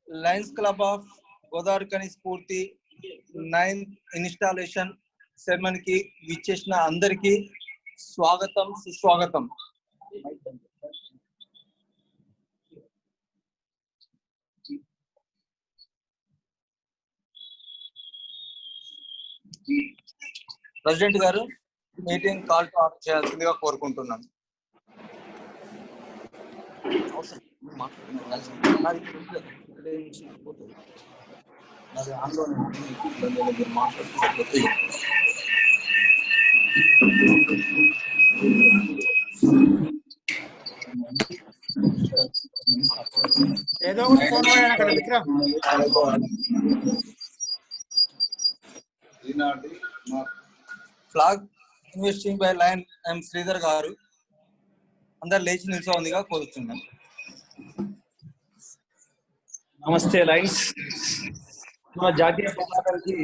Lions club of Godavarikhani స్ఫూర్తి 9th installation సెరమనీకి విచ్చేసిన అందరికీ స్వాగతం సుస్వాగతం. ప్రెసిడెంట్ గారు మీటింగ్ కాల్ టు ఆర్డర్ చేయాల్సిందిగా కోరుకుంటున్నాను. ఏదో ఒకటి ఫోన్ వాడాను అక్కడ Vikram. Flag investing by lion M Sridhar garu అందరు లేచి నిల్చోందిగా కోరుతున్నాను. నమస్తే లైన్స్. మన జాతీయ పతాకానికి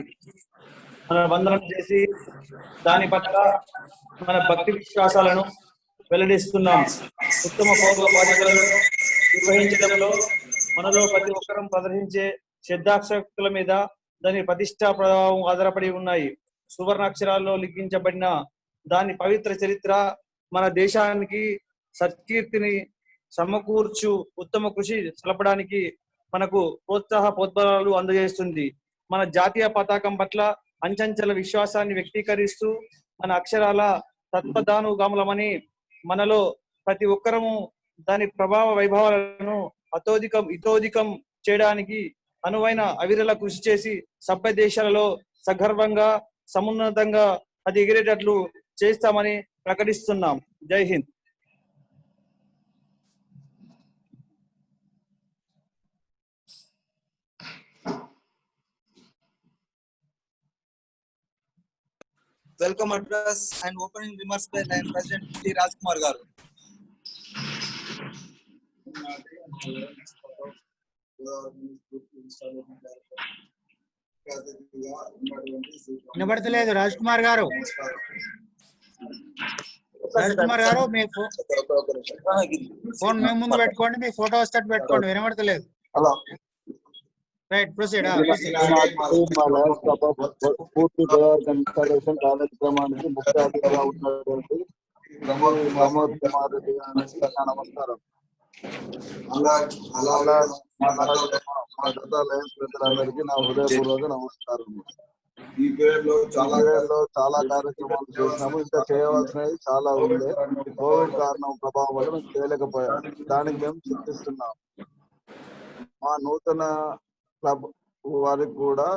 మన వందనం చేసి దాని పట్ల మన భక్తి విశ్వాసాలను వెల్లడిస్తున్నాం. ఉత్తమ పౌర బాధ్యతలను నిర్వహించడంలో మనలో ప్రతి ఒక్కరం ప్రదర్శించే శ్రద్ధాశక్తుల మీద దాని ప్రతిష్టా ప్రభావం ఆధారపడి ఉన్నాయి. సువర్ణాక్షరాల్లో లిఖించబడిన దాని పవిత్ర చరిత్ర మన దేశానికి సత్కీర్తిని సమకూర్చు ఉత్తమ కృషి సలపడానికి మనకు ప్రోత్సాహ ప్రోద్బలాలు అందజేస్తుంది. మన జాతీయ పతాకం పట్ల అంచంచల విశ్వాసాన్ని వ్యక్తీకరిస్తూ మన అక్షరాల తత్వదానుగాములమని మనలో ప్రతి ఒక్కరము దాని ప్రభావ వైభవాలను ఇతోధికం చేయడానికి అనువైన అవిరల కృషి చేసి సభ్య దేశాలలో సగర్వంగా సమున్నతంగా అది ఎగిరేటట్లు చేస్తామని ప్రకటిస్తున్నాం. జై Hind. Welcome address and opening remarks by lion president T Raj Kumar గారు. వినబడతలేదు రాజ్ కుమార్ గారు. రాజ్ కుమార్ గారు మీ ఫోన్ మేము ముందు పెట్టుకోండి, మీ ఫోటో వస్తట్టు పెట్టుకోండి. వినబడతలేదు. Right proceed. పూర్తి ఇన్స్టాలేషన్ కార్యక్రమానికి ముఖ్య అతిథిగా ఉన్నటువంటి ప్రమోద్ కుమార్ రెడ్డి గారికి నమస్కారం. లయన్స్ ప్రజలందరికీ నా హృదయపూర్వక నమస్కారం. ఈ పీరియడ్ లో చాలా కార్యక్రమాలు చేసినాము. ఇంకా చేయవలసినవి చాలా ఉంది. కోవిడ్ కారణం ప్రభావం వల్ల మేము చేయలేకపోయాం. దానికి మేము చింతిస్తున్నాం. మా నూతన క్లబ్ వారికి కూడా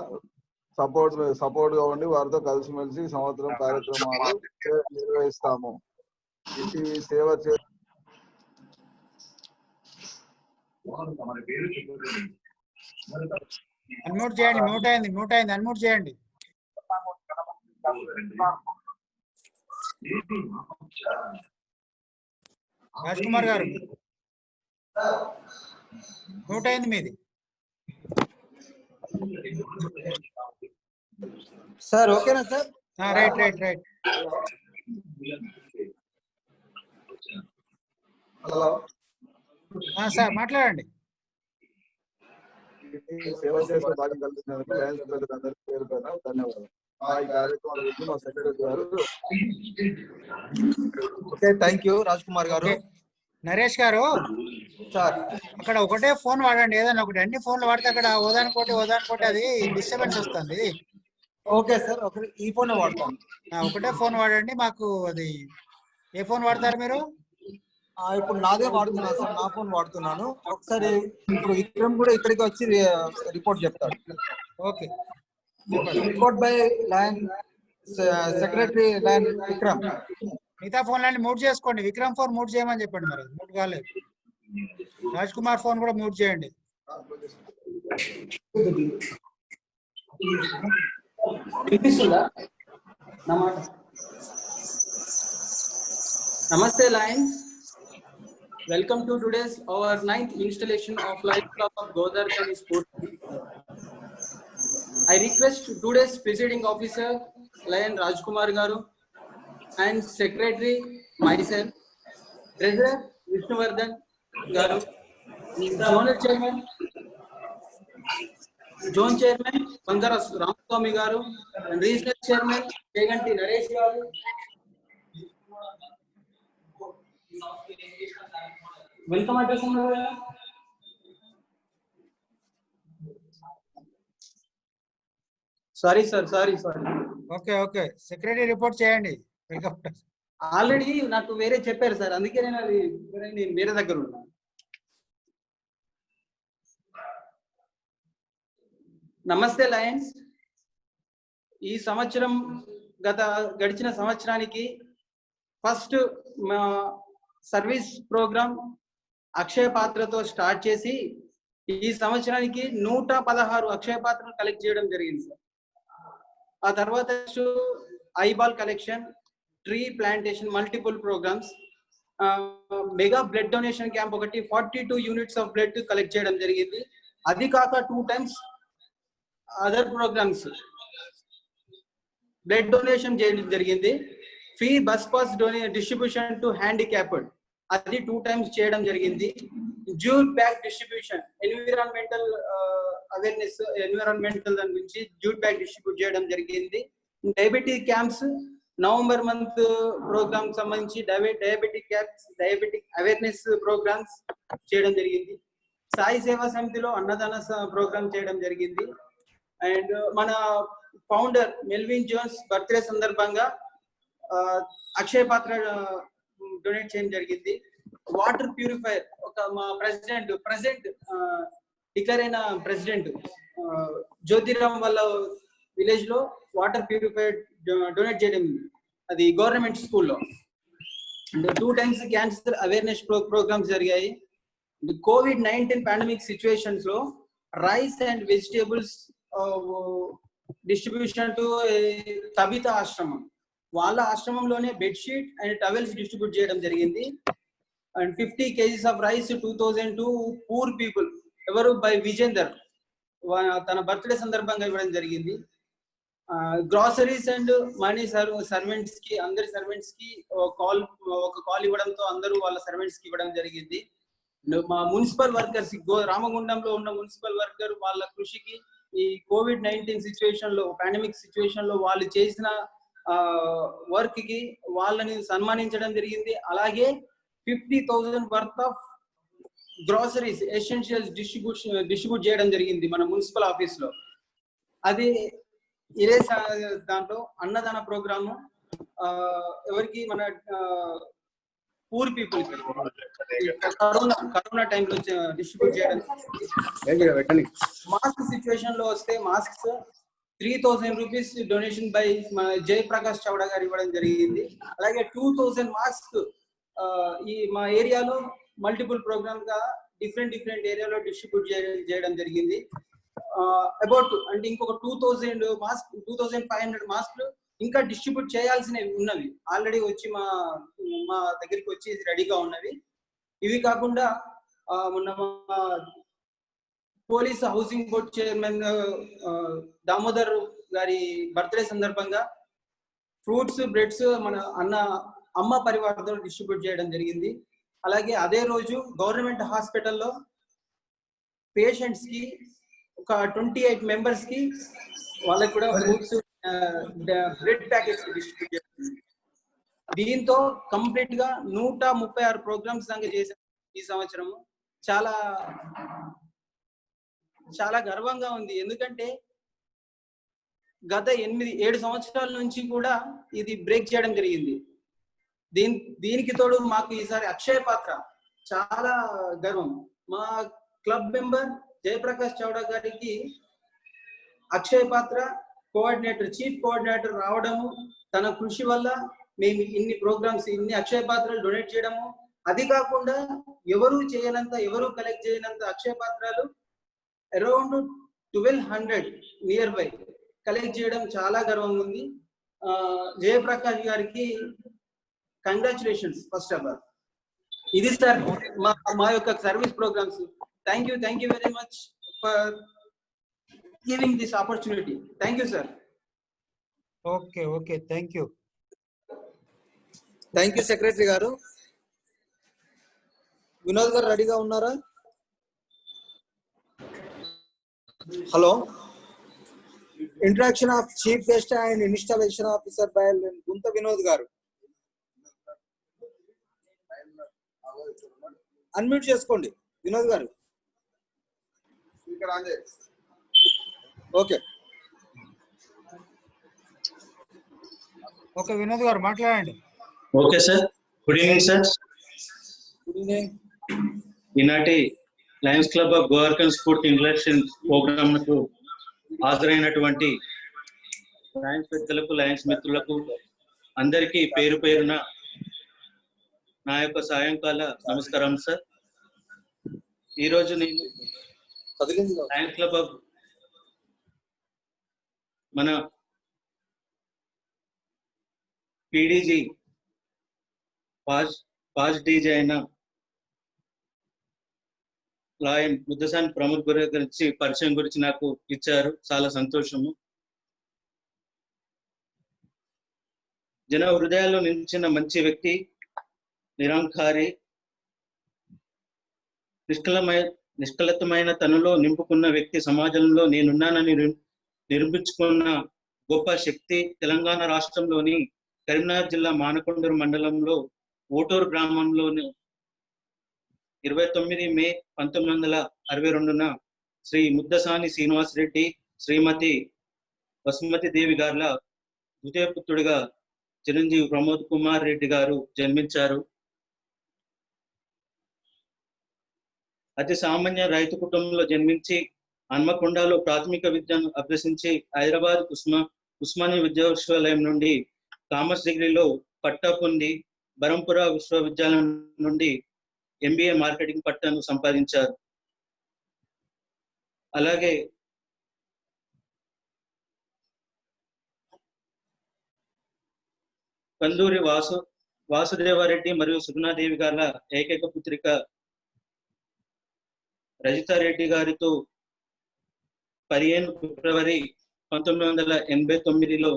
సపోర్ట్ గా ఉండి వారితో కలిసిమెలిసి సంవత్సరం కార్యక్రమాలు నిర్వహిస్తాము. ఈ సేవ అన్మ్యూట్ చేయండి. మ్యూట్ అయింది అన్మ్యూట్ చేయండి. రాజ్ కుమార్ గారు మ్యూట్ అయింది మీది. సార్ ఓకేనా సార్? రైట్. హలో సార్ మాట్లాడండి. సేవ చేసే భాగ్యం కలిగినందుకు లయన్స్ ప్రజలందరికీ పేరు పేరున ధన్యవాదాలు. ఈ కార్యక్రమం గురించి మా సెక్రటరీ గారు. Okay, thank you Raj Kumar గారు. నరేష్ గారు సార్ అక్కడ ఒకటే ఫోన్ వాడండి, ఏదైనా ఒకటి. అన్ని ఫోన్లు వాడితే అక్కడ ఓదానుకోటి అది డిస్టర్బెన్స్ వస్తుంది. ఓకే సార్, ఈ ఫోన్ వాడతాను. ఒకటే ఫోన్ వాడండి. మాకు అది ఏ ఫోన్ వాడతారు మీరు? ఇప్పుడు నాదే వాడుతున్నాను సార్, నా ఫోన్ వాడుతున్నాను. ఒకసారి ఇప్పుడు విక్రమ్ కూడా ఇక్కడికి వచ్చి రిపోర్ట్ చెప్తాడు. Okay, report by lion secretary lion Vikram. మిగతా ఫోన్లన్నీ మ్యూట్ చేసుకోండి. విక్రమ్ ఫోన్ మ్యూట్ చేయమని చెప్పండి. మరి మ్యూట్ కాలేదు. రాజ్ కుమార్ ఫోన్ కూడా మ్యూట్ చేయండి. Namaste Lions. Welcome to today's our 9th installation of Lions Club of Godavarikani Sports. I request today's presiding officer Lion Rajkumar Garu and secretary myself, Treasurer Vishnuvardhan Garu, zonal chairman zone chairman Bangara Ramaswamy garu, regional chairman Cheganti Naresh garu, welcome address sorry sorry okay okay secretary report చేయండి. Welcome. Already నాకు వేరే చెప్పారు sir, అందుకే నేను వేరే దగ్గర ఉన్నాను. నమస్తే లయన్స్. ఈ సంవత్సరం గడిచిన సంవత్సరానికి ఫస్ట్ సర్వీస్ ప్రోగ్రామ్ అక్షయ పాత్రతో స్టార్ట్ చేసి ఈ సంవత్సరానికి 116 అక్షయ పాత్రలు కలెక్ట్ చేయడం జరిగింది సార్. ఆ తర్వాత eyeball collection, tree plantation, multiple programs, mega blood donation camp ఒకటి 42 యూనిట్స్ ఆఫ్ బ్లడ్ కలెక్ట్ చేయడం జరిగింది. అది కాక 2 times other programmes blood donation చేయడం జరిగింది. Free bus pass distribution to handicapped అది 2 times చేయడం జరిగింది. Jute bag distribution, environmental awareness, environmental దాని గురించి జ్యూట్ బ్యాగ్ డిస్ట్రిబ్యూట్ చేయడం జరిగింది. Diabetic camps November month programme సంబంధించి diabetic camps, diabetic awareness programmes చేయడం జరిగింది. సాయి సేవా సమితిలో అన్నదాన ప్రోగ్రామ్ చేయడం జరిగింది. అండ్ మన ఫౌండర్ మెల్విన్ జోన్స్ బర్త్డే సందర్భంగా అక్షయ పాత్ర డొనేట్ చేయడం జరిగింది. వాటర్ ప్యూరిఫైర్ మా ప్రెసిడెంట్ డిక్లేర్ అయిన ప్రెసిడెంట్ జ్యోతిరామ్ వాళ్ళ విలేజ్ లో వాటర్ ప్యూరిఫైర్ డొనేట్ చేయడం, అది గవర్నమెంట్ స్కూల్లో. 2 times క్యాన్సర్ అవేర్నెస్ ప్రోగ్రామ్స్ జరిగాయి. COVID-19 పాండమిక్ సిచ్యువేషన్స్ లో rice and vegetables distribution to Kavitha ఆశ్రమం, వాళ్ళ ఆశ్రమంలోనే బెడ్షీట్ అండ్ టవెల్స్ డిస్ట్రిబ్యూట్ చేయడం జరిగింది. And 50 kgs of rice 2000 to poor people, ఎవరు బై విజేందర్, తన బర్త్డే సందర్భంగా ఇవ్వడం జరిగింది. గ్రాసరీస్ అండ్ మనీ సర్వెంట్స్ కి, అందరి సర్వెంట్స్ కి ఒక కాల్ ఇవ్వడంతో అందరూ వాళ్ళ సర్వెంట్స్ కి ఇవ్వడం జరిగింది. మా మున్సిపల్ వర్కర్స్, రామగుండంలో ఉన్న మున్సిపల్ వర్కర్ వాళ్ళ కృషికి ఈ COVID-19 సిచ్యువేషన్ లో, పాండమిక్ సిచ్యువేషన్ లో వాళ్ళు చేసిన వర్క్ కి వాళ్ళని సన్మానించడం జరిగింది. అలాగే 50,000 worth of groceries, essentials distribute చేయడం జరిగింది మన మున్సిపల్ ఆఫీస్ లో. అది ఇదే దాంట్లో అన్నదాన ప్రోగ్రాము ఎవరికి, మన పూర్ పీపుల్ కరోనా టైంలో డిస్ట్రిబ్యూట్ చేయడం. మాస్క్ సిచ్యువేషన్ లో వస్తే masks 3,000 rupees donation by Jayaprakash Chowda garu ఇవ్వడం జరిగింది. అలాగే 2,000 మాస్క్ ఈ మా ఏరియాలో మల్టిపుల్ ప్రోగ్రామ్ గా డిఫరెంట్ ఏరియాలో డిస్ట్రిబ్యూట్ చేయడం జరిగింది. అబౌట్ అంటే ఇంకొక 2,500 మాస్క్లు ఇంకా డిస్ట్రిబ్యూట్ చేయాల్సినవి ఉన్నవి, ఆల్రెడీ వచ్చి మా దగ్గరికి వచ్చి రెడీగా ఉన్నవి. ఇవి కాకుండా మొన్న police housing board chairman Damodar గారి బర్త్డే సందర్భంగా ఫ్రూట్స్, బ్రెడ్స్ మన అమ్మ పరివారంతో డిస్ట్రిబ్యూట్ చేయడం జరిగింది. అలాగే అదే రోజు గవర్నమెంట్ హాస్పిటల్లో పేషెంట్స్ కి ఒక 28 మెంబర్స్ కి వాళ్ళకి కూడా ఫ్రూట్స్, బ్రెడ్ ప్యాకెట్స్ డిస్ట్రిబ్యూట్ చేస్తుంది. దీంతో కంప్లీట్ గా 136 ప్రోగ్రామ్స్ దాకా చేశారు ఈ సంవత్సరము. చాలా చాలా గర్వంగా ఉంది, ఎందుకంటే గత 8-7 సంవత్సరాల నుంచి కూడా ఇది బ్రేక్ చేయడం జరిగింది. దీనికి తోడు మాకు ఈసారి అక్షయ పాత్ర చాలా గర్వం. మా క్లబ్ మెంబర్ జయప్రకాష్ చౌడ గారికి అక్షయ పాత్ర కోఆర్డినేటర్, చీఫ్ కోఆర్డినేటర్ రావడము, తన కృషి వల్ల మేము ఇన్ని ప్రోగ్రామ్స్, ఇన్ని అక్షయ పాత్రలు డొనేట్ చేయడము, అది కాకుండా ఎవరు చేయనంత, ఎవరు కలెక్ట్ చేయనంత అక్షయ పాత్రలు అరౌండ్ 1200 నియర్ బై కలెక్ట్ చేయడం చాలా గర్వంగా ఉంది. జయప్రకాష్ గారికి కంగ్రాచులేషన్స్ ఫస్ట్ ఆఫ్ ఆల్. ఇది సార్ మా యొక్క service programs. Thank you very much for giving this opportunity. Thank you sir. Okay thank you secretary గారు. వినోద్ గారు రెడీగా ఉన్నారా? Hello. Introduction of chief guest and installation officer by గుంత వినోద్ గారు. Unmute చేసుకోండి వినోద్ గారు. ఓకే ఓకే వినోద్ గారు మాట్లాడండి. Okay sir, good evening sir. Good evening. ఈనాటి లయన్స్ క్లబ్ ఆఫ్ గోవర్కన్ స్పోర్ట్ ఇంట్రడక్షన్ ప్రోగ్రామ్ కు హాజరైనటువంటి లయన్స్ పెద్దలకు, లయన్స్ మిత్రులకు అందరికీ పేరు పేరున నా యొక్క సాయంకాల నమస్కారం సార్. ఈరోజు నేను లయన్స్ క్లబ్ ఆఫ్ మన పీడీజీ పాజ్ డీజీ అయిన లాయన్ ముద్దసాని ప్రమోద్ గురించి పరిచయం గురించి నాకు ఇచ్చారు, చాలా సంతోషము. జన హృదయాల్లో నిలిచిన మంచి వ్యక్తి, నిరంకారి, నిష్కలతమైన తనలో నింపుకున్న వ్యక్తి, సమాజంలో నేనున్నానని నిరూపించుకున్న గొప్ప శక్తి. తెలంగాణ రాష్ట్రంలోని కరీంనగర్ జిల్లా మానకొండూరు మండలంలో ఓటూరు గ్రామంలోని 29 మే 1962న శ్రీ ముద్దసాని శ్రీనివాసరెడ్డి, శ్రీమతి వసుమతి దేవి గార్ల ద్వితీయ పుత్రుడిగా చిరంజీవి ప్రమోద్ కుమార్ రెడ్డి గారు జన్మించారు. అతి సామాన్య రైతు కుటుంబంలో జన్మించి హన్మకొండలో ప్రాథమిక విద్యను అభ్యసించి హైదరాబాద్ ఉస్మానియా విశ్వవిద్యాలయం నుండి కామర్స్ డిగ్రీలో పట్టా పొంది బరంపుర విశ్వవిద్యాలయం నుండి ఎంబీఏ మార్కెటింగ్ పట్టాను సంపాదించారు. అలాగే కందూరి వాసుదేవారెడ్డి మరియు సుగుణాదేవి గారి ఏకైక పుత్రిక రజితారెడ్డి గారితో 15 ఫిబ్రవరి 1989లో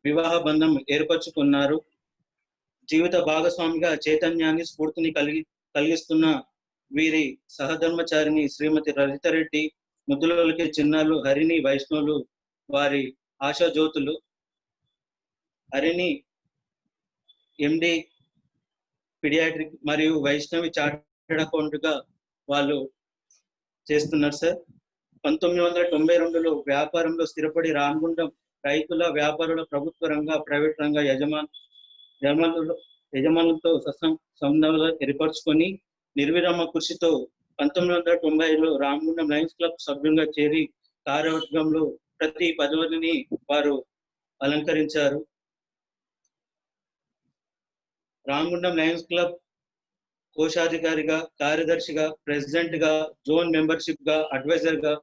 వివాహ బంధం ఏర్పరచుకున్నారు. జీవిత భాగస్వామిగా చైతన్యాన్ని, స్ఫూర్తిని కలిగిస్తున్న వీరి సహధర్మచారిని శ్రీమతి రజితారెడ్డి, ముద్దులకి చిన్నాలు హరిణి, వైష్ణవులు వారి ఆశాజ్యోతులు. హరిణి ఎండి పిడియాట్రిక్ మరియు వైష్ణవి చార్టెడ్ అకౌంట్ గా వాళ్ళు చేస్తున్నారు సార్. 1992లో వ్యాపారంలో స్థిరపడి రామగుండం రైతుల, వ్యాపారుల, ప్రభుత్వ రంగ, ప్రైవేట్ రంగ యజమానులతో సంబంధాలు ఏర్పరచుకొని నిర్విరామ కృషితో 1990లో రామగుండం లయన్స్ క్లబ్ సభ్యులుగా చేరి కార్యవర్గంలో ప్రతి పదవిని వారు అలంకరించారు. రామగుండం లయన్స్ క్లబ్ కోశాధికారిగా, కార్యదర్శిగా, ప్రెసిడెంట్ గా, జోన్ మెంబర్షిప్ గా, అడ్వైజర్ గా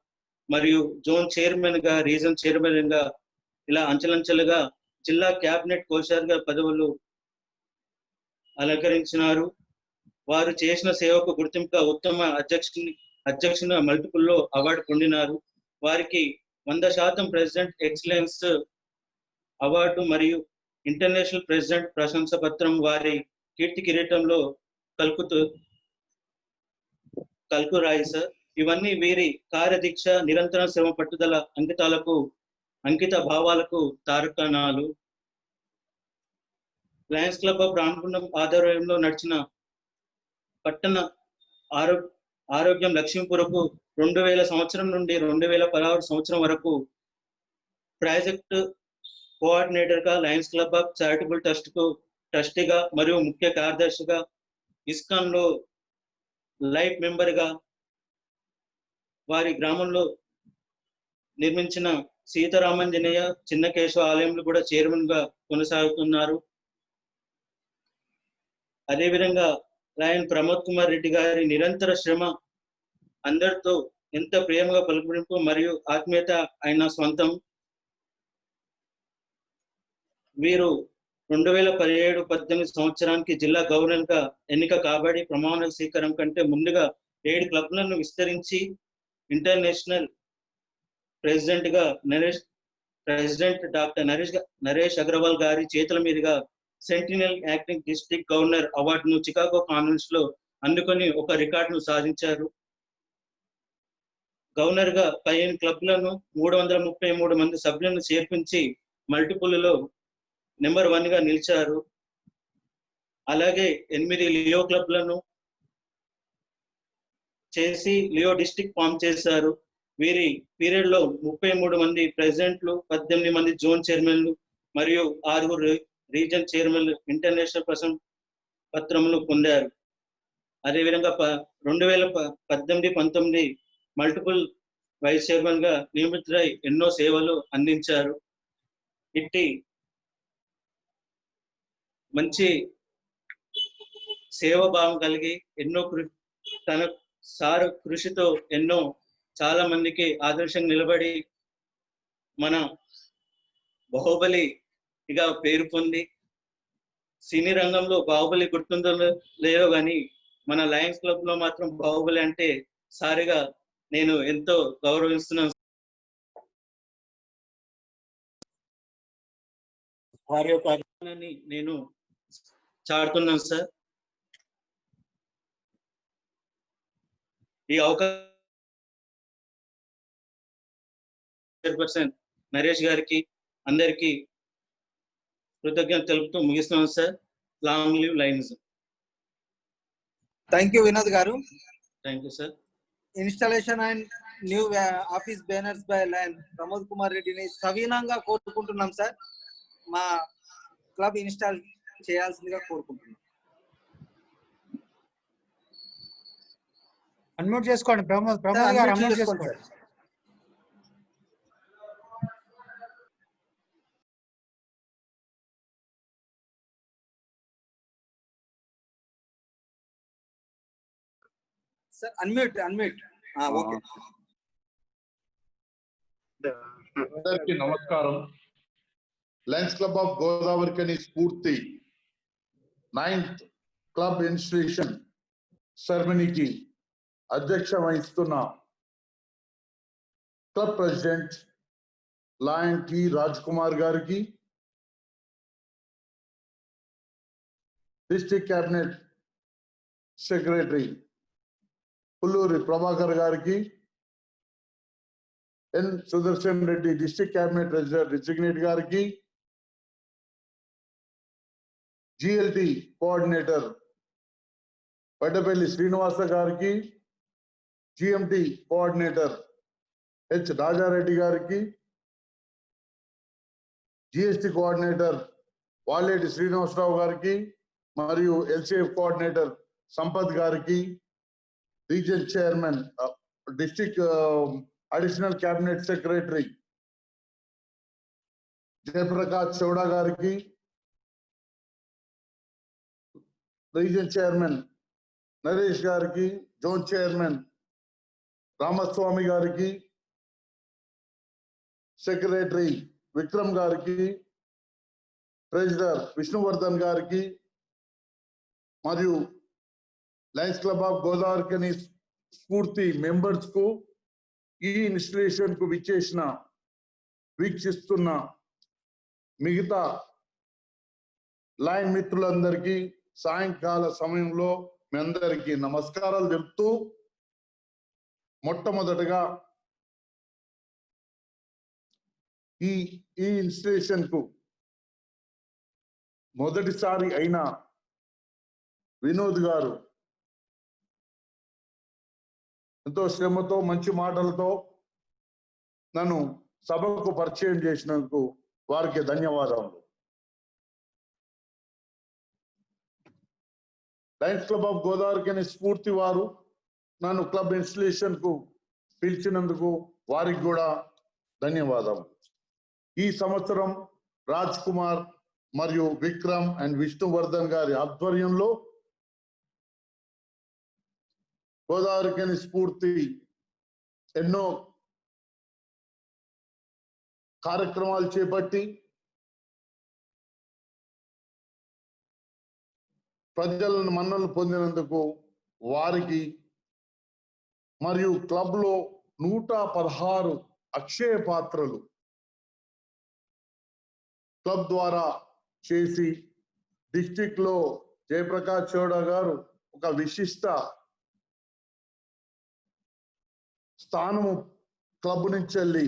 మరియు జోన్ చైర్మన్ గా, రీజన్ చైర్మన్ గా ఇలా అంచెలంచెలుగా జిల్లా క్యాబినెట్ కోశాధికారి పదవులు అలంకరించినారు. వారు చేసిన సేవకు గుర్తింపుగా ఉత్తమ అధ్యక్షుని మల్టిపుల్లో అవార్డు పొందినారు. వారికి 100% ప్రెసిడెంట్ ఎక్సలెన్స్ అవార్డు మరియు ఇంటర్నేషనల్ ప్రెసిడెంట్ ప్రశంస పత్రం వారి కీర్తి కిరీటంలో కల్కురాయి సార్. ఇవన్నీ వీరి కార్యదీక్ష, నిరంతర శ్రమ, పట్టుదల, అంకిత భావాలకు తార్కాణాలు. లయన్స్ క్లబ్ ఆఫ్ రామగుండం ఆధ్వర్యంలో నడిచిన పట్టణ ఆరోగ్యం లక్ష్మీపురకు 2000 సంవత్సరం నుండి 2016 సంవత్సరం వరకు ప్రాజెక్ట్ కోఆర్డినేటర్ గా, Lions club of charitable trust కు ట్రస్టీగా మరియు ముఖ్య కార్యదర్శిగా, ఇస్కాన్ లో లైఫ్ మెంబర్ గా, వారి గ్రామంలో నిర్మించిన సీతారామాంజనేయ చిన్న కేశవ ఆలయంలో కూడా చైర్మన్ గా కొనసాగుతున్నారు. అదేవిధంగా లయన్ ప్రమోద్ కుమార్ రెడ్డి గారి నిరంతర శ్రమ, అందరితో ఎంత ప్రేమగా పలుకుబడింపు మరియు ఆత్మీయత అయిన స్వంతం. వీరు 2017-18 సంవత్సరానికి జిల్లా గవర్నర్ గా ఎన్నిక కాబడి ప్రమాణ స్వీకారం కంటే ముందుగా 7 క్లబ్లను విస్తరించి ఇంటర్నేషనల్ ప్రెసిడెంట్ గా డాక్టర్ నరేష్ అగర్వాల్ గారి చేతుల మీదుగా సెంటినల్ యాక్టింగ్ డిస్ట్రిక్ట్ గవర్నర్ అవార్డును చికాగో కాన్ఫరెన్స్ లో అందుకొని ఒక రికార్డును సాధించారు. గవర్నర్ గా 15 క్లబ్లను 333 మంది సభ్యులను చేర్పించి మల్టిపుల్లో నెంబర్ 1 గా నిలిచారు. అలాగే 8 లియో క్లబ్లను చేసి లియో డిస్ట్రిక్ట్ ఫామ్ చేశారు. వీరి పీరియడ్ లో 33 మంది ప్రెసిడెంట్లు, 18 మంది జోన్ చైర్మన్లు మరియు 6 రీజన్ చైర్మన్లు ఇంటర్నేషనల్ పత్రములు పొందారు. అదేవిధంగా 2018-19 మల్టిపుల్ వైస్ చైర్మన్ గా నియమితులై ఎన్నో సేవలు అందించారు. ఇట్టి మంచి సేవాభావం కలిగి ఎన్నో తన సారు కృషితో ఎన్నో చాలా మందికి ఆదర్శంగా నిలబడి మన బాహుబలిగా పేరు పొంది సినీ రంగంలో బాహుబలి గుర్తుందో లేదో కానీ మన లయన్స్ క్లబ్ లో మాత్రం బాహుబలి అంటే సారిగా నేను ఎంతో గౌరవిస్తున్నాను. వారి యొక్క అభిమానాన్ని నేను చాటుతున్నాను సార్. ఈ అవకాశం నరేష్ గారికి అందరికి కృతజ్ఞత తెలుపుతూ ముగిస్తున్నాను sir. Long live Lions. Thank you Vinod garu. Thank you sir. Installation and new office banners by lion Pramod Kumar రెడ్డిని సవినంగా కోరుకుంటున్నాం సార్. మా క్లబ్ ఇన్స్టాల్ చేయాల్సిందిగా కోరుకుంటున్నాం. అన్మ్యూట్ చేసుకోండి ప్రమోద్ గారు, అన్మ్యూట్ చేసుకోండి. Sir unmute. ఓకే. అందరికీ నమస్కారం. లయన్స్ క్లబ్ ఆఫ్ గోదావరికని స్ఫూర్తి 9th క్లబ్ ఇన్స్టిట్యూషన్ సెరమనీకి అధ్యక్ష వహిస్తున్న club president lion T Raj Kumar గారికి, district cabinet secretary Pulluri Prabhakar గారికి, N Sudarshan Reddy district cabinet treasurer designate గారికి, జిఎల్టి కోఆర్డినేటర్ పడ్డపల్లి శ్రీనివాస గారికి, జిఎంటి కోఆర్డినేటర్ హెచ్ రాజారెడ్డి గారికి, జిఎస్టి కోఆర్డినేటర్ వాలేటి శ్రీనివాసరావు గారికి మరియు ఎల్సిఎఫ్ కోఆర్డినేటర్ సంపత్ గారికి, region chairman district additional cabinet secretary Jayaprakash Chowda గారికి, రీజన్ చైర్మన్ నరేష్ గారికి, జోన్ చైర్మన్ రామస్వామి గారికి, సెక్రటరీ విక్రమ్ గారికి, ట్రెజరర్ విష్ణువర్ధన్ గారికి మరియు లయన్స్ క్లబ్ ఆఫ్ గోదావరికని స్ఫూర్తి మెంబర్స్ కు, ఈ ఇన్స్టిట్యూషన్ కు వీక్షిస్తున్న మిగతా లయన్ మిత్రులందరికీ సాయంకాల సమయంలో మీ అందరికీ నమస్కారాలు తెలుపుతూ, మొట్టమొదటగా ఈ ఇన్స్టిట్యూషన్ కు మొదటిసారి అయిన వినోద్ గారు ఎంతో శ్రమతో మంచి మాటలతో నన్ను సభకు పరిచయం చేసినందుకు వారికి ధన్యవాదాలు. లయన్స్ క్లబ్ ఆఫ్ గోదావరికని స్ఫూర్తి వారు నన్ను క్లబ్ ఇన్స్టిట్యూషన్ కు పిలిచినందుకు వారికి కూడా ధన్యవాదాలు. ఈ సంవత్సరం రాజ్ కుమార్ మరియు విక్రమ్ అండ్ విష్ణువర్ధన్ గారి ఆధ్వర్యంలో గోదావరికని స్ఫూర్తి ఎన్నో కార్యక్రమాలు చేపట్టి ప్రజలను మన్ననలు పొందినందుకు వారికి మరియు క్లబ్ లో 116 అక్షయ పాత్రలు క్లబ్ ద్వారా చేసి డిస్ట్రిక్ట్ లో జయప్రకాష్ చౌడా గారు ఒక విశిష్ట స్థానము క్లబ్ నుంచి వెళ్ళి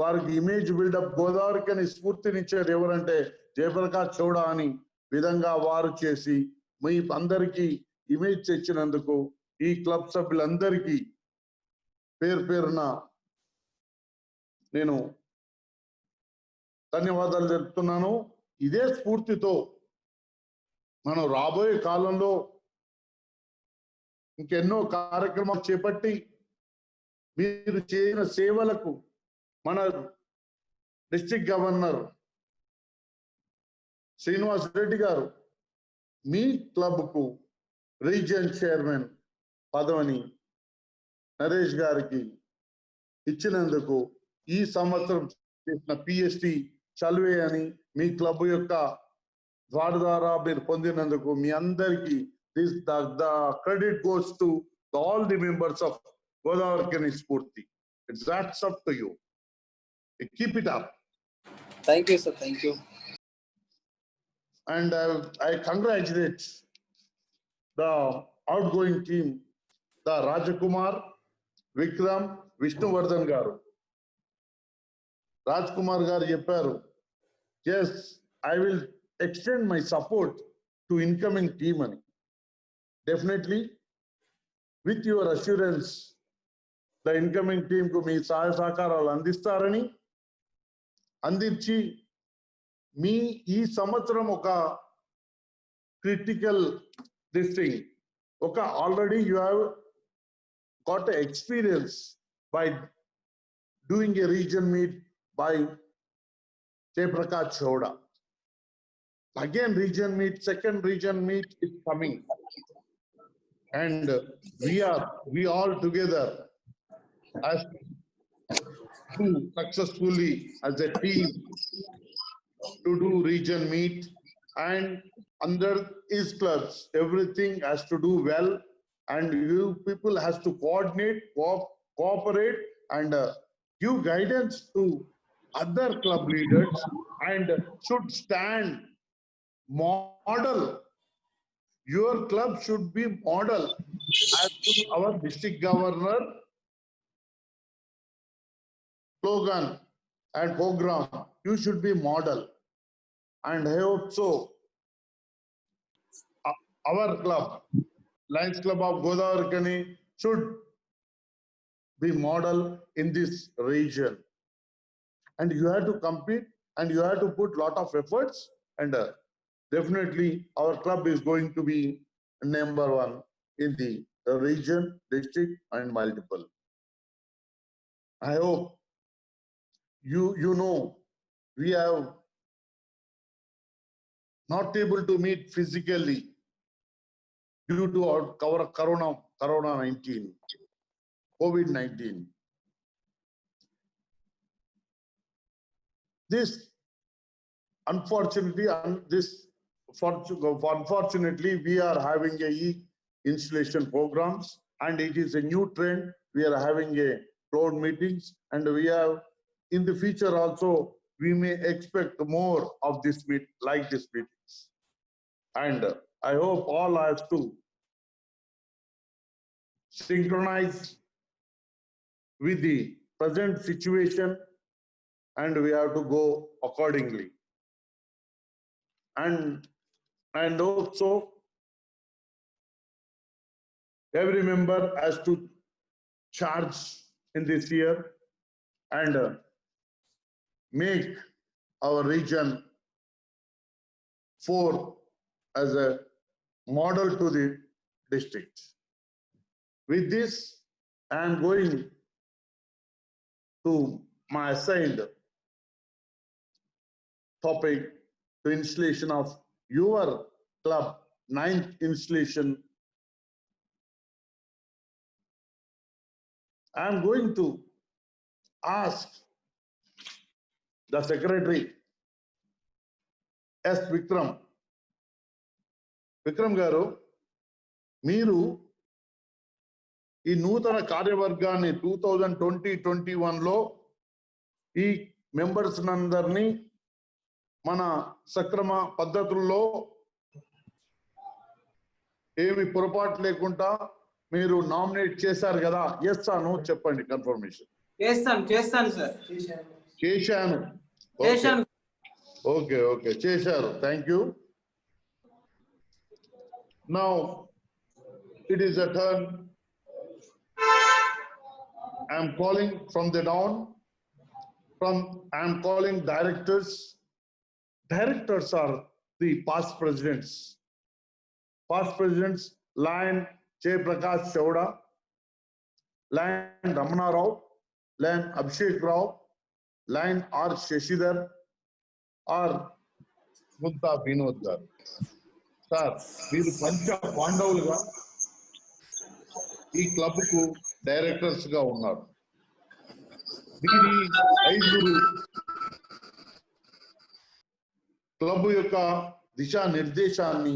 వారికి ఇమేజ్ బిల్డప్ గోదావరికని స్ఫూర్తినిచ్చేది ఎవరంటే జయప్రకాష్ చౌడ అని విధంగా వారు చేసి మీ అందరికీ ఇమేజ్ తెచ్చినందుకు ఈ క్లబ్ సభ్యులందరికీ పేరు పేరున నేను ధన్యవాదాలు తెలుపుతున్నాను. ఇదే స్ఫూర్తితో మనం రాబోయే కాలంలో ఇంకెన్నో కార్యక్రమాలు చేపట్టి మీరు చేసిన సేవలకు మన డిస్ట్రిక్ట్ గవర్నర్ శ్రీనివాస్ రెడ్డి గారు మీ క్లబ్కు రీజియన్ చైర్మన్ పదవిని నరేష్ గారికి ఇచ్చినందుకు ఈ సంవత్సరం చేసిన పిఎస్టి చల్వే అని మీ క్లబ్ యొక్క ద్వారా మీరు పొందినందుకు మీ అందరికీ the credit goes to all the members of Godavarikani Spurti. That's up to you. Keep it up. Thank you, sir. Thank you. And I congratulate the outgoing team, the Rajakumar, Vikram, Vishnuvardhan garu. Rajkumar garu chepparu, yes, I will extend my support to incoming team ani. Definitely, with your assurance, the incoming team ku మీ సహాయ సహకారాలు అందిస్తారని అందించి మీ ఈ సంవత్సరం ఒక critical దిస్టింగ్ ఒక already you have got experience by doing a reason meet by Jayaprakash చౌడ. Again region meet, second region meet is coming, and we all together as to successfully as a team to do region meet, and under his clubs everything has to do well, and you people has to coordinate, cooperate, and give guidance to other club leaders, and should stand model. Your club should be model as to our district governor slogan and program. You should be model, and I hope so our club, Lions Club of Godavarikani, should be model in this region, and you have to compete and you have to put lot of efforts, and definitely our club is going to be number one in the region, district, and multiple. I hope you know we have not able to meet physically due to our corona-19, COVID-19. This unfortunately, unfortunately, we are having a installation programs, and it is a new trend. We are having a cloud meetings, and we have in the future also we may expect more of this like this meetings. And I hope all have to synchronize with the present situation, and we have to go accordingly. And also every member has to charge in this year and make our region 4 as a model to the district. With this, I am going to my assigned topic, the installation of your club 9th installation. I am going to ask the secretary S. Vikram garu, మీరు ఈ నూతన కార్యవర్గాన్ని 2020-21లో ఈ members అందరినీ మన సక్రమ పద్ధతుల్లో ఏమి పొరపాటు లేకుండా మీరు నామినేట్ చేశారు కదా, ఎస్ అను చెప్పండి కన్ఫర్మేషన్. చేస్తాను సార్. చేశాను. ఓకే ఓకే చేశారు. Thank you. Now it is a turn. I am calling from the down. I am calling directors. Directors are the past presidents. Past presidents, Lion Jay Prakash Chowda, Lion Ramana Rao, Lion Abhishek Rao, Lion R Shashidhar, or Mutta Vinod Gar. Sir, మీరు పంచ పాండవులుగా ఈ club కు directors గా ఉన్నారు. వీరి 5 club యొక్క దిశా నిర్దేశాన్ని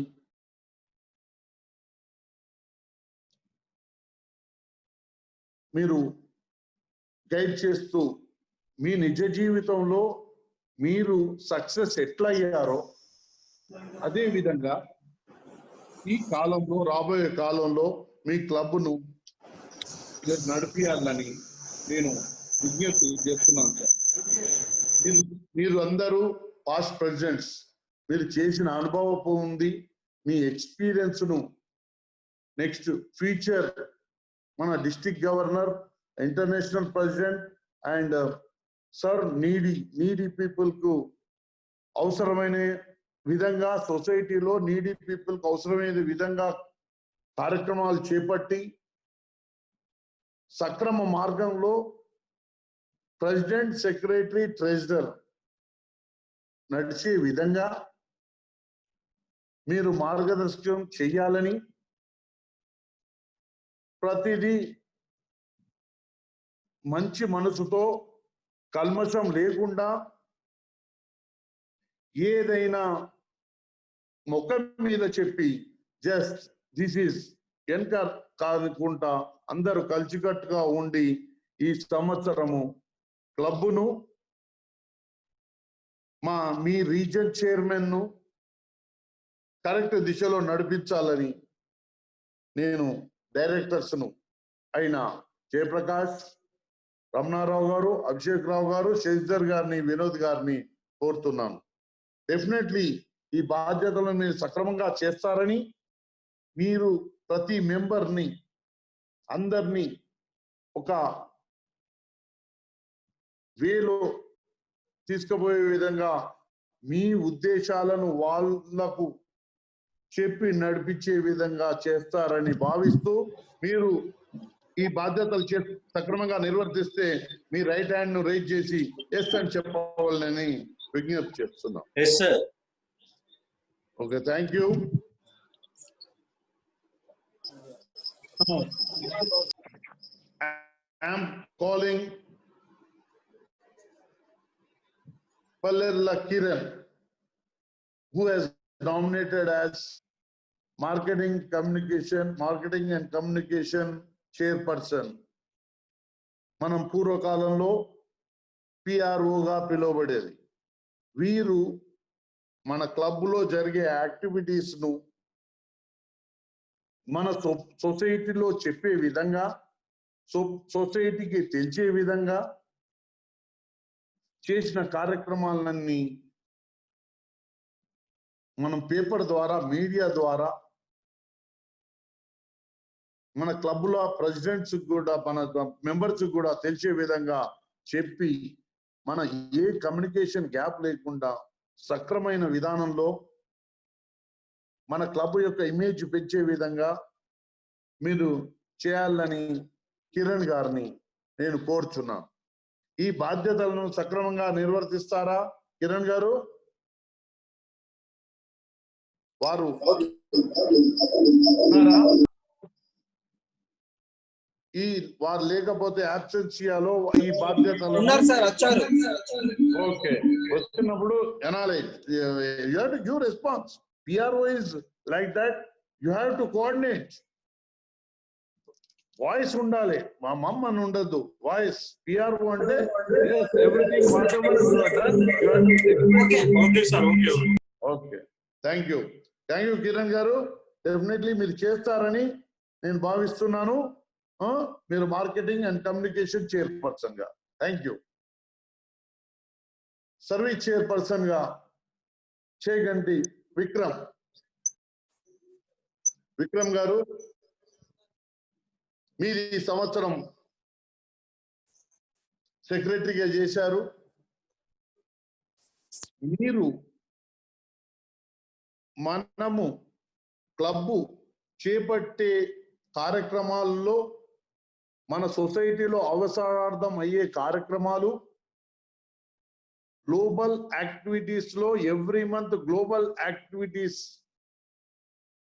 మీరు guide చేస్తూ మీ నిజ జీవితంలో మీరు సక్సెస్ ఎట్లా అయ్యారో అదే విధంగా ఈ కాలంలో రాబోయే కాలంలో మీ క్లబ్ను నడిపియాలని నేను విజ్ఞప్తి చేస్తున్నాను సార్. మీరు అందరూ పాస్ట్ ప్రెసిడెంట్స్, మీరు చేసిన అనుభవపు ఉంది, మీ ఎక్స్పీరియన్స్ ను నెక్స్ట్ ఫ్యూచర్ మన district governor, international president and sir needy people కు అవసరమైన విధంగా, సొసైటీలో నీడీ పీపుల్ కు అవసరమైన విధంగా కార్యక్రమాలు చేపట్టి సక్రమ మార్గంలో ప్రెసిడెంట్, సెక్రటరీ, ట్రెజరర్ నడిచే విధంగా మీరు మార్గదర్శకం చెయ్యాలని, ప్రతిదీ మంచి మనసుతో కల్మషం లేకుండా ఏదైనా ముఖం మీద చెప్పి జస్ట్ దిస్ ఈజ్ వెనక కాదుకుంటా అందరూ కలిసికట్టుగా ఉండి ఈ సంవత్సరము క్లబ్ను మీ రీజన్ చైర్మన్ ను కరెక్ట్ దిశలో నడిపించాలని నేను డైరెక్టర్స్ ను అయిన జయప్రకాష్, రమణారావు గారు, అభిషేక్ రావు గారు, శశిధర్ గారిని, వినోద్ గారిని కోరుతున్నాను. డెఫినెట్లీ ఈ బాధ్యతలను మీరు సక్రమంగా చేస్తారని, మీరు ప్రతి మెంబర్ని అందరినీ ఒక వేలో తీసుకుపోయే విధంగా మీ ఉద్దేశాలను వాళ్లకు చెప్పి నడిపించే విధంగా చేస్తారని భావిస్తూ, మీరు ఈ బాధ్యతలు సక్రమంగా నిర్వర్తిస్తే మీ రైట్ హ్యాండ్ ను రైజ్ చేసి ఎస్ అని చెప్పవాలని విజ్ఞప్తి చేస్తున్నాం. Okay, thank you. I am calling Pallerla Kiran, who has nominated as marketing and communication chairperson. మనం పూర్వకాలంలో పిఆర్ఓగా పిలువబడేది. వీరు మన క్లబ్ లో జరిగే యాక్టివిటీస్ ను మన సొసైటీలో చెప్పే విధంగా, సొసైటీకి తెలిసే విధంగా చేసిన కార్యక్రమాలన్నీ మనం పేపర్ ద్వారా, మీడియా ద్వారా మన క్లబ్లో ప్రెసిడెంట్స్ కూడా, మన మెంబర్స్ కూడా తెలిసే విధంగా చెప్పి, మన ఏ కమ్యూనికేషన్ గ్యాప్ లేకుండా సక్రమైన విధానంలో మన క్లబ్ యొక్క ఇమేజ్ పెంచే విధంగా మీరు చేయాలని కిరణ్ గారిని నేను కోరుచున్నాను. ఈ బాధ్యతలను సక్రమంగా నిర్వర్తిస్తారా కిరణ్ గారు? వారు వారు లేకపోతే అబ్సెన్సియాలో ఈ బాధ్యతలు ఓకే వస్తున్నప్పుడు అనాలి. You have to give response. PRO is like that, you have to coordinate. Voice ఉండాలి, మా మమ్మ అని ఉండద్దు. వాయిస్ పిఆర్ఓ అంటే everything okay. Thank you Kiran గారు. డెఫినెట్లీ మీరు చేస్తారని నేను భావిస్తున్నాను. మీరు మార్కెటింగ్ అండ్ కమ్యూనికేషన్ చైర్పర్సన్ గా. Thank you. సర్వీస్ చైర్పర్సన్ గా చేగంటి విక్రమ్ గారు, మీరు ఈ సంవత్సరం సెక్రటరీగా చేశారు. మీరు మనము క్లబ్బు చేపట్టే కార్యక్రమాల్లో, మన సొసైటీలో అవసరార్థం అయ్యే కార్యక్రమాలు, గ్లోబల్ యాక్టివిటీస్ లో ఎవ్రీ మంత్ గ్లోబల్ యాక్టివిటీస్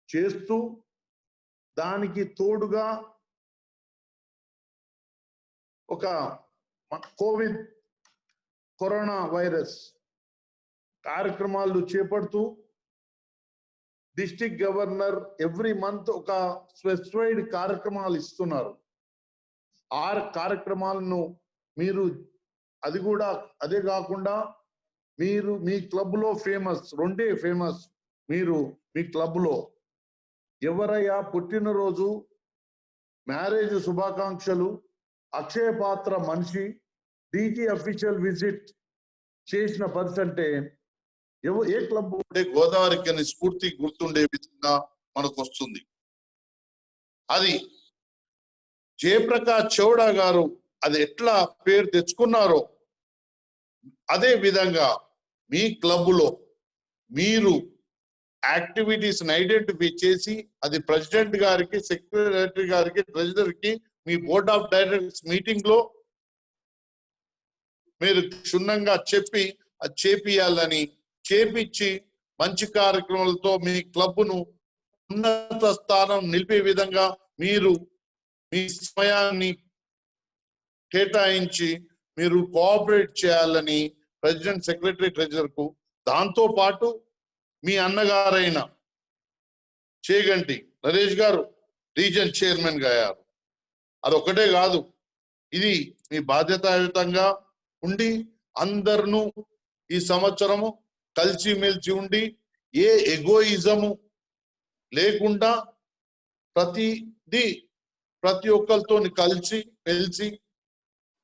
చేస్తూ, దానికి తోడుగా ఒక కరోనా వైరస్ కార్యక్రమాలు చేపడుతూ, డిస్ట్రిక్ట్ గవర్నర్ ఎవ్రీ మంత్ ఒక స్పెసిఫైడ్ కార్యక్రమాలు ఇస్తున్నారు. ఆ కార్యక్రమాలను మీరు అదే కాకుండా మీరు మీ క్లబ్ లో రెండే ఫేమస్. మీరు మీ క్లబ్ లో ఎవరయ్యా పుట్టినరోజు, మ్యారేజ్ శుభాకాంక్షలు, అక్షయ పాత్ర మనిషి, డీజీ అఫీషియల్ విజిట్ చేసిన పర్సంటే ఏ క్లబ్ గోదావరికి స్ఫూర్తి గుర్తుండే విధంగా మనకు వస్తుంది. అది జయప్రకాష్ చౌడా గారు అది ఎట్లా పేరు తెచ్చుకున్నారో అదే విధంగా మీ క్లబ్లో మీరు యాక్టివిటీస్ ఐడెంటిఫై చేసి అది ప్రెసిడెంట్ గారికి, సెక్రటరీ గారికి, ట్రెజరర్ కి, మీ బోర్డ్ ఆఫ్ డైరెక్టర్స్ మీటింగ్ లో మీరు క్షుణ్ణంగా చెప్పి అది చేపియాలని, చేపించి మంచి కార్యక్రమాలతో మీ క్లబ్ను ఉన్నత స్థానం నిలిపే విధంగా మీరు మీ సమయాన్ని కేటాయించి మీరు కోఆపరేట్ చేయాలని ప్రెసిడెంట్, సెక్రటరీ, ట్రెజరర్ కు, దాంతో పాటు మీ అన్నగారైన చేగంటి నరేష్ గారు రీజన్ చైర్మన్ గా అయ్యారు. అదొక్కటే కాదు, ఇది మీ బాధ్యతాయుతంగా ఉండి అందరినూ ఈ సంవత్సరము కలిసిమెలిసి ఉండి ఏ ఎగోయిజము లేకుండా ప్రతి ఒక్కరితో కలిసి మెలిసి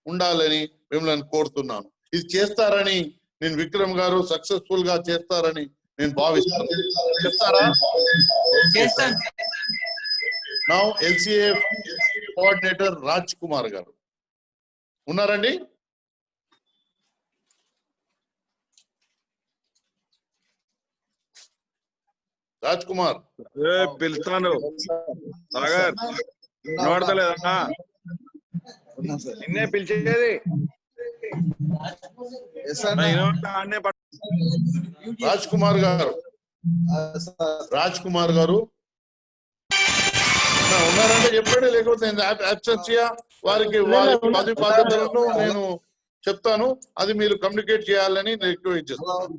ఉండాలని మిమ్మల్ని కోరుతున్నాను. ఇది చేస్తారని నేను, విక్రమ్ గారు సక్సెస్ఫుల్ గా చేస్తారని నేను భావిస్తాను. చేస్తారా? Now LCA coordinator Raj Kumar గారు ఉన్నారండి? రాజ్ కుమార్ పిలుస్తాను. సాగర్ నోడతలేదన్నా, నిన్నే పిలిచేది. రాజ్ కుమార్ గారు ఉన్నారంటే చెప్పండి, లేకపోతే అబ్సెన్సియా వారికి వారి పది బాధ్యతలను నేను చెప్తాను. అది మీరు కమ్యూనికేట్ చేయాలని నేను రిక్వెస్ట్ చేస్తాను.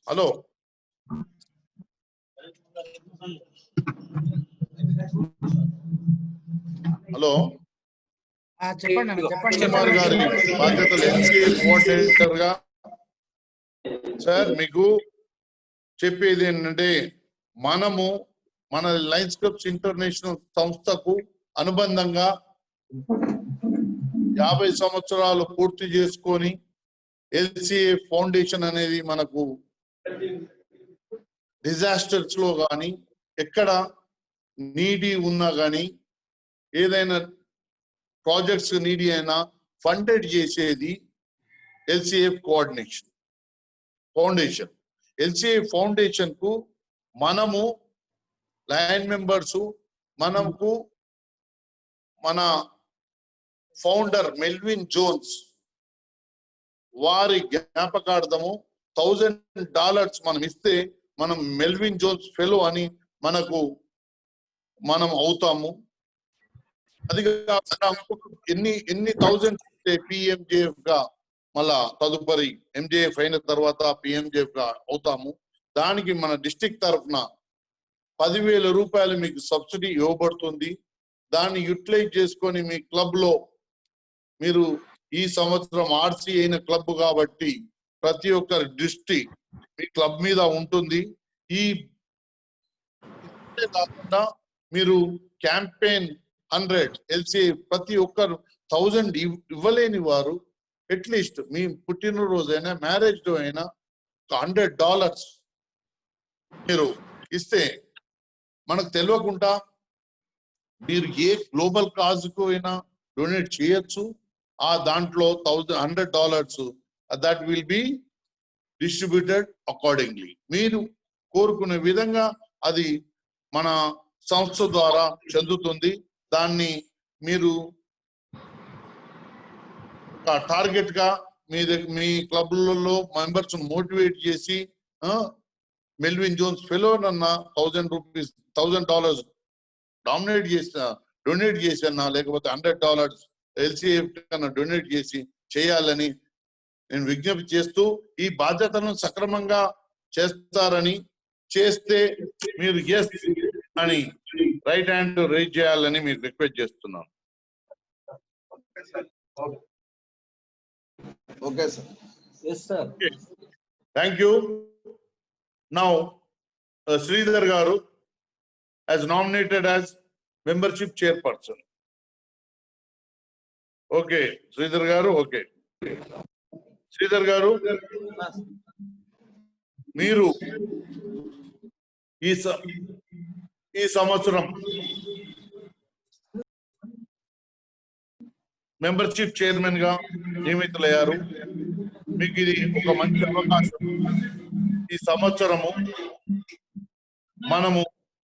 హలో, హలో, చెప్పండి. కుమార్ గారి బాధ్యతలు LCA కోఆర్డినేటర్ గా. సార్, మీకు చెప్పేది ఏంటంటే, మనము మన లయన్స్ క్లబ్స్ ఇంటర్నేషనల్ సంస్థకు అనుబంధంగా 50 సంవత్సరాలు పూర్తి చేసుకొని LCA ఫౌండేషన్ అనేది మనకు డిజాస్టర్స్ లో కానీ ఎక్కడ నీడీ ఉన్నా కానీ ఏదైనా ప్రాజెక్ట్స్ నీడీ అయినా ఫండెడ్ చేసేది LCA ఫౌండేషన్. LCA ఫౌండేషన్ కు మనము లైన్ మెంబర్స్, మనకు మన ఫౌండర్ మెల్విన్ జోన్స్ వారి జ్ఞాపకార్థము $1000 మనం ఇస్తే మనం మెల్విన్ జోన్స్ ఫెలో అని మనం అవుతాము. అది ఎన్ని థౌజండ్స్ ఇస్తే PMJF గా మళ్ళా తదుపరి MJF అయిన తర్వాత PMJF గా అవుతాము. దానికి మన డిస్ట్రిక్ట్ తరఫున 10,000 రూపాయలు మీకు సబ్సిడీ ఇవ్వబడుతుంది. దాన్ని యూటిలైజ్ చేసుకొని మీ క్లబ్ లో మీరు ఈ సంవత్సరం RC అయిన క్లబ్ కాబట్టి ప్రతి ఒక్కరి దృష్టి మీ క్లబ్ మీద ఉంటుంది. ఈ కాకుండా మీరు క్యాంపెయిన్ 100 ఎల్సి ప్రతి ఒక్కరు 1000 ఇవ్వలేని వారు అట్లీస్ట్ మీ పుట్టినరోజు అయినా మ్యారేజ్ డే అయినా $100 మీరు ఇస్తే మనకు తెలియకుండా మీరు ఏ గ్లోబల్ కాజ్ కు అయినా డొనేట్ చేయొచ్చు. ఆ దాంట్లో $100 that will be distributed accordingly. మీరు కోరుకునే విధంగా అది మన సంస్థ ద్వారా చెందుతుంది. దాన్ని మీరు టార్గెట్ గా మీ క్లబ్లలో మెంబర్స్ మోటివేట్ చేసి మెల్విన్ జోన్స్ ఫెలో అన్న $1,000 డొనేట్ చేసన్నా లేకపోతే $100 ఎల్సిఎఫ్ కన్నా డొనేట్ చేసి చేయాలని నేను విజ్ఞప్తి చేస్తూ ఈ బాధ్యతలను సక్రమంగా చేస్తారని, చేస్తే మీరు ఎస్ అని రైట్ హ్యాండ్ రైజ్ చేయాలని మీరు రిక్వెస్ట్ చేస్తున్నాను. Okay sir. Yes, sir. Thank you. Now, Sridhar Garu as nominated as membership chairperson. Okay, Sridhar Garu, okay. Sridhar Garu, మీరు ఈ సంవత్సరం మెంబర్షిప్ చైర్మన్ గా నియమితులయ్యారు. మీకు ఇది ఒక మంచి అవకాశం. ఈ సంవత్సరము మనము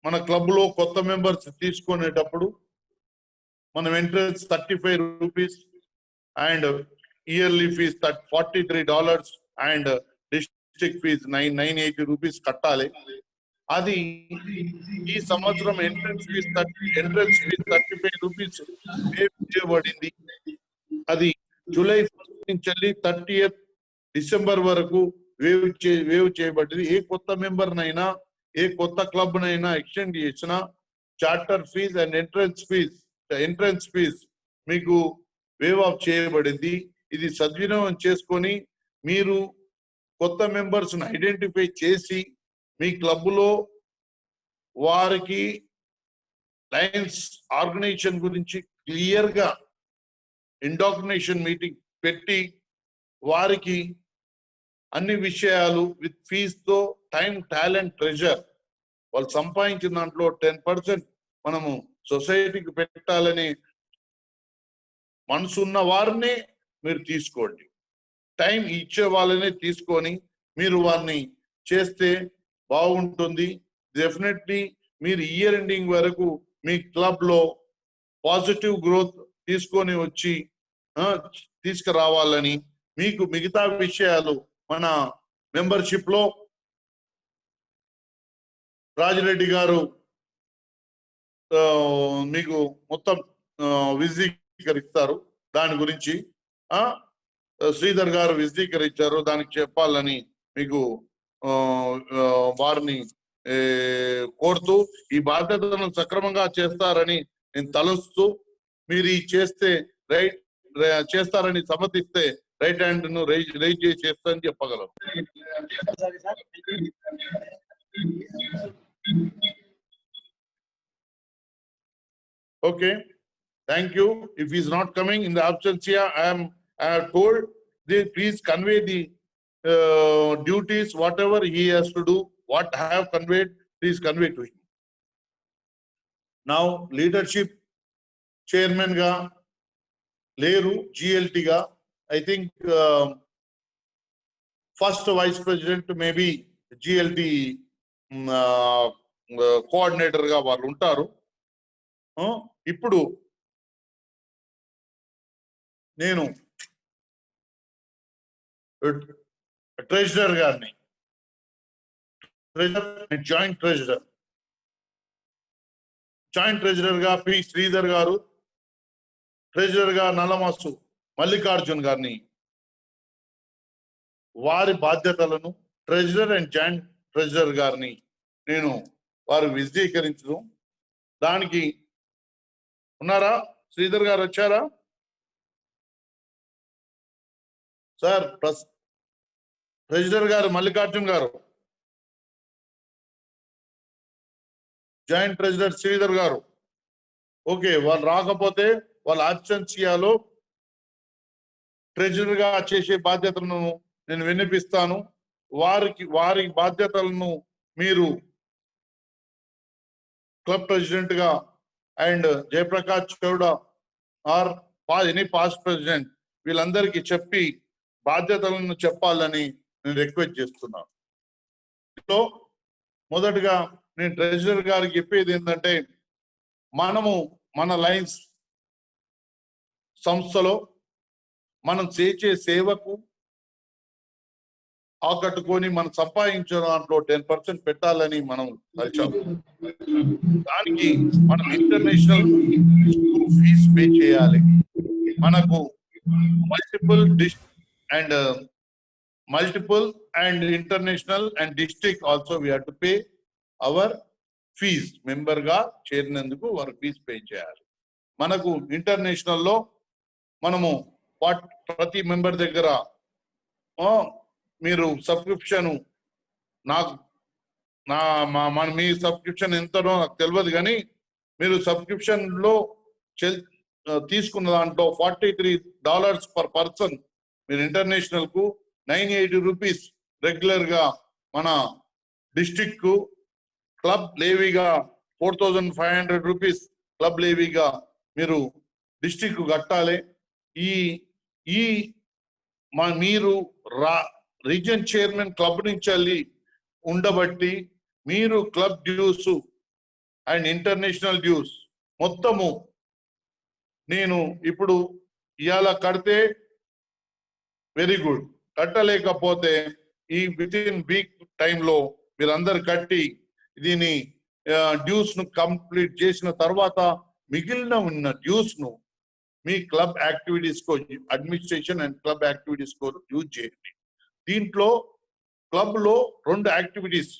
మన క్లబ్ లో కొత్త మెంబర్స్ తీసుకునేటప్పుడు మనం entrance ₹35 and yearly fee $43 and district fee ₹980 కట్టాలి. అది ఈ సంవత్సరం ఎంట్రన్స్ ఫీజ్ ₹35 వేవ్ చేయబడింది. అది జూలై 1 నుంచి 30th డిసెంబర్ వరకు వేవ్ చేయబడింది. ఏ కొత్త మెంబర్ నైనా ఏ కొత్త క్లబ్ నైనా ఎక్స్టెండ్ చేసిన charter fee and entrance fee మీకు వేవ్ ఆఫ్ చేయబడింది. ఇది సద్వినియోగం చేసుకొని మీరు కొత్త మెంబర్స్ ఐడెంటిఫై చేసి మీ క్లబ్ లో వారికి లయన్స్ ఆర్గనైజేషన్ గురించి క్లియర్ గా ఇండాక్రినేషన్ మీటింగ్ పెట్టి వారికి అన్ని విషయాలు విత్ ఫీజ్ తో టైం, టాలెంట్, ట్రెజర్ వాళ్ళు సంపాదించిన దాంట్లో 10% మనము సొసైటీకి పెట్టాలని మనసున్న వారినే మీరు తీసుకోండి. టైం ఇచ్చే వాళ్ళనే తీసుకొని మీరు వారిని చేస్తే బాగుంటుంది. డెఫినెట్లీ మీరు ఇయర్ ఎండింగ్ వరకు మీ క్లబ్ లో పాజిటివ్ గ్రోత్ తీసుకొని వచ్చి తీసుకురావాలని, మీకు మిగతా విషయాలు మన మెంబర్షిప్ లో రాజిరెడ్డి గారు మీకు మొత్తం విశదీకరిస్తారు. దాని గురించి శ్రీధర్ గారు విశదీకరించారు. దానికి చెప్పాలని మీకు వారిని కోరుతూ ఈ బాధ్యతలను సక్రమంగా చేస్తారని నేను తలుస్తూ, మీరు ఈ చేస్తారని సమ్మతిస్తే రైట్ హ్యాండ్ ను రైజ్ చేసి చేస్తారని చెప్పగలరు. Okay, thank you. If he is not coming in the absence here, I have told, please convey the duties, whatever he has to do, what I have conveyed, please convey to him. Now, leadership chairman ga leru, GLT ga, I think first vice president maybe GLT coordinator ga varu untaru. ఇప్పుడు నేను treasurer గారిని, joint treasurer గా P Sridhar గారు, treasurer గా నల్లమాసు మల్లికార్జున్ గారిని వారి బాధ్యతలను, treasurer and joint treasurer గారిని నేను వారు విశదీకరించడం. దానికి ఉన్నారా? శ్రీధర్ గారు వచ్చారా సార్? ట్రెజరర్ గారు మల్లికార్జున్ గారు, జాయింట్ ట్రెజరర్ శ్రీధర్ గారు. ఓకే, వాళ్ళు రాకపోతే వాళ్ళ అబ్సెన్సియాలో ట్రెజరర్ గా చేసే బాధ్యతలను నేను వినిపిస్తాను. వారి బాధ్యతలను మీరు క్లబ్ ప్రెసిడెంట్ గా and Jayaprakash చౌడ or any past president వీళ్ళందరికీ చెప్పి బాధ్యతలను చెప్పాలని నేను రిక్వెస్ట్ చేస్తున్నాను. సో మొదటగా నేను ట్రెజరర్ గారికి చెప్పేది ఏంటంటే, మనము మన లయన్స్ సంస్థలో మనం చేసే సేవకు ఆకట్టుకొని మనం సంపాదించిన దాంట్లో 10% పెట్టాలని మనం కలిసాము. దానికి మనం ఇంటర్నేషనల్ ఫీజ్ పే చేయాలి. మనకు multiple and international and district also we have to pay our fee. Member గా చేరినందుకు వారు ఫీజ్ పే చేయాలి. మనకు ఇంటర్నేషనల్ లో మనము ప్రతి మెంబర్ దగ్గర మీరు సబ్స్క్రిప్షన్ మీ సబ్స్క్రిప్షన్ ఎంతనో నాకు తెలియదు, కానీ మీరు సబ్స్క్రిప్షన్ లో తీసుకున్న దాంట్లో $43 పర్ పర్సన్ మీరు ఇంటర్నేషనల్ కు, 980 రూపీస్ రెగ్యులర్ గా మన డిస్ట్రిక్ట్ కు, క్లబ్ లేవీగా 4500 రూపీస్ క్లబ్ లేవీగా మీరు డిస్ట్రిక్ట్ కు కట్టాలి. మీరు రీజన్ చైర్మన్ క్లబ్ నుంచి ఉండబట్టి మీరు club dues and international dues మొత్తము నేను ఇప్పుడు ఇవాళ కడితే వెరీ గుడ్, కట్టలేకపోతే ఈ విత్ ఇన్ వీక్ టైంలో మీరందరు కట్టి దీని డ్యూస్ ను కంప్లీట్ చేసిన తర్వాత మిగిలిన ఉన్న డ్యూస్ ను మీ క్లబ్ యాక్టివిటీస్ కో, అడ్మినిస్ట్రేషన్ అండ్ క్లబ్ యాక్టివిటీస్ కో యూజ్ చేయండి. దీంట్లో క్లబ్ లో 2 యాక్టివిటీస్,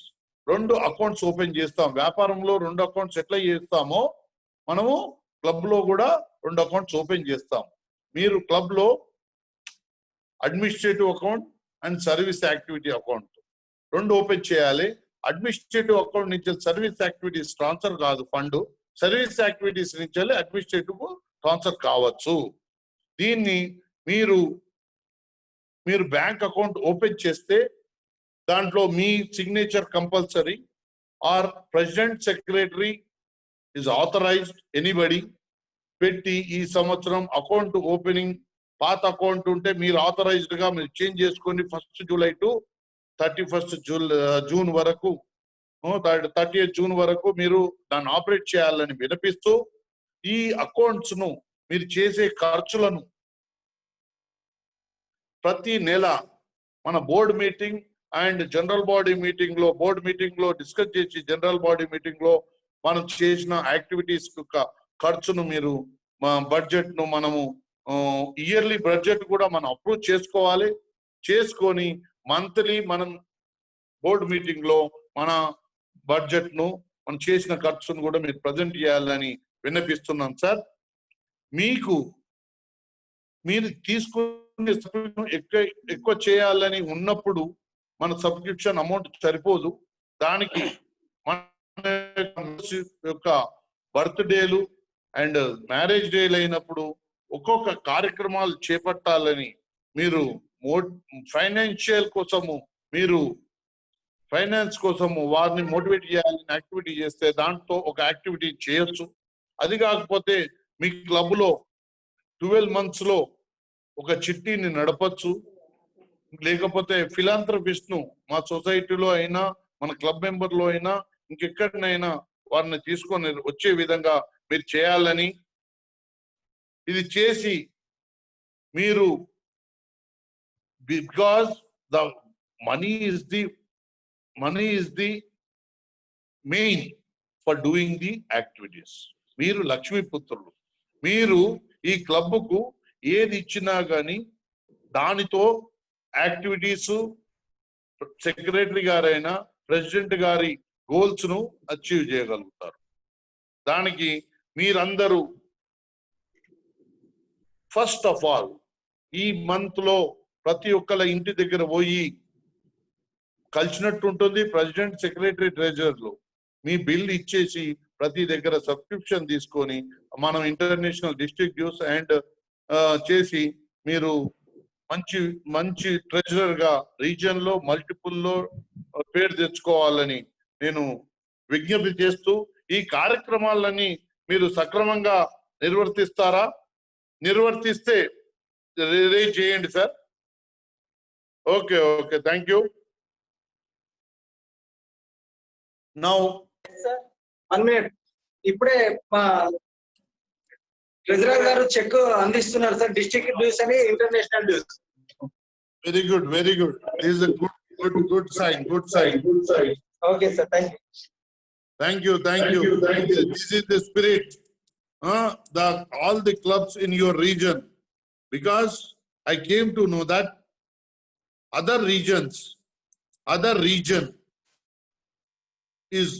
2 అకౌంట్స్ ఓపెన్ చేస్తాం. వ్యాపారంలో 2 అకౌంట్స్ ఎట్లా చేస్తామో మనము క్లబ్ లో కూడా 2 అకౌంట్స్ ఓపెన్ చేస్తాం. మీరు క్లబ్ లో administrative account and service activity account 2 open చేయాలి. అడ్మినిస్ట్రేటివ్ అకౌంట్ నుంచి సర్వీస్ యాక్టివిటీస్ ట్రాన్స్ఫర్ కాదు ఫండ్, సర్వీస్ యాక్టివిటీస్ నుంచి అడ్మినిస్ట్రేటివ్ ట్రాన్స్ఫర్ కావచ్చు. దీన్ని మీరు బ్యాంక్ అకౌంట్ ఓపెన్ చేస్తే దాంట్లో మీ signature compulsory or president secretary is authorized anybody పెట్టి ఈ సంవత్సరం అకౌంట్ ఓపెనింగ్ పాత అకౌంట్ ఉంటే మీరు ఆథరైజ్డ్ గా మీరు చేంజ్ చేసుకొని 1 జూలై టు 31 జూన్ వరకు 30 జూన్ వరకు మీరు దాన్ని ఆపరేట్ చేయాలని వినిపిస్తూ, ఈ అకౌంట్స్ ను మీరు చేసే ఖర్చులను ప్రతి నెల మన board meeting and general body meeting లో డిస్కస్ చేసి జనరల్ బాడీ మీటింగ్ లో మనం చేసిన యాక్టివిటీస్ ఖర్చును మీరు బడ్జెట్ ను మనము ఇయర్లీ బడ్జెట్ కూడా మనం అప్రూవ్ చేసుకోవాలి. చేసుకొని మంత్లీ మనం బోర్డు మీటింగ్ లో మన బడ్జెట్ ను మనం చేసిన ఖర్చును కూడా మీరు ప్రజెంట్ చేయాలని విన్నపిస్తున్నాం సార్. మీరు తీసుకునే ఎక్కువ చేయాలని ఉన్నప్పుడు మన సబ్స్క్రిప్షన్ అమౌంట్ సరిపోదు. దానికి మన యొక్క బర్త్డేలు అండ్ మ్యారేజ్ డేలు అయినప్పుడు ఒక్కొక్క కార్యక్రమాలు చేపట్టాలని మీరు ఫైనాన్స్ కోసము వారిని మోటివేట్ చేయాలని యాక్టివిటీ చేస్తే దాంట్లో ఒక యాక్టివిటీ చేయొచ్చు. అది కాకపోతే మీ క్లబ్ లో 12 months లో ఒక చిట్టీని నడపచ్చు. లేకపోతే ఫిలాంథ్రపిస్ట్ ను మా సొసైటీలో అయినా మన క్లబ్ మెంబర్ లో అయినా ఇంకెక్కడినైనా వారిని తీసుకొని వచ్చే విధంగా మీరు చేయాలని, ఇది చేసి మీరు because the money is the main for doing the activities. మీరు లక్ష్మీపుత్రులు. మీరు ఈ క్లబ్ కు ఏది ఇచ్చినా గానీ దానితో యాక్టివిటీస్ సెక్రటరీ గారైనా ప్రెసిడెంట్ గారి గోల్స్ ను అచీవ్ చేయగలుగుతారు. దానికి మీరందరూ ఫస్ట్ ఆఫ్ ఆల్ ఈ మంత్ లో ప్రతి ఒక్కళ్ళ ఇంటి దగ్గర పోయి కలిసినట్టు ఉంటుంది. ప్రెసిడెంట్, సెక్రటరీ, ట్రెజరర్లు మీ బిల్ ఇచ్చేసి ప్రతి దగ్గర సబ్స్క్రిప్షన్ తీసుకొని మనం ఇంటర్నేషనల్ డిస్ట్రిక్ట్ డ్యూస్ అండ్ చేసి మీరు మంచి మంచి ట్రెజరర్ గా రీజియన్ లో మల్టిపుల్ లో పేరు తెచ్చుకోవాలని నేను విజ్ఞప్తి చేస్తూ, ఈ కార్యక్రమాలన్నీ మీరు సక్రమంగా నిర్వర్తిస్తారా? నిర్వర్తిస్తే రిలీజ్ చేయండి sir. Okay, okay, thank you. Now 1 minute. ఇప్పుడే మా ట్రెజరర్ గారు చెక్ అందిస్తున్నారు సార్. డిస్ట్రిక్ట్ డ్యూస్ అని international dues. Very good, very good. This is good sign, good sign. Okay sir, thank you. Thank you, thank you. This is the spirit. All the clubs in your region, because I came to know that other region is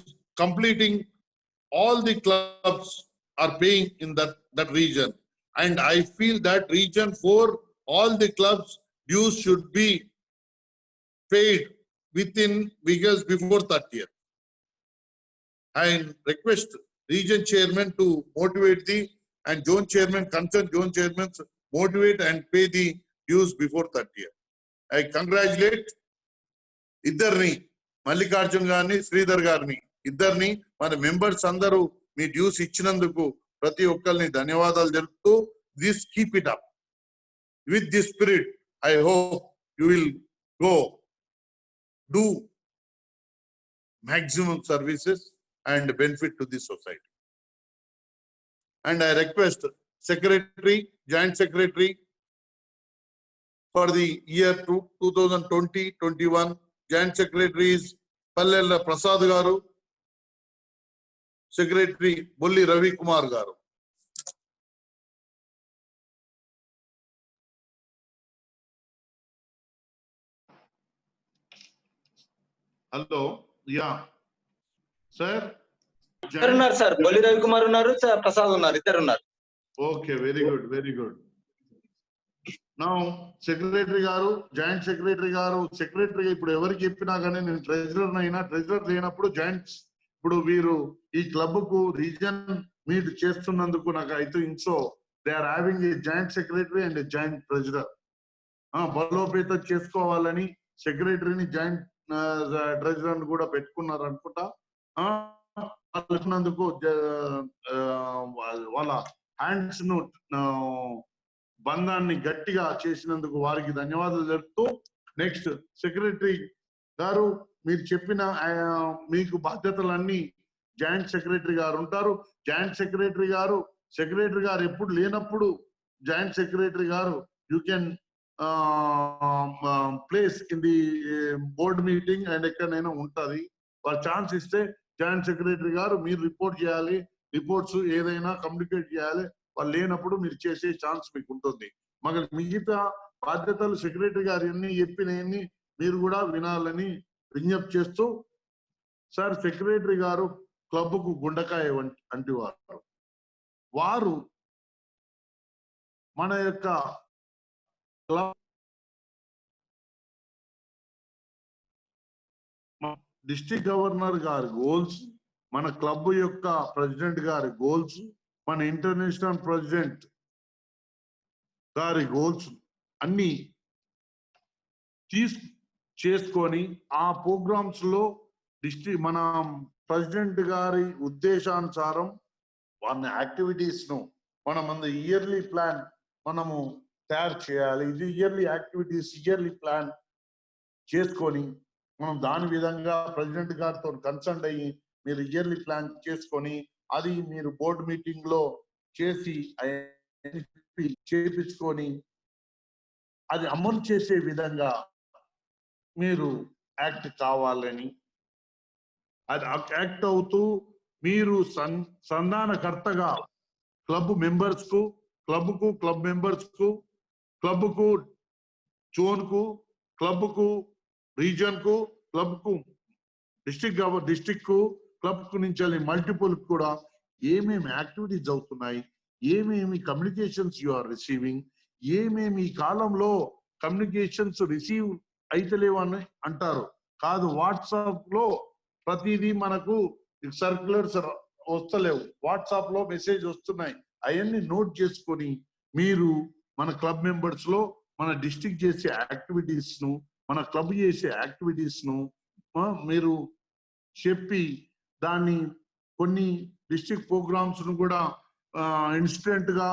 completing, all the clubs are paying in that region, and I feel that region 4 all the clubs dues should be paid within because before 30th. I request region chairman to motivate and zone chairman, concerned zone chairmen motivate and pay the dues before 30th. I congratulate ఇద్దరిని, మల్లికార్జున్ గారిని, శ్రీధర్ గారిని, ఇద్దరిని మన members అందరూ మీ dues ఇచ్చినందుకు ప్రతి ఒక్కరిని ధన్యవాదాలు తెలుపుతూ, this keep it up with this spirit. I hope you will go do maximum services and benefit to the society. And I request secretary, joint secretary for the year 2020-21, joint secretary is Pallella Prasad garu, secretary Bulli Ravi Kumar garu. Hello, yeah. Sir ఉన్నారు sir, బొల్లి రవికుమార్ ఉన్నారు sir, Prasad ఉన్నారు, ఇద్దరు ఉన్నారు. Okay, very good, very good. Now secretary గారు, joint secretary గారు, secretary ఇప్పుడు ఎవరికి చెప్పినా కానీ నేను ట్రెజరర్ అయినా, ట్రెజరర్ లేనప్పుడు జాయింట్స్, ఇప్పుడు వీరు ఈ క్లబ్ కు రీజన్ మీట్ చేస్తున్నందుకు నాకు అయితే ఇంసో they are having a joint secretary and joint treasurer. బలోపేతం చేసుకోవాలని సెక్రటరీని జాయింట్ ట్రెజరర్ కూడా పెట్టుకున్నారు అనుకుంటా. వాళ్ళకు వాళ్ళ హ్యాండ్స్ ను బంధాన్ని గట్టిగా చేసినందుకు వారికి ధన్యవాదాలు తెలుపుతూ, నెక్స్ట్ సెక్రటరీ గారు మీరు చెప్పిన మీకు బాధ్యతలన్నీ జాయింట్ సెక్రటరీ గారు ఉంటారు. జాయింట్ సెక్రటరీ గారు ఎప్పుడు లేనప్పుడు జాయింట్ సెక్రటరీ గారు you can place in the board meeting and ఎక్కడైనా ఉంటది. వాళ్ళు ఛాన్స్ ఇస్తే జాయింట్ సెక్రటరీ గారు మీరు రిపోర్ట్ చేయాలి, రిపోర్ట్స్ ఏదైనా కమ్యూనికేట్ చేయాలి. వాళ్ళు లేనప్పుడు మీరు చేసే ఛాన్స్ మీకు ఉంటుంది. మిగతా బాధ్యతలు సెక్రటరీ గారు ఎన్ని చెప్పినవన్నీ మీరు కూడా వినాలని విజ్ఞప్తి చేస్తూ, సార్ సెక్రటరీ గారు క్లబ్ కు గుండకాయ వంటి వారు మన యొక్క క్లబ్ డిస్ట్రిక్ట్ గవర్నర్ గారి గోల్స్, మన క్లబ్ యొక్క ప్రెసిడెంట్ గారి గోల్స్, మన ఇంటర్నేషనల్ ప్రెసిడెంట్ గారి గోల్స్ అన్ని చేసుకొని ఆ ప్రోగ్రామ్స్ లో మన ప్రెసిడెంట్ గారి ఉద్దేశానుసారం వాళ్ళ యాక్టివిటీస్ ను మనం ఇయర్లీ ప్లాన్ మనము తయారు చేయాలి. ఇది ఇయర్లీ యాక్టివిటీస్, ఇయర్లీ ప్లాన్ చేసుకొని మనం దాని విధంగా ప్రెసిడెంట్ గారితో కన్సల్ట్ అయ్యి మీరు ఇయర్లీ ప్లాన్ చేసుకొని అది మీరు బోర్డు మీటింగ్ లో చేపించుకొని అది అమలు చేసే విధంగా మీరు యాక్ట్ కావాలని, అది యాక్ట్ అవుతూ మీరు సంధానకర్తగా క్లబ్ మెంబర్స్ కు, క్లబ్ మెంబర్స్ కు, క్లబ్ కు, జోన్ కు, క్లబ్ కు, రీజన్ కు, క్లబ్ కు, డిస్ట్రిక్ట్ కు, క్లబ్ కు నుంచి మల్టిపుల్ కూడా ఏమేమి యాక్టివిటీస్ అవుతున్నాయి, ఏమేమి కమ్యూనికేషన్స్ యు ఆర్ రిసీవింగ్, ఏమేమి ఈ కాలంలో కమ్యూనికేషన్స్ రిసీవ్ అయితలేవు అని అంటారు. కాదు, వాట్సాప్ లో ప్రతిదీ మనకు సర్క్యులర్స్ వస్తలేవు, వాట్సాప్ లో మెసేజ్ వస్తున్నాయి. అవన్నీ నోట్ చేసుకొని మీరు మన క్లబ్ మెంబర్స్ లో మన డిస్ట్రిక్ట్ చేసే యాక్టివిటీస్ ను, మన క్లబ్ చేసే యాక్టివిటీస్ ను మీరు చెప్పి దాన్ని కొన్ని డిస్ట్రిక్ట్ ప్రోగ్రామ్స్ ను కూడా ఇన్స్టెంట్ గా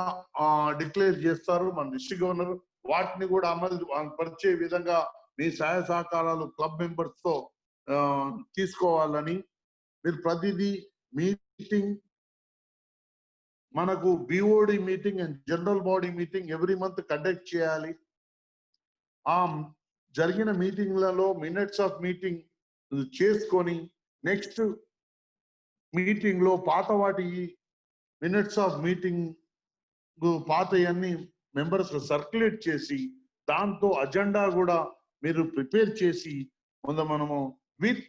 డిక్లేర్ చేస్తారు మన డిస్ట్రిక్ట్ గవర్నర్. వాటిని కూడా అమలు పరిచే విధంగా మీ సహాయ సహకారాలు క్లబ్ మెంబర్స్ తో తీసుకోవాలని మీరు ప్రతిదీ మీటింగ్, మనకు BOD meeting and general body meeting every month conduct చేయాలి. ఆ జరిగిన మీటింగ్లలో మినిట్స్ ఆఫ్ మీటింగ్ చేసుకొని నెక్స్ట్ మీటింగ్ లో పాత వాటి మినిట్స్ ఆఫ్ మీటింగ్ పాతయన్ని మెంబర్స్ సర్క్యులేట్ చేసి దాంతో అజెండా కూడా మీరు ప్రిపేర్ చేసి మనము విత్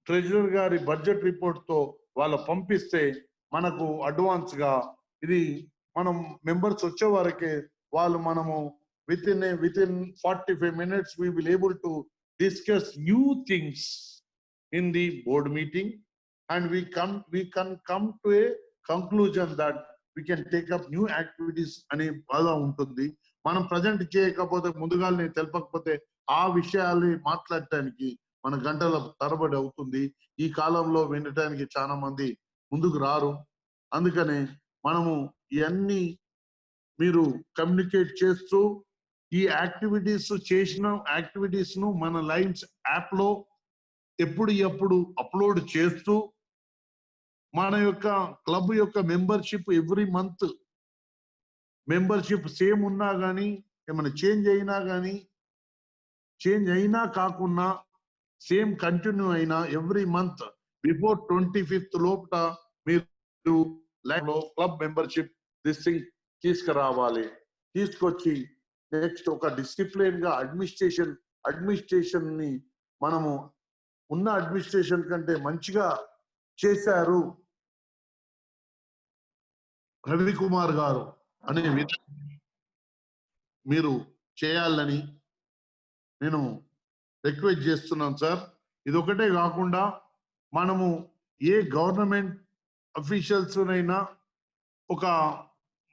ట్రెజరర్ గారి బడ్జెట్ రిపోర్ట్ తో వాళ్ళ పంపిస్తే మనకు అడ్వాన్స్ గా ఇది మనం మెంబర్స్ వచ్చే వరకే వాళ్ళు మనము with in 45 minutes we will able to discuss new things in the board meeting and we can come to a conclusion that we can take up new activities అనే బాధ ఉంటుంది. మనం ప్రజెంట్ చేయకపోతే ముందుగానే తెలపకపోతే ఆ విషయాలు మాట్లాడటానికి మన గంటల తరబడి అవుతుంది. ఈ కాలంలో వినటానికి చాలా మంది ముందుకు రారు. అందుకనే మనము ఇవన్నీ మీరు కమ్యూనికేట్ చేస్తూ ఈ యాక్టివిటీస్ చేసిన యాక్టివిటీస్ ను మన లైన్స్ యాప్ లో ఎప్పుడు అప్లోడ్ చేస్తూ మన యొక్క క్లబ్ యొక్క membership every month membership same ఉన్నా కానీ ఏమైనా చేంజ్ అయినా కాకుండా సేమ్ కంటిన్యూ అయినా ఎవ్రీ మంత్ బిఫోర్ 25th లోపల మీరు లైవ్ లో క్లబ్ మెంబర్షిప్ దిస్ తీసుకురావాలి. తీసుకొచ్చి నెక్స్ట్ ఒక డిసిప్లిన్ గా అడ్మినిస్ట్రేషన్ ని మనము ఉన్న అడ్మినిస్ట్రేషన్ కంటే మంచిగా చేశారు రవికుమార్ గారు అనే మీరు చేయాలని నేను రిక్వెస్ట్ చేస్తున్నాను సార్. ఇది ఒకటే కాకుండా మనము ఏ గవర్నమెంట్ అఫీషియల్స్ అయినా ఒక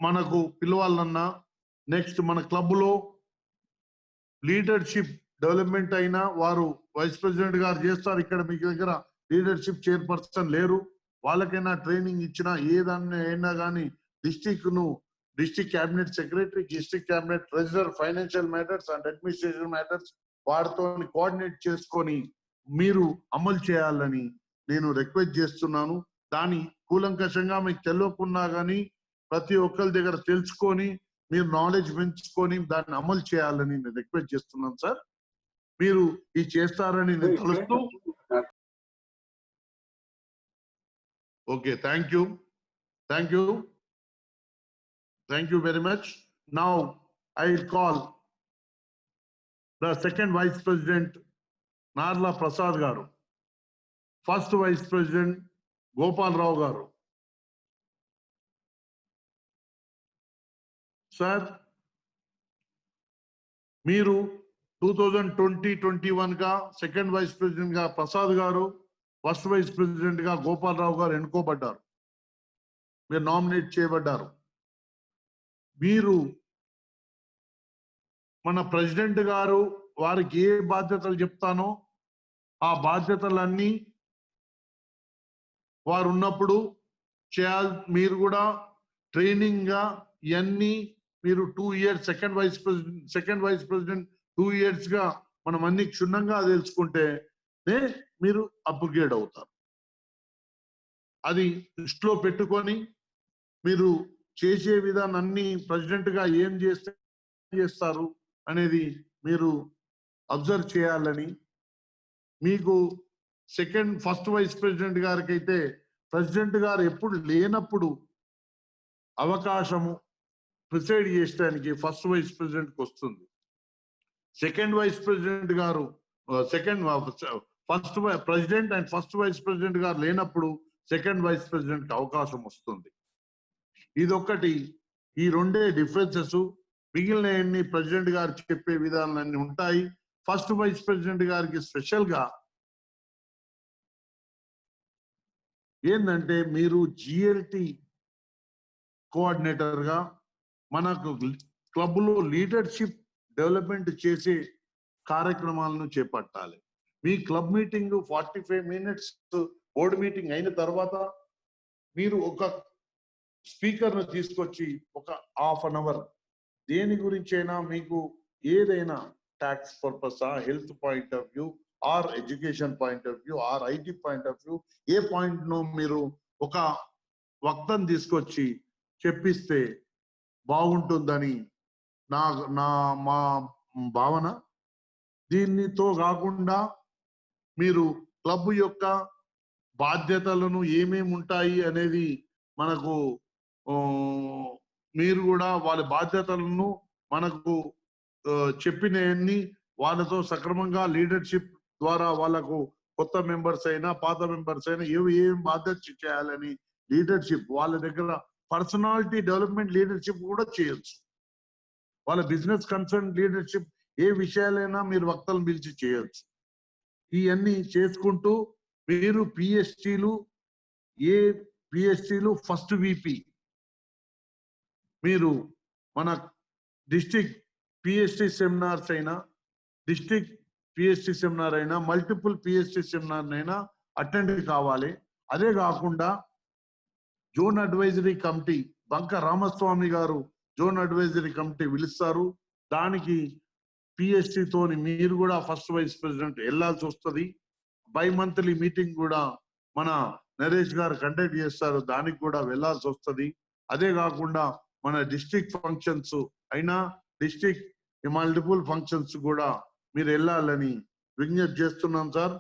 మనకు పిలవాలన్నా నెక్స్ట్ మన క్లబ్ లో లీడర్షిప్ డెవలప్మెంట్ అయినా వారు వైస్ ప్రెసిడెంట్ గారు చేస్తారు. ఇక్కడ మీకు దగ్గర లీడర్షిప్ చైర్పర్సన్ లేరు, వాళ్ళకైనా ట్రైనింగ్ ఇచ్చినా ఏదన్నా అయినా కానీ district cabinet secretary, district cabinet treasurer, financial matters and administration matters వారితో కోఆర్డినేట్ చేసుకొని మీరు అమలు చేయాలని నేను రిక్వెస్ట్ చేస్తున్నాను. దాని కూలంకషంగా మీకు తెలియకున్నా కానీ ప్రతి ఒక్కరి దగ్గర తెలుసుకొని మీరు నాలెడ్జ్ పెంచుకొని దాన్ని అమలు చేయాలని నేను రిక్వెస్ట్ చేస్తున్నాను సార్. మీరు ఇది చేస్తారని నేను తెలుస్తూ okay, thank you very much. Now I will call the second vice president Narla Prasad గారు, ఫస్ట్ వైస్ ప్రెసిడెంట్ గోపాలరావు గారు. సార్ మీరు 2020-21 గా సెకండ్ వైస్ ప్రెసిడెంట్ గా ప్రసాద్ గారు, ఫస్ట్ వైస్ ప్రెసిడెంట్ గా గోపాలరావు గారు ఎన్నుకోబడ్డారు, మీరు నామినేట్ చేయబడ్డారు. మీరు మన ప్రెసిడెంట్ గారు వారికి ఏ బాధ్యతలు చెప్తానో ఆ బాధ్యతలన్నీ వారు ఉన్నప్పుడు చేయాలి. మీరు కూడా ట్రైనింగ్ గా ఇవన్నీ మీరు 2 years second vice president 2 years గా మనం అన్ని క్షుణ్ణంగా తెలుసుకుంటే మీరు అప్గ్రేడ్ అవుతారు. అది దృష్టిలో పెట్టుకొని మీరు చేసే విధానం అన్ని ప్రెసిడెంట్ గా ఏం చేస్తారు అనేది మీరు అబ్జర్వ్ చేయాలని, మీకు ఫస్ట్ వైస్ ప్రెసిడెంట్ గారికి అయితే ప్రెసిడెంట్ గారు ఎప్పుడు లేనప్పుడు అవకాశము ప్రిసైడ్ చేయడానికి ఫస్ట్ వైస్ ప్రెసిడెంట్ కి వస్తుంది. సెకండ్ వైస్ ప్రెసిడెంట్ గారు first president and first vice president గారు లేనప్పుడు సెకండ్ వైస్ ప్రెసిడెంట్ కి అవకాశం వస్తుంది. ఇదొక్కటి, ఈ రెండే డిఫరెన్సెస్. మిగిలిన ప్రెసిడెంట్ గారు చెప్పే విధానాలన్నీ ఉంటాయి. ఫస్ట్ వైస్ ప్రెసిడెంట్ గారికి స్పెషల్ గా ఏంటంటే మీరు జిఎల్టి కోఆర్డినేటర్ గా మనకు క్లబ్ లో లీడర్షిప్ డెవలప్మెంట్ చేసే కార్యక్రమాలను చేపట్టాలి. మీ club meeting 45 minutes board meeting అయిన తర్వాత మీరు ఒక స్పీకర్ ను తీసుకొచ్చి ఒక ½ an hour దేని గురించైనా మీకు ఏదైనా tax purpose health point of view or education point of view or IT point of view ఏ పాయింట్ ను మీరు ఒక వక్తను తీసుకొచ్చి చెప్పిస్తే బాగుంటుందని మా భావన. దీనితో కాకుండా మీరు క్లబ్ యొక్క బాధ్యతలను ఏమేమి ఉంటాయి అనేది మనకు మీరు కూడా వాళ్ళ బాధ్యతలను మనకు చెప్పినవన్నీ వాళ్ళతో సక్రమంగా లీడర్షిప్ ద్వారా వాళ్ళకు కొత్త మెంబర్స్ అయినా పాత మెంబర్స్ అయినా ఏం బాధ్యత చేయాలని లీడర్షిప్ వాళ్ళ దగ్గర పర్సనాలిటీ డెవలప్మెంట్ లీడర్షిప్ కూడా చేయొచ్చు. వాళ్ళ బిజినెస్ కన్సర్న్ లీడర్షిప్ ఏ విషయాలైనా మీరు వక్తలను పిలిచి చేయొచ్చు. ఇవన్నీ చేసుకుంటూ మీరు పిఎస్టీలు ఫస్ట్ విపి మీరు మన డిస్ట్రిక్ట్ పిఎస్టీ సెమినార్స్ అయినా డిస్ట్రిక్ట్ పిఎస్టీ సెమినార్ అయినా మల్టిపుల్ పిఎస్టీ సెమినార్ అయినా అటెండ్ కావాలి. అదే కాకుండా జోన్ అడ్వైజరీ కమిటీ బంక రామస్వామి గారు జోన్ అడ్వైజరీ కమిటీ పిలుస్తారు. దానికి పిఎస్టీ తోని మీరు కూడా ఫస్ట్ వైస్ ప్రెసిడెంట్ వెళ్లాల్సి వస్తుంది. బై-మంత్లీ మీటింగ్ కూడా మన నరేష్ గారు కండక్ట్ చేస్తారు, దానికి కూడా వెళ్లాల్సి వస్తుంది. అదే కాకుండా మన డిస్ట్రిక్ట్ ఫంక్షన్స్ అయినా డిస్ట్రిక్ట్ మల్టిపుల్ ఫంక్షన్స్ కూడా మీరు వెళ్ళాలని విజ్ఞప్తి చేస్తున్నాం సార్.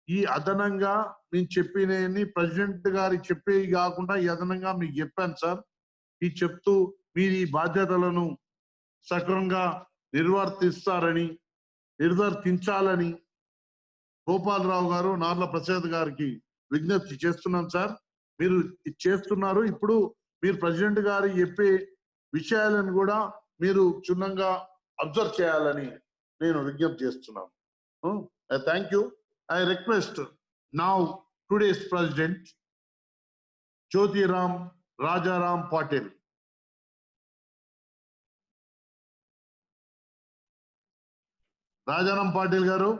ఈ అదనంగా నేను చెప్పినవి ప్రెసిడెంట్ గారికి చెప్పేవి కాకుండా ఈ అదనంగా మీకు చెప్పాను సార్. ఈ చెప్తూ మీరు ఈ బాధ్యతలను సక్రమంగా నిర్వర్తించాలని గోపాలరావు గారు నార్ల ప్రసాద్ గారికి విజ్ఞప్తి చేస్తున్నాం సార్. మీరు చేస్తున్నారు. ఇప్పుడు మీరు ప్రెసిడెంట్ గారు చెప్పే విషయాలను కూడా మీరు క్షుణ్ణంగా అబ్జర్వ్ చేయాలని నేను విజ్ఞప్తి చేస్తున్నాను. Thank you. I request now today's president Jyotiram Rajaram Patil. Rajaram Patil గారు,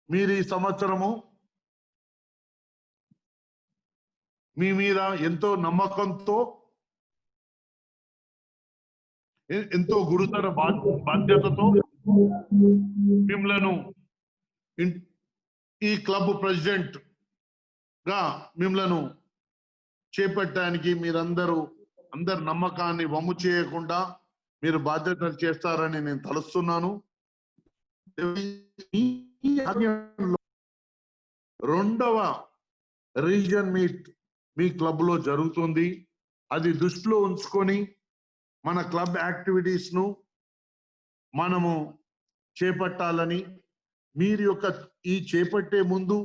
మీరు ఈ సంవత్సరము మీ మీద ఎంతో నమ్మకంతో ఎంతో గురుతర బాధ్యతతో మిమ్మలను ఈ క్లబ్ ప్రెసిడెంట్ గా మిమ్మలను చేపట్టడానికి అందరి నమ్మకాన్ని వమ్ము చేయకుండా మీరు బాధ్యతలు చేస్తారని నేను తలుస్తున్నాను. రెండవ రీజియన్ మీట్ మీ క్లబ్ లో జరుగుతుంది. అది దృష్టిలో ఉంచుకొని మన క్లబ్ యాక్టివిటీస్ ను మనము చేపట్టాలని, మీరు యొక్క ఈ చేపట్టే ముందు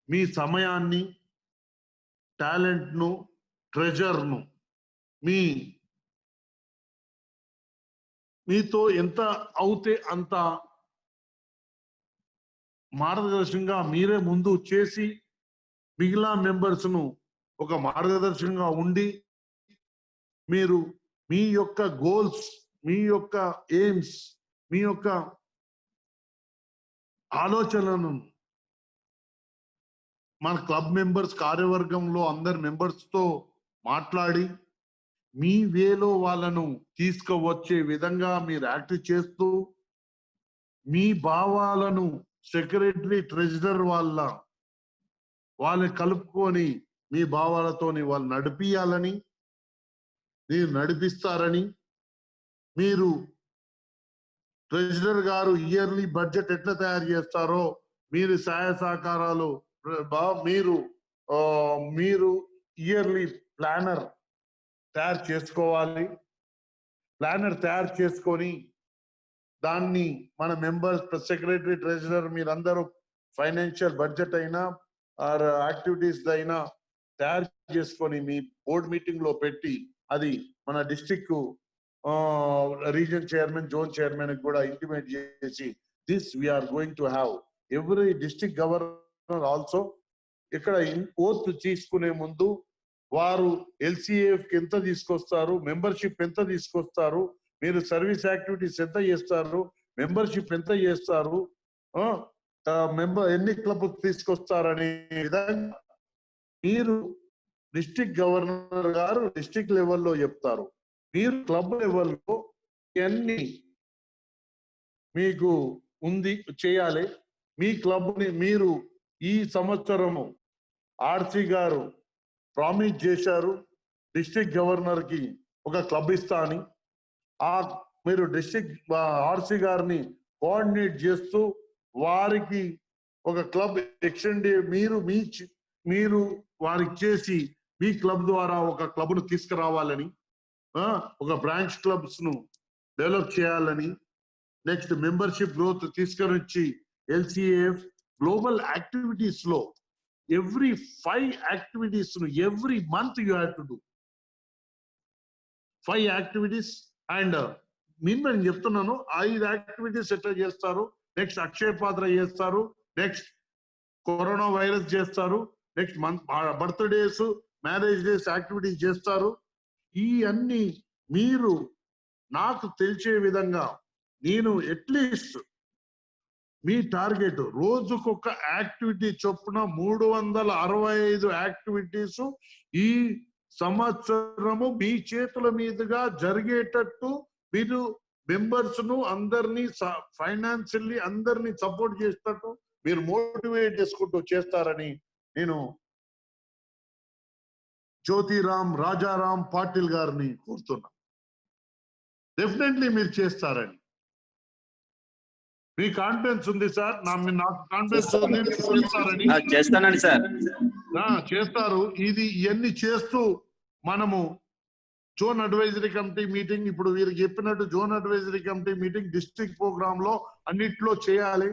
మీ సమయాన్ని, టాలెంట్ ను, ట్రెజర్ ను మీతో ఎంత అవుతే అంత మార్గదర్శకంగా మీరే ముందు చేసి మిగిలిన మెంబర్స్ ను ఒక మార్గదర్శకంగా ఉండి మీరు మీ యొక్క గోల్స్, మీ యొక్క ఎయిమ్స్, మీ యొక్క ఆలోచనలను మన క్లబ్ మెంబర్స్ కార్యవర్గంలో అందరి మెంబర్స్ తో మాట్లాడి మీ వేలో వాళ్ళను తీసుకువచ్చే విధంగా మీరు యాక్ట్ చేస్తూ మీ భావాలను సెక్రటరీ ట్రెజరర్ వాళ్ళని కలుపుకొని మీ భావాలతోని వాళ్ళు నడిపియాలని, మీరు నడిపిస్తారని, మీరు ట్రెజరర్ గారు ఇయర్లీ బడ్జెట్ ఎట్లా తయారు చేస్తారో మీరు సహాయ సహకారాలు మీరు ఇయర్లీ ప్లానర్ తయారు చేసుకోవాలి. ప్లానర్ తయారు చేసుకొని దాన్ని మన మెంబర్స్, సెక్రటరీ, ట్రెజరర్ మీరందరూ ఫైనాన్షియల్ బడ్జెట్ అయినా ఆర్ యాక్టివిటీస్ అయినా తయారు చేసుకొని మీ బోర్డ్ మీటింగ్ లో పెట్టి అది మన district region chairman, zone chairman కూడా ఇంటిమేట్ చేసి this we are going to have. Every district governor also, ఇక్కడ ఓత్ తీసుకునే ముందు వారు LCF కి ఎంత తీసుకొస్తారు, మెంబర్షిప్ ఎంత తీసుకొస్తారు, మీరు సర్వీస్ యాక్టివిటీస్ ఎంత చేస్తారు, మెంబర్షిప్ ఎంత చేస్తారు, ఎన్ని క్లబ్ తీసుకొస్తారనే విధంగా మీరు డిస్ట్రిక్ట్ గవర్నర్ గారు డిస్ట్రిక్ట్ లెవెల్లో చెప్తారు. మీరు క్లబ్ లెవెల్లో ఇవన్నీ మీకు ఉంది చేయాలి. మీ క్లబ్ ని మీరు ఈ సంవత్సరము ఆర్సీ గారు ప్రామిస్ చేశారు డిస్ట్రిక్ట్ గవర్నర్ కి ఒక క్లబ్ ఇస్తా అని. మీరు డిస్ట్రిక్ట్ ఆర్సీ గారిని కోఆర్డినేట్ చేస్తూ వారికి ఒక క్లబ్ ఎక్స్టెండ్ మీరు వారికి చేసి మీ క్లబ్ ద్వారా ఒక క్లబ్ ను తీసుకురావాలని, ఒక బ్రాంచ్ క్లబ్స్ ను డెవలప్ చేయాలని, నెక్స్ట్ మెంబర్షిప్ గ్రోత్ తీసుకొని LCF గ్లోబల్ యాక్టివిటీస్ లో every 5 activities every month you have to do 5 activities and నేను చెప్తున్నాను 5 యాక్టివిటీస్ ఎట్లా చేస్తారు. నెక్స్ట్ అక్షయ పాత్ర చేస్తారు, నెక్స్ట్ కరోనా వైరస్ చేస్తారు, next birthdays marriage days activities చేస్తారు. ఈ అన్ని మీరు నాకు తెలిసే విధంగా నేను అట్లీస్ట్ మీ టార్గెట్ రోజుకొక యాక్టివిటీ చొప్పున 365 యాక్టివిటీస్ ఈ సంవత్సరము మీ చేతుల మీదుగా జరిగేటట్టు మీరు మెంబర్స్ ను అందరినీ ఫైనాన్షియల్లీ అందరినీ సపోర్ట్ చేసేటట్టు మీరు మోటివేట్ చేసుకుంటూ చేస్తారని నేను జ్యోతిరామ్ రాజారాం పాటిల్ గారిని కోరుతున్నా. డెఫినెట్లీ మీరు చేస్తారని మీ కాన్ఫిడెన్స్ ఉంది సార్. నాకు కాన్ఫిడెన్స్ ఉంది చేస్తారని. చేస్తానండి సార్. చేస్తారు. ఇవన్నీ చేస్తూ మనము జోన్ అడ్వైజరీ కమిటీ మీటింగ్, ఇప్పుడు వీరికి చెప్పినట్టు zone advisory committee meeting district program లో అన్నిట్లో చేయాలి.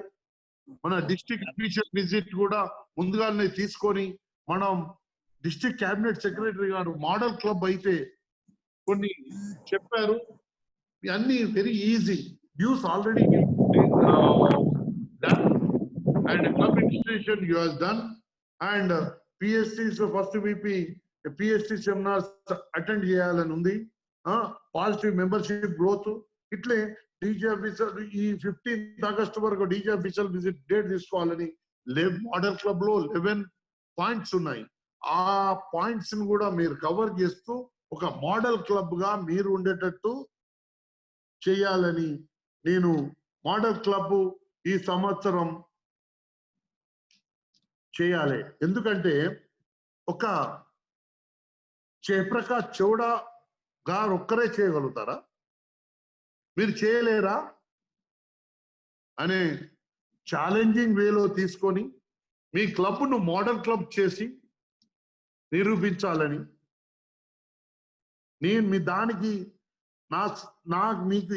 మన డిస్ట్రిక్ట్ స్పెషల్ విజిట్ కూడా ముందుగానే తీసుకొని మనం డిస్ట్రిక్ట్ క్యాబినెట్ సెక్రటరీ గారు మోడల్ క్లబ్ అయితే కొన్ని చెప్పారు. అన్ని very easy use already done and club institution you have done and PSC's first VP PSC seminars attend చేయాలని ఉంది. పాజిటివ్ మెంబర్షిప్ గ్రోత్ ఇట్లే డీజీ ఆఫీసర్ ఈ 15th ఆగస్ట్ వరకు డీజీ ఆఫీసర్ విజిట్ డేట్ తీసుకోవాలని మోడల్ క్లబ్ లో 11 points ఉన్నాయి. ఆ points ని కూడా మీరు కవర్ చేస్తూ ఒక మోడల్ క్లబ్ గా మీరు ఉండేటట్టు చేయాలని నేను మోడల్ క్లబ్ ఈ సంవత్సరం చేయాలి. ఎందుకంటే ఒక జయప్రకాష్ చౌడా గారు ఒక్కరే చేయగలుగుతారా, మీరు చేయలేరా అనే ఛాలెంజింగ్ వేలో తీసుకొని మీ క్లబ్ ను మోడల్ క్లబ్ చేసి నిరూపించాలని నేను మీ దానికి నాకు మీకు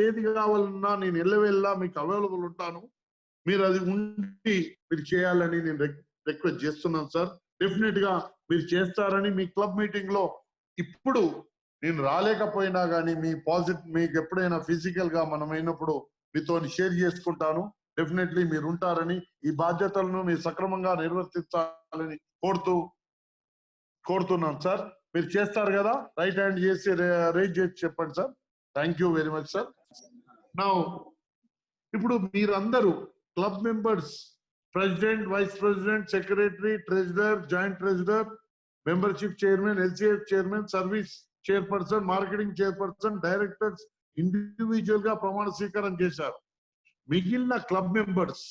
ఏది కావాలన్నా నేను ఎల్లవెల్లా మీకు అవైలబుల్ ఉంటాను. మీరు అది ఉండి మీరు చేయాలని నేను రిక్వెస్ట్ చేస్తున్నాను సార్. డెఫినెట్ గా మీరు చేస్తారని మీ క్లబ్ మీటింగ్ లో ఇప్పుడు నేను రాలేకపోయినా కానీ మీకు ఎప్పుడైనా ఫిజికల్ గా మనం అయినప్పుడు మీతో షేర్ చేసుకుంటాను. డెఫినెట్లీ మీరు ఉంటారని, ఈ బాధ్యతలను మీరు సక్రమంగా నిర్వర్తించాలని కోరుతున్నాను సార్. మీరు చేస్తారు కదా, రైట్ హ్యాండ్ చేసి రేజ్ చేసి చెప్పండి sir. Thank you very much sir. నా ఇప్పుడు మీరందరూ club members, president, vice president, secretary, treasurer, joint treasurer, membership chairman, LCF chairman, service chairperson, marketing chairperson, directors individual గా ప్రమాణ స్వీకారం చేశారు. మిగిలిన క్లబ్ మెంబర్స్,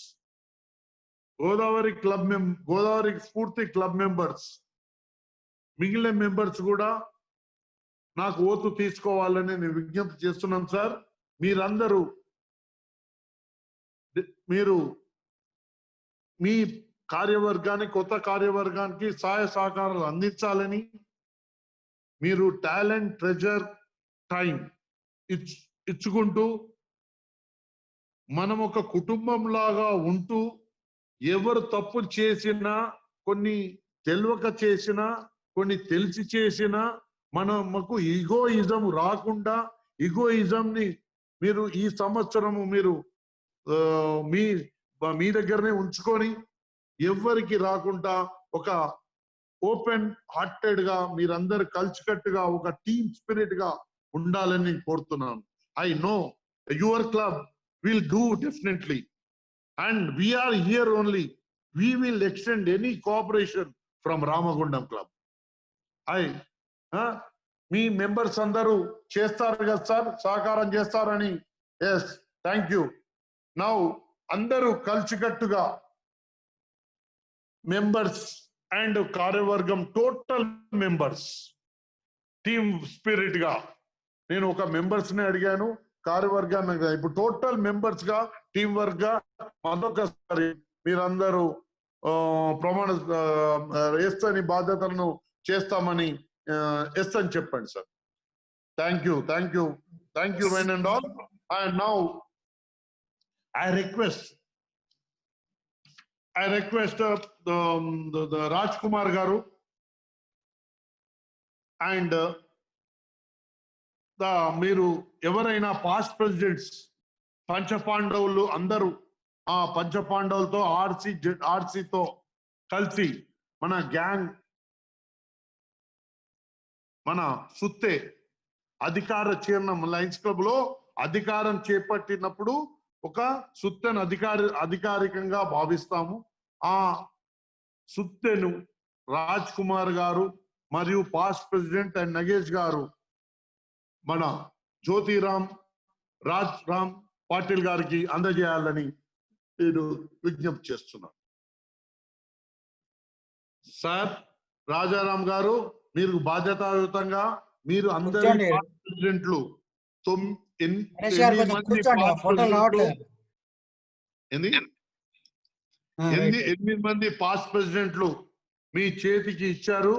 గోదావరి స్ఫూర్తి క్లబ్ మెంబర్స్, మిగిలిన మెంబర్స్ కూడా నాకు ఓతు తీసుకోవాలని నేను విజ్ఞప్తి చేస్తున్నాను సార్. మీరందరూ మీరు మీ కార్యవర్గానికి, కొత్త కార్యవర్గానికి సహాయ సహకారాలు అందించాలని, మీరు టాలెంట్, ట్రెజర్, టైం ఇచ్చుకుంటూ మనం ఒక కుటుంబం లాగా ఉంటూ ఎవరు తప్పులు చేసినా, కొన్ని తెలియక చేసినా, కొన్ని తెలిసి చేసినా మనకు ఈగోయిజం రాకుండా, ఈగోయిజం ని మీరు ఈ సంవత్సరము మీరు మీ దగ్గరనే ఉంచుకొని ఎవరికి రాకుండా ఒక ఓపెన్ హార్టెడ్ గా మీరందరు కలిసికట్టుగా ఒక టీమ్ స్పిరిట్ గా ఉండాలని నేను కోరుతున్నాను. I know your club will do definitely and we are here only. We will extend any cooperation from Ramagundam Club. మీ మెంబర్స్ అందరూ చేస్తారు కదా సార్, సహకారం చేస్తారని. Yes, thank you. నౌ అందరూ కలిసికట్టుగా మెంబర్స్ అండ్ కార్యవర్గం టోటల్ మెంబర్స్ టీమ్ స్పిరిట్ గా, నేను ఒక మెంబర్స్ ని అడిగాను, కార్యవర్గాన్ని ఇప్పుడు టోటల్ మెంబర్స్ గా టీం వర్క్ గా మరొకసారి మీరందరూ ప్రమాణ ఎస్తని బాధ్యతలను చేస్తామని ఎస్తని చెప్పండి sir. Thank you, thank you, thank you one and all. And now I request Raj Kumar గారు అండ్ మీరు ఎవరైనా పాస్ట్ ప్రెసిడెంట్స్ పంచపాండవులు అందరూ ఆ పంచపాండవులతో ఆర్సీతో కలిసి మన గ్యాంగ్ మన సుత్తే అధికార చీర్ణం లయన్స్ క్లబ్ లో అధికారం చేపట్టినప్పుడు ఒక సుత్తెను అధికారికంగా భావిస్తాము. ఆ సుత్తెను రాజ్ కుమార్ గారు మరియు పాస్ట్ ప్రెసిడెంట్ అండ్ నగేష్ గారు మన జ్యోతిరామ్ పాటిల్ గారికి అందజేయాలని నేను విజ్ఞప్తి చేస్తున్నాను. సార్ రాజారాం గారు, మీరు బాధ్యతాయుతంగా మీరు అందరి ప్రెసిడెంట్లు 8 మంది పాస్ట్ ప్రెసిడెంట్లు మీ చేతికి ఇచ్చారు.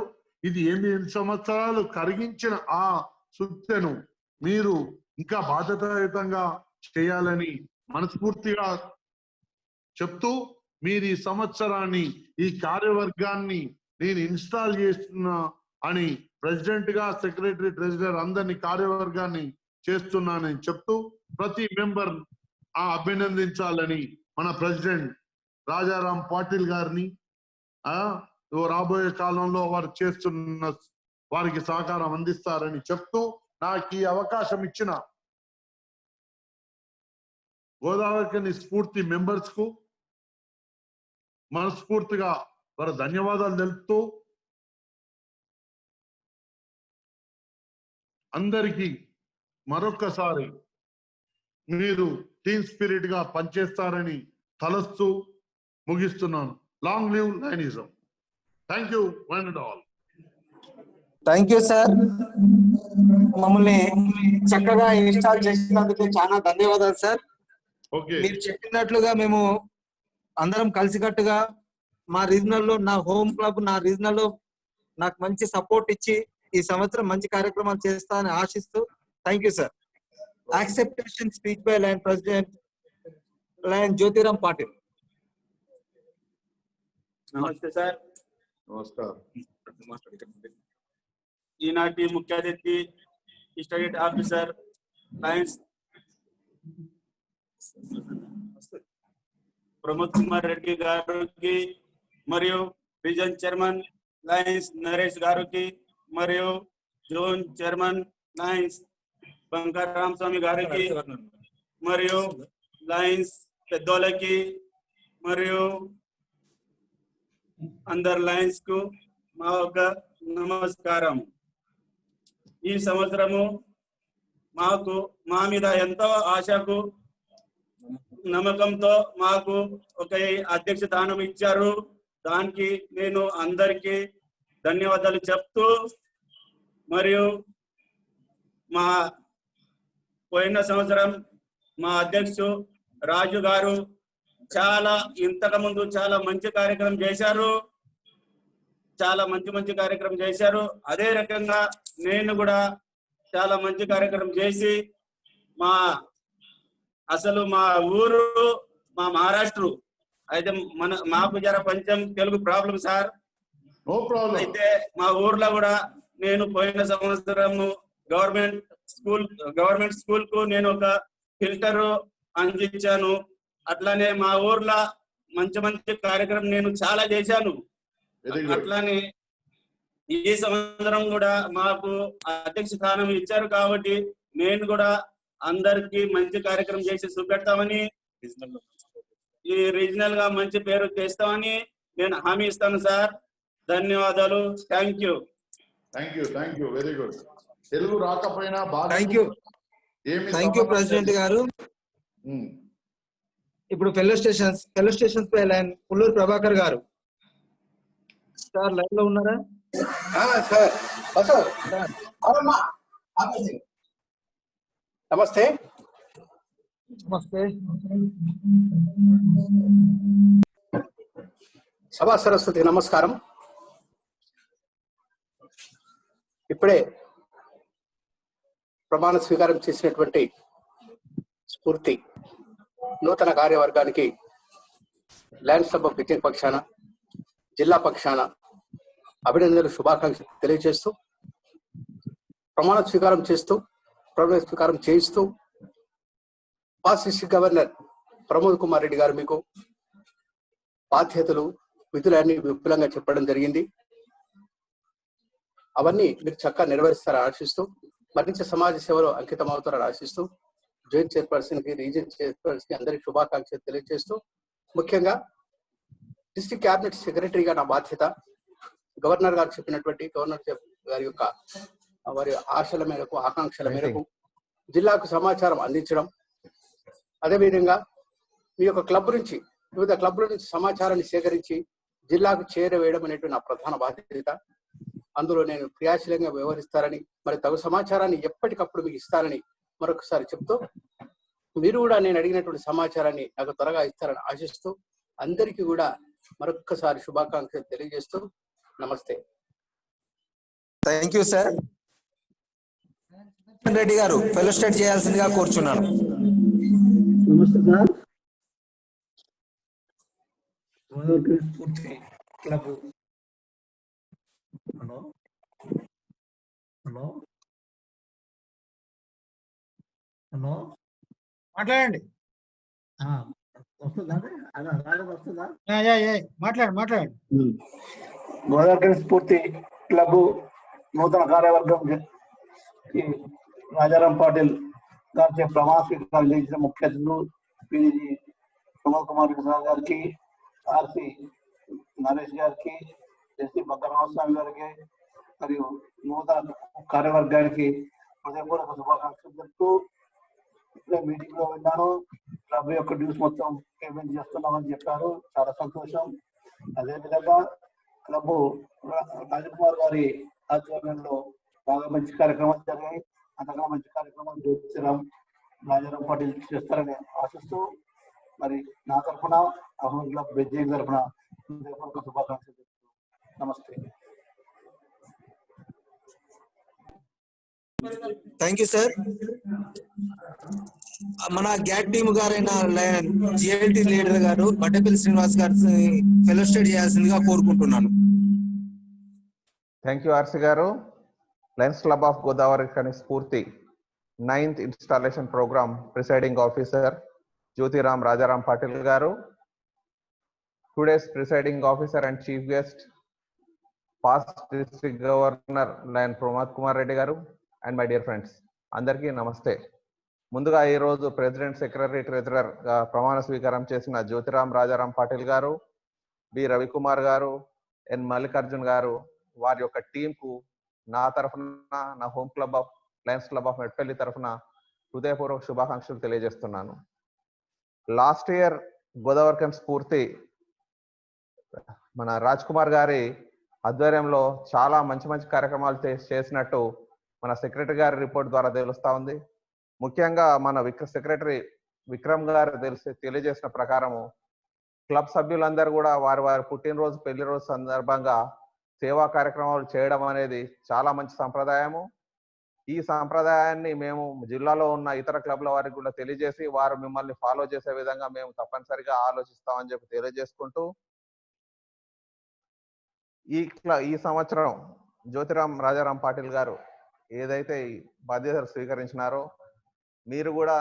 ఇది 8 సంవత్సరాలు కరిగించిన ఆ సుత్తెను మీరు ఇంకా బాధ్యతాయుతంగా చేయాలని మనస్ఫూర్తిగా చెప్తూ, మీరు ఈ సంవత్సరాన్ని ఈ కార్యవర్గాన్ని నేను ఇన్స్టాల్ చేస్తున్నా అని ప్రెసిడెంట్ గా సెక్రటరీ ట్రెజరర్ అందరినీ కార్యవర్గాన్ని చేస్తున్నానని చెప్తూ ప్రతి మెంబర్ అభినందించాలని మన ప్రెసిడెంట్ రాజారాం పాటిల్ గారిని రాబోయే కాలంలో వారు చేస్తున్న వారికి సహకారం అందిస్తారని చెప్తూ, నాకు ఈ అవకాశం ఇచ్చిన గోదావరి స్ఫూర్తి మెంబర్స్ కు మనస్ఫూర్తిగా వారు ధన్యవాదాలు తెలుపుతూ, అందరికీ మరొక్కసారి మీరు టీమ్ స్పిరిట్ గా పనిచేస్తారని తలస్తూ ముగిస్తున్నాను. Long live లైనిజం. Thank you one and all. Thank you sir. మమ్మల్ని చక్కగా ఇన్స్టాల్ చేసినందుకు చాలా ధన్యవాదాలు సార్. మీరు చెప్పినట్లుగా మేము అందరం కలిసికట్టుగా మా రీజనల్ లో, నా హోమ్ క్లబ్ నా రీజనల్ లో నాకు మంచి సపోర్ట్ ఇచ్చి ఈ సంవత్సరం మంచి కార్యక్రమాలు చేస్తానని ఆశిస్తూ thank you sir. Acceptance speech by lion president lion Jyothiram Patil. నమస్తే సార్. నమస్కారం. ఈనాటి ముఖ్య అతిథి state officer Lions Pramod Kumar Reddy గారికి మరియు రీజన్ చైర్మన్ లయన్స్ నరేష్ గారికి మరియు జోన్ చైర్మన్ లయన్స్ బంగారు రామస్వామి గారికి మరియు లయన్స్ పెద్దోళ్ళకి మరియు అందరు లయన్స్ కు మా ఒక నమస్కారం. ఈ సంవత్సరము మా మీద ఎంతో ఆశకు నమ్మకంతో మాకు ఒక అధ్యక్ష స్థానం ఇచ్చారు. దానికి నేను అందరికీ ధన్యవాదాలు చెప్తూ, మరియు మా పోయిన సంవత్సరం మా అధ్యక్షుడు రాజు గారు ఇంతకు ముందు చాలా మంచి కార్యక్రమం చేశారు. చాలా మంచి కార్యక్రమం చేశారు. అదే రకంగా నేను కూడా చాలా మంచి కార్యక్రమం చేసి అసలు మా ఊరు మా మహారాష్ట్ర అయితే మాకు జర కొంచెం తెలుగు ప్రాబ్లం సార్. అయితే మా ఊర్లో కూడా నేను పోయిన సంవత్సరము గవర్నమెంట్ స్కూల్ కు నేను ఒక ఫిల్టర్ అందించాను. అట్లానే మా ఊర్లో మంచి మంచి కార్యక్రమం నేను చాలా చేశాను. అట్లానే ఈ సంవత్సరం కూడా మాకు అధ్యక్ష స్థానం ఇచ్చారు కాబట్టి నేను కూడా అందరికి మంచి కార్యక్రమం చేసి చూపెడతామని, ఈ రీజనల్ గా మంచి పేరు తెస్తామని నేను హామీ ఇస్తాను సార్. ధన్యవాదాలు. Thank you. Thank you very good. Telugu రాకపోయినా బాగా థ్యాంక్ యూ ప్రెసిడెంట్ గారు. ఇప్పుడు ఫెలో స్టేషన్స్ పై లైన్ పుల్లూరు ప్రభాకర్ గారు సార్ లైన్ లో ఉన్నారా? నమస్తే. సభా సరస్వతి నమస్కారం. ఇప్పుడే ప్రమాణ స్వీకారం చేసినటువంటి స్ఫూర్తి నూతన కార్యవర్గానికి లయన్స్ క్లబ్ ఆఫ్ విజయ్ పక్షాన, జిల్లా పక్షాన అభినందనలు, శుభాకాంక్షలు తెలియజేస్తూ ప్రమాణ స్వీకారం చేయిస్తూ past district governor Pramod Kumar Reddy గారు మీకు బాధ్యతలు, విధులన్నీ విపులంగా చెప్పడం జరిగింది. అవన్నీ మీరు చక్కగా నెరవేరుస్తారని ఆశిస్తూ, మరింత సమాజ సేవలో అంకితం అవుతారని ఆశిస్తూ, జాయింట్ చైర్పర్సన్ కి, రీజన్ చైర్పర్సన్ కి అందరికి శుభాకాంక్షలు తెలియజేస్తూ, ముఖ్యంగా డిస్ట్రిక్ట్ క్యాబినెట్ సెక్రటరీగా నా బాధ్యత గవర్నర్ గారు చెప్పినటువంటి, గవర్నర్ గారి యొక్క వారి ఆశల మేరకు, ఆకాంక్షల మేరకు జిల్లాకు సమాచారం అందించడం, అదేవిధంగా మీ యొక్క క్లబ్ నుంచి, వివిధ క్లబ్ల నుంచి సమాచారాన్ని సేకరించి జిల్లాకు చేరవేయడం అనేటువంటి నా ప్రధాన బాధ్యత. అందులో నేను క్రియాశీలంగా వ్యవహరిస్తారని, మరి తగు సమాచారాన్ని ఎప్పటికప్పుడు మీకు ఇస్తారని మరొకసారి చెప్తూ, మీరు కూడా నేను అడిగినటువంటి సమాచారాన్ని నాకు త్వరగా ఇస్తారని ఆశిస్తూ, అందరికీ కూడా మరొక్కసారి శుభాకాంక్షలు తెలియజేస్తూ నమస్తే. Thank you sir. రెడ్డి గారు ఫెలో స్టేట్ చేయాల్సిందిగా కోరుచున్నాను. నమస్తే సార్. స్ఫూర్తి క్లబ్. హలో హలో హలో మాట్లాడండి. వస్తుందా? వస్తుందా? మాట్లాడండి. గోదావరి స్ఫూర్తి క్లబ్ నూతన కార్యవర్గం రాజారాం పాటిల్ గారి ప్రమాణ స్వీకారం చేసిన ముఖ్య అతిథులు పిడిజి ప్రమోద్ కుమార్ రెడ్డి సార్ గారికి, ఆర్సి నరేష్ గారికి, ఎస్సీ బక్కరామస్వామి గారికి మరియు నూతన కార్యవర్గానికి హృదయపూర్వక శుభాకాంక్షలు చెప్తూ, మీటింగ్ లో విన్నాను క్లబ్ యొక్క డ్యూస్ మొత్తం పేమెంట్ చేస్తున్నామని చెప్పారు. చాలా సంతోషం. అదేవిధంగా క్లబ్ రాజకుమార్ గారి ఆధ్వర్యంలో బాగా మంచి కార్యక్రమాలు జరిగాయి. అంతగా మంచి కార్యక్రమాలు రాజారాం పాటిల్ చేస్తారని ఆశిస్తూ, మరి నా తరఫున అహోన్ క్లబ్ బెజ్జింగ్ తరఫున శుభాకాంక్షలు చెప్తూ నమస్తే. Thank you sir. మన గ్యాట్ టీమ్ గారైన జిఎల్టీ లీడర్ గారు బట్టపల్లి శ్రీనివాస్ గారు ఫెలో స్టేట్ చేయాల్సిందిగా కోరుకుంటున్నాను. Thank you RC garu. Lions club of Godavari కని స్ఫూర్తి 9th installation programme presiding officer Jyothiram Rajaram Patil garu, today's presiding officer and chief guest past district governor lion Pramod Kumar Reddy garu, and my dear friends అందరికీ నమస్తే. ముందుగా ఈ రోజు ప్రెసిడెంట్, సెక్రటరీ, ట్రెజరర్ గా ప్రమాణ స్వీకారం చేసిన జ్యోతిరామ్ రాజారాం పాటిల్ గారు, బి రవికుమార్ గారు, ఎన్ మల్లికార్జున్ గారు, వారి యొక్క టీం కు నా తరఫున, నా home club of lions club of Metpalli తరఫున హృదయపూర్వక శుభాకాంక్షలు తెలియజేస్తున్నాను. లాస్ట్ ఇయర్ గోదావరి స్ఫూర్తి మన రాజ్ కుమార్ గారి ఆధ్వర్యంలో చాలా మంచి మంచి కార్యక్రమాలు చేసినట్టు మన సెక్రటరీ గారి రిపోర్ట్ ద్వారా తెలుస్తా ఉంది. ముఖ్యంగా మన సెక్రటరీ విక్రమ్ గారు తెలియజేసిన ప్రకారము క్లబ్ సభ్యులందరూ కూడా వారి వారి పుట్టినరోజు, పెళ్లి రోజు సందర్భంగా సేవా కార్యక్రమాలు చేయడం అనేది చాలా మంచి సంప్రదాయము. ఈ సంప్రదాయాన్ని మేము జిల్లాలో ఉన్న ఇతర క్లబ్ల వారికి కూడా తెలియజేసి వారు మిమ్మల్ని ఫాలో చేసే విధంగా మేము తప్పనిసరిగా ఆలోచిస్తామని చెప్పి తెలియజేసుకుంటూ, ఈ సంవత్సరం జ్యోతిరామ్ రాజారాం పాటిల్ గారు ఏదైతే బాధ్యతలు స్వీకరించినారో మీరు కూడా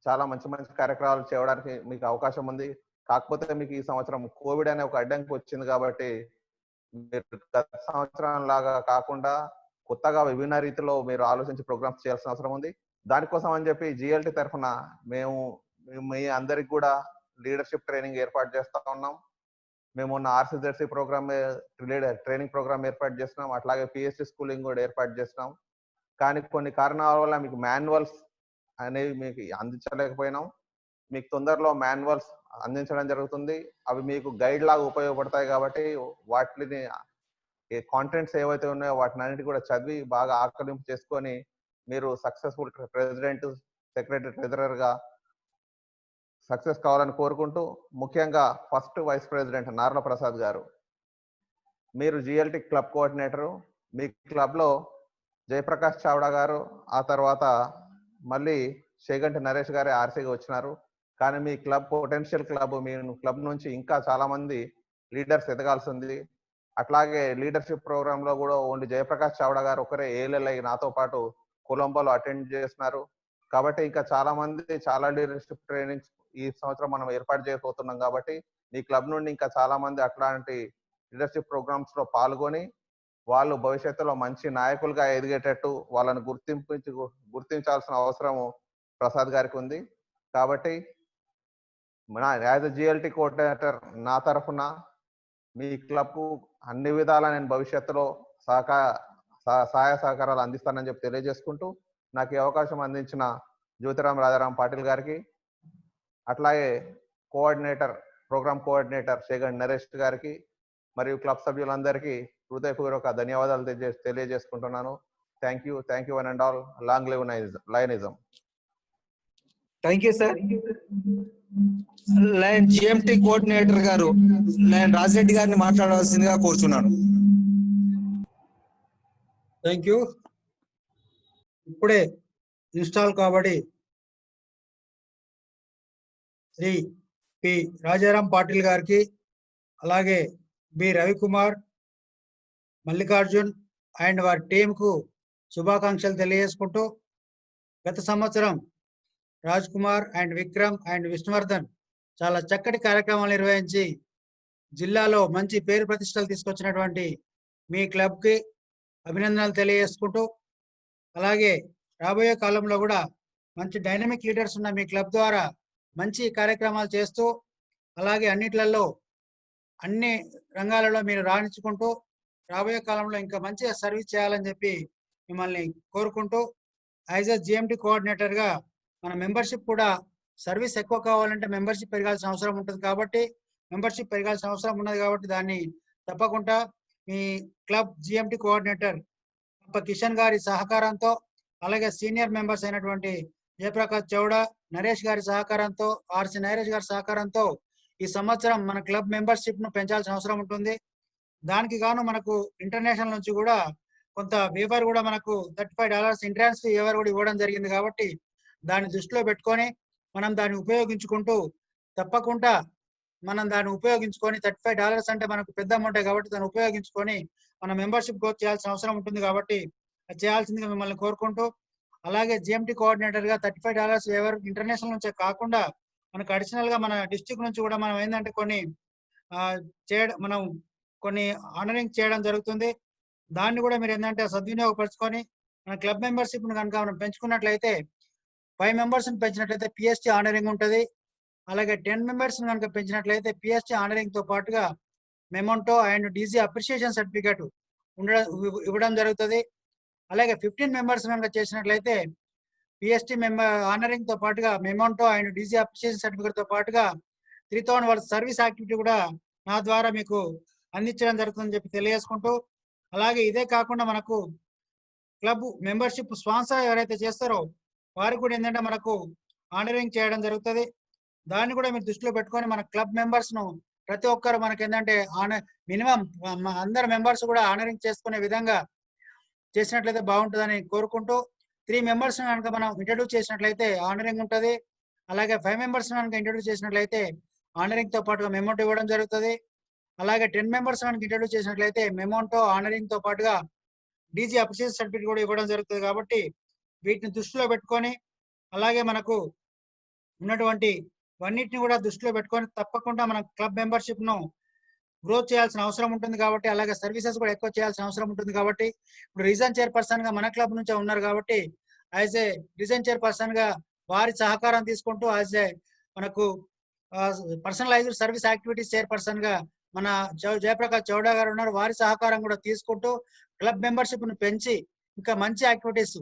చాలా మంచి మంచి కార్యక్రమాలు చేయడానికి మీకు అవకాశం ఉంది. కాకపోతే మీకు ఈ సంవత్సరం కోవిడ్ అనే ఒక అడ్డంకి వచ్చింది కాబట్టి మీరు గత సంవత్సరం లాగా కాకుండా కొత్తగా విభిన్న రీతిలో మీరు ఆలోచించి ప్రోగ్రామ్స్ చేయాల్సిన అవసరం ఉంది. దానికోసం అని చెప్పి జిఎల్టీ తరఫున మేము మీ అందరికి కూడా లీడర్షిప్ ట్రైనింగ్ ఏర్పాటు చేస్తా ఉన్నాం. మేము ఉన్న ఆర్సిజెడ్సి ప్రోగ్రామ్ ట్రైనింగ్ ప్రోగ్రామ్ ఏర్పాటు చేస్తున్నాం. అట్లాగే పిఎస్సి స్కూలింగ్ కూడా ఏర్పాటు చేస్తున్నాం. కానీ కొన్ని కారణాల వల్ల మీకు మాన్యువల్స్ అనేవి మీకు అందించలేకపోయినాం. మీకు తొందరలో మాన్యువల్స్ అందించడం జరుగుతుంది. అవి మీకు గైడ్ లాగా ఉపయోగపడతాయి కాబట్టి వాటిని కాంటెంట్స్ ఏవైతే ఉన్నాయో వాటిని అన్నిటి కూడా చదివి బాగా ఆకలింపు చేసుకొని మీరు సక్సెస్ఫుల్ ప్రెసిడెంట్, సెక్రటరీ, ట్రెజరర్ గా సక్సెస్ కావాలని కోరుకుంటూ, ముఖ్యంగా first vice president Narla Prasad గారు, మీరు జిఎల్టీ క్లబ్ కోఆర్డినేటరు. మీ క్లబ్ లో జయప్రకాష్ చావ్డా గారు, ఆ తర్వాత మళ్ళీ షేగంటి నరేష్ గారే ఆర్సీగా వచ్చినారు. కానీ మీ క్లబ్ పొటెన్షియల్ క్లబ్, మీ క్లబ్ నుంచి ఇంకా చాలా మంది లీడర్స్ ఎదగాల్సి ఉంది. అట్లాగే లీడర్షిప్ ప్రోగ్రామ్ లో కూడా ఓన్లీ జయప్రకాష్ చావ్డా గారు ఒకరే ఏఎల్ఎల్ఐ నాతో పాటు కొలంబోలో అటెండ్ చేస్తున్నారు. కాబట్టి ఇంకా చాలా మంది చాలా లీడర్షిప్ ట్రైనింగ్స్ ఈ సంవత్సరం మనం ఏర్పాటు చేయబోతున్నాం. కాబట్టి మీ క్లబ్ నుండి ఇంకా చాలా మంది అట్లాంటి లీడర్షిప్ ప్రోగ్రామ్స్ లో పాల్గొని వాళ్ళు భవిష్యత్తులో మంచి నాయకులుగా ఎదిగేటట్టు వాళ్ళని గుర్తించాల్సిన అవసరం ప్రసాద్ గారికి ఉంది. కాబట్టి యాజ్ ఎ జిఎల్టీ కోఆర్డినేటర్ నా తరఫున మీ క్లబ్ కు అన్ని విధాలా నేను భవిష్యత్తులో సహాయ సహకారాలు అందిస్తానని చెప్పి తెలియజేసుకుంటూ, నాకు ఈ అవకాశం అందించిన జ్యోతిరామ్ రాజారాం పాటిల్ గారికి, అట్లాగే ప్రోగ్రామ్ కోఆర్డినేటర్ షేగంటి నరేష్ గారికి మరియు క్లబ్ సభ్యులందరికీ హృదయపూర్వక ధన్యవాదాలు తెలియజేసుకుంటున్నాను. Thank you one and all. Long live లయనిజం. Thank you sir. Line GMT coordinator గారు లైన్ రాజిరెడ్డి గారిని మాట్లాడవలసిందిగా కోరుచున్నాను. Thank you. ఇప్పుడే ఇన్స్టాల్ కాబట్టి శ్రీ పి రాజారాం పాటిల్ గారికి, అలాగే బి రవికుమార్, మల్లికార్జున్ అండ్ వారి టీంకు శుభాకాంక్షలు తెలియజేసుకుంటూ, గత సంవత్సరం రాజ్ కుమార్ అండ్ విక్రమ్ అండ్ విష్ణువర్ధన్ చాలా చక్కటి కార్యక్రమాలు నిర్వహించి జిల్లాలో మంచి పేరు ప్రతిష్టలు తీసుకొచ్చినటువంటి మీ క్లబ్కి అభినందనలు తెలియజేసుకుంటూ, అలాగే రాబోయే కాలంలో కూడా మంచి డైనమిక్ లీడర్స్ ఉన్న మీ క్లబ్ ద్వారా మంచి కార్యక్రమాలు చేస్తూ, అలాగే అన్నిట్లలో అన్ని రంగాలలో మీరు రాణించుకుంటూ రాబోయే కాలంలో ఇంకా మంచిగా సర్వీస్ చేయాలని చెప్పి మిమ్మల్ని కోరుకుంటూ, యాజ్ ఎ జిఎంటి కోఆర్డినేటర్గా మన మెంబర్షిప్ కూడా సర్వీస్ ఎక్కువ కావాలంటే మెంబర్షిప్ పెరగాల్సిన అవసరం ఉంటుంది. కాబట్టి మెంబర్షిప్ పెరగాల్సిన అవసరం ఉన్నది కాబట్టి దాన్ని తప్పకుండా మీ క్లబ్ జిఎంటి కోఆర్డినేటర్ కిషన్ గారి సహకారంతో, అలాగే సీనియర్ మెంబర్స్ అయినటువంటి జయప్రకాష్ చౌడా, నరేష్ గారి సహకారంతో, ఆర్సి నరేష్ గారి సహకారంతో ఈ సంవత్సరం మన క్లబ్ మెంబర్షిప్ ను పెంచాల్సిన అవసరం ఉంటుంది. దానికి గాను మనకు ఇంటర్నేషనల్ నుంచి కూడా కొంత వేవర్ కూడా మనకు $35 ఎంట్రన్స్ ఫీ వేవర్ కూడా ఇవ్వడం జరిగింది. కాబట్టి దాన్ని దృష్టిలో పెట్టుకొని మనం దాన్ని ఉపయోగించుకుంటూ, తప్పకుండా మనం దాన్ని ఉపయోగించుకొని $35 అంటే మనకు పెద్ద అమౌంటే కాబట్టి దాన్ని ఉపయోగించుకొని మన మెంబర్షిప్ గ్రోత్ చేయాల్సిన అవసరం ఉంటుంది. కాబట్టి అది చేయాల్సిందిగా మిమ్మల్ని కోరుకుంటూ, అలాగే జిఎంటి కోఆర్డినేటర్ గా $35 వేవర్ ఇంటర్నేషనల్ నుంచే కాకుండా మనకు అడిషనల్ గా మన డిస్ట్రిక్ట్ నుంచి కూడా మనం ఏంటంటే కొన్ని ఆనరింగ్ చేయడం జరుగుతుంది. దాన్ని కూడా మీరు ఏంటంటే సద్వినియోగపరచుకొని మన క్లబ్ మెంబర్షిప్ ను కనుక మనం పెంచుకున్నట్లయితే 5 మెంబర్స్ పెంచినట్లయితే పిఎస్టీ ఆనరింగ్ ఉంటుంది. అలాగే 10 మెంబర్స్ కనుక పెంచినట్లయితే పిఎస్టీ ఆనరింగ్ తో పాటుగా memento and DG appreciation certificate ఇవ్వడం జరుగుతుంది. అలాగే 15 మెంబర్స్ కనుక చేసినట్లయితే పిఎస్టీ ఆనరింగ్ తో పాటుగా memento and DG appreciation certificate తో పాటుగా 3000 వర్క్ సర్వీస్ యాక్టివిటీ కూడా నా ద్వారా మీకు అందించడం జరుగుతుందని చెప్పి తెలియజేసుకుంటూ, అలాగే ఇదే కాకుండా మనకు క్లబ్ మెంబర్షిప్ స్పాన్సర్ ఎవరైతే చేస్తారో వారికి కూడా ఏంటంటే మనకు ఆనరింగ్ చేయడం జరుగుతుంది. దాన్ని కూడా మీరు దృష్టిలో పెట్టుకొని మన క్లబ్ మెంబర్స్ ను ప్రతి ఒక్కరు మనకి ఏంటంటే మినిమం అందరు మెంబర్స్ కూడా ఆనరింగ్ చేసుకునే విధంగా చేసినట్లయితే బాగుంటుందని కోరుకుంటూ, 3 మెంబర్స్ కనుక మనం ఇంట్రడ్యూస్ చేసినట్లయితే ఆనరింగ్ ఉంటుంది. అలాగే 5 మెంబర్స్ కనుక ఇంట్రడ్యూస్ చేసినట్లయితే ఆనరింగ్ తో పాటుగా మెమోంటో ఇవ్వడం జరుగుతుంది. అలాగే 10 మెంబర్స్ కనుక ఇంట్రడ్యూస్ చేసినట్లయితే మెమోంటో ఆనరింగ్ తో పాటుగా డీజీ అప్రిషియేషన్ సర్టిఫికేట్ కూడా ఇవ్వడం జరుగుతుంది. కాబట్టి వీటిని దృష్టిలో పెట్టుకొని, అలాగే మనకు ఉన్నటువంటి ఇవన్నిటిని కూడా దృష్టిలో పెట్టుకొని తప్పకుండా మనం క్లబ్ మెంబర్షిప్ ను గ్రోత్ చేయాల్సిన అవసరం ఉంటుంది కాబట్టి, అలాగే సర్వీసెస్ కూడా ఎక్కువ చేయాల్సిన అవసరం ఉంటుంది కాబట్టి, ఇప్పుడు రీజన్ చైర్పర్సన్ గా మన క్లబ్ నుంచే ఉన్నారు కాబట్టి యాజ్ ఏ రీజన్ చైర్పర్సన్ గా వారి సహకారం తీసుకుంటూ యాజ్ ఏ మనకు పర్సనలైజ్డ్ సర్వీస్ యాక్టివిటీస్ చైర్పర్సన్ గా మన జయప్రకాష్ చౌడా గారు ఉన్నారు. వారి సహకారం కూడా తీసుకుంటూ క్లబ్ మెంబర్షిప్ ను పెంచి ఇంకా మంచి యాక్టివిటీస్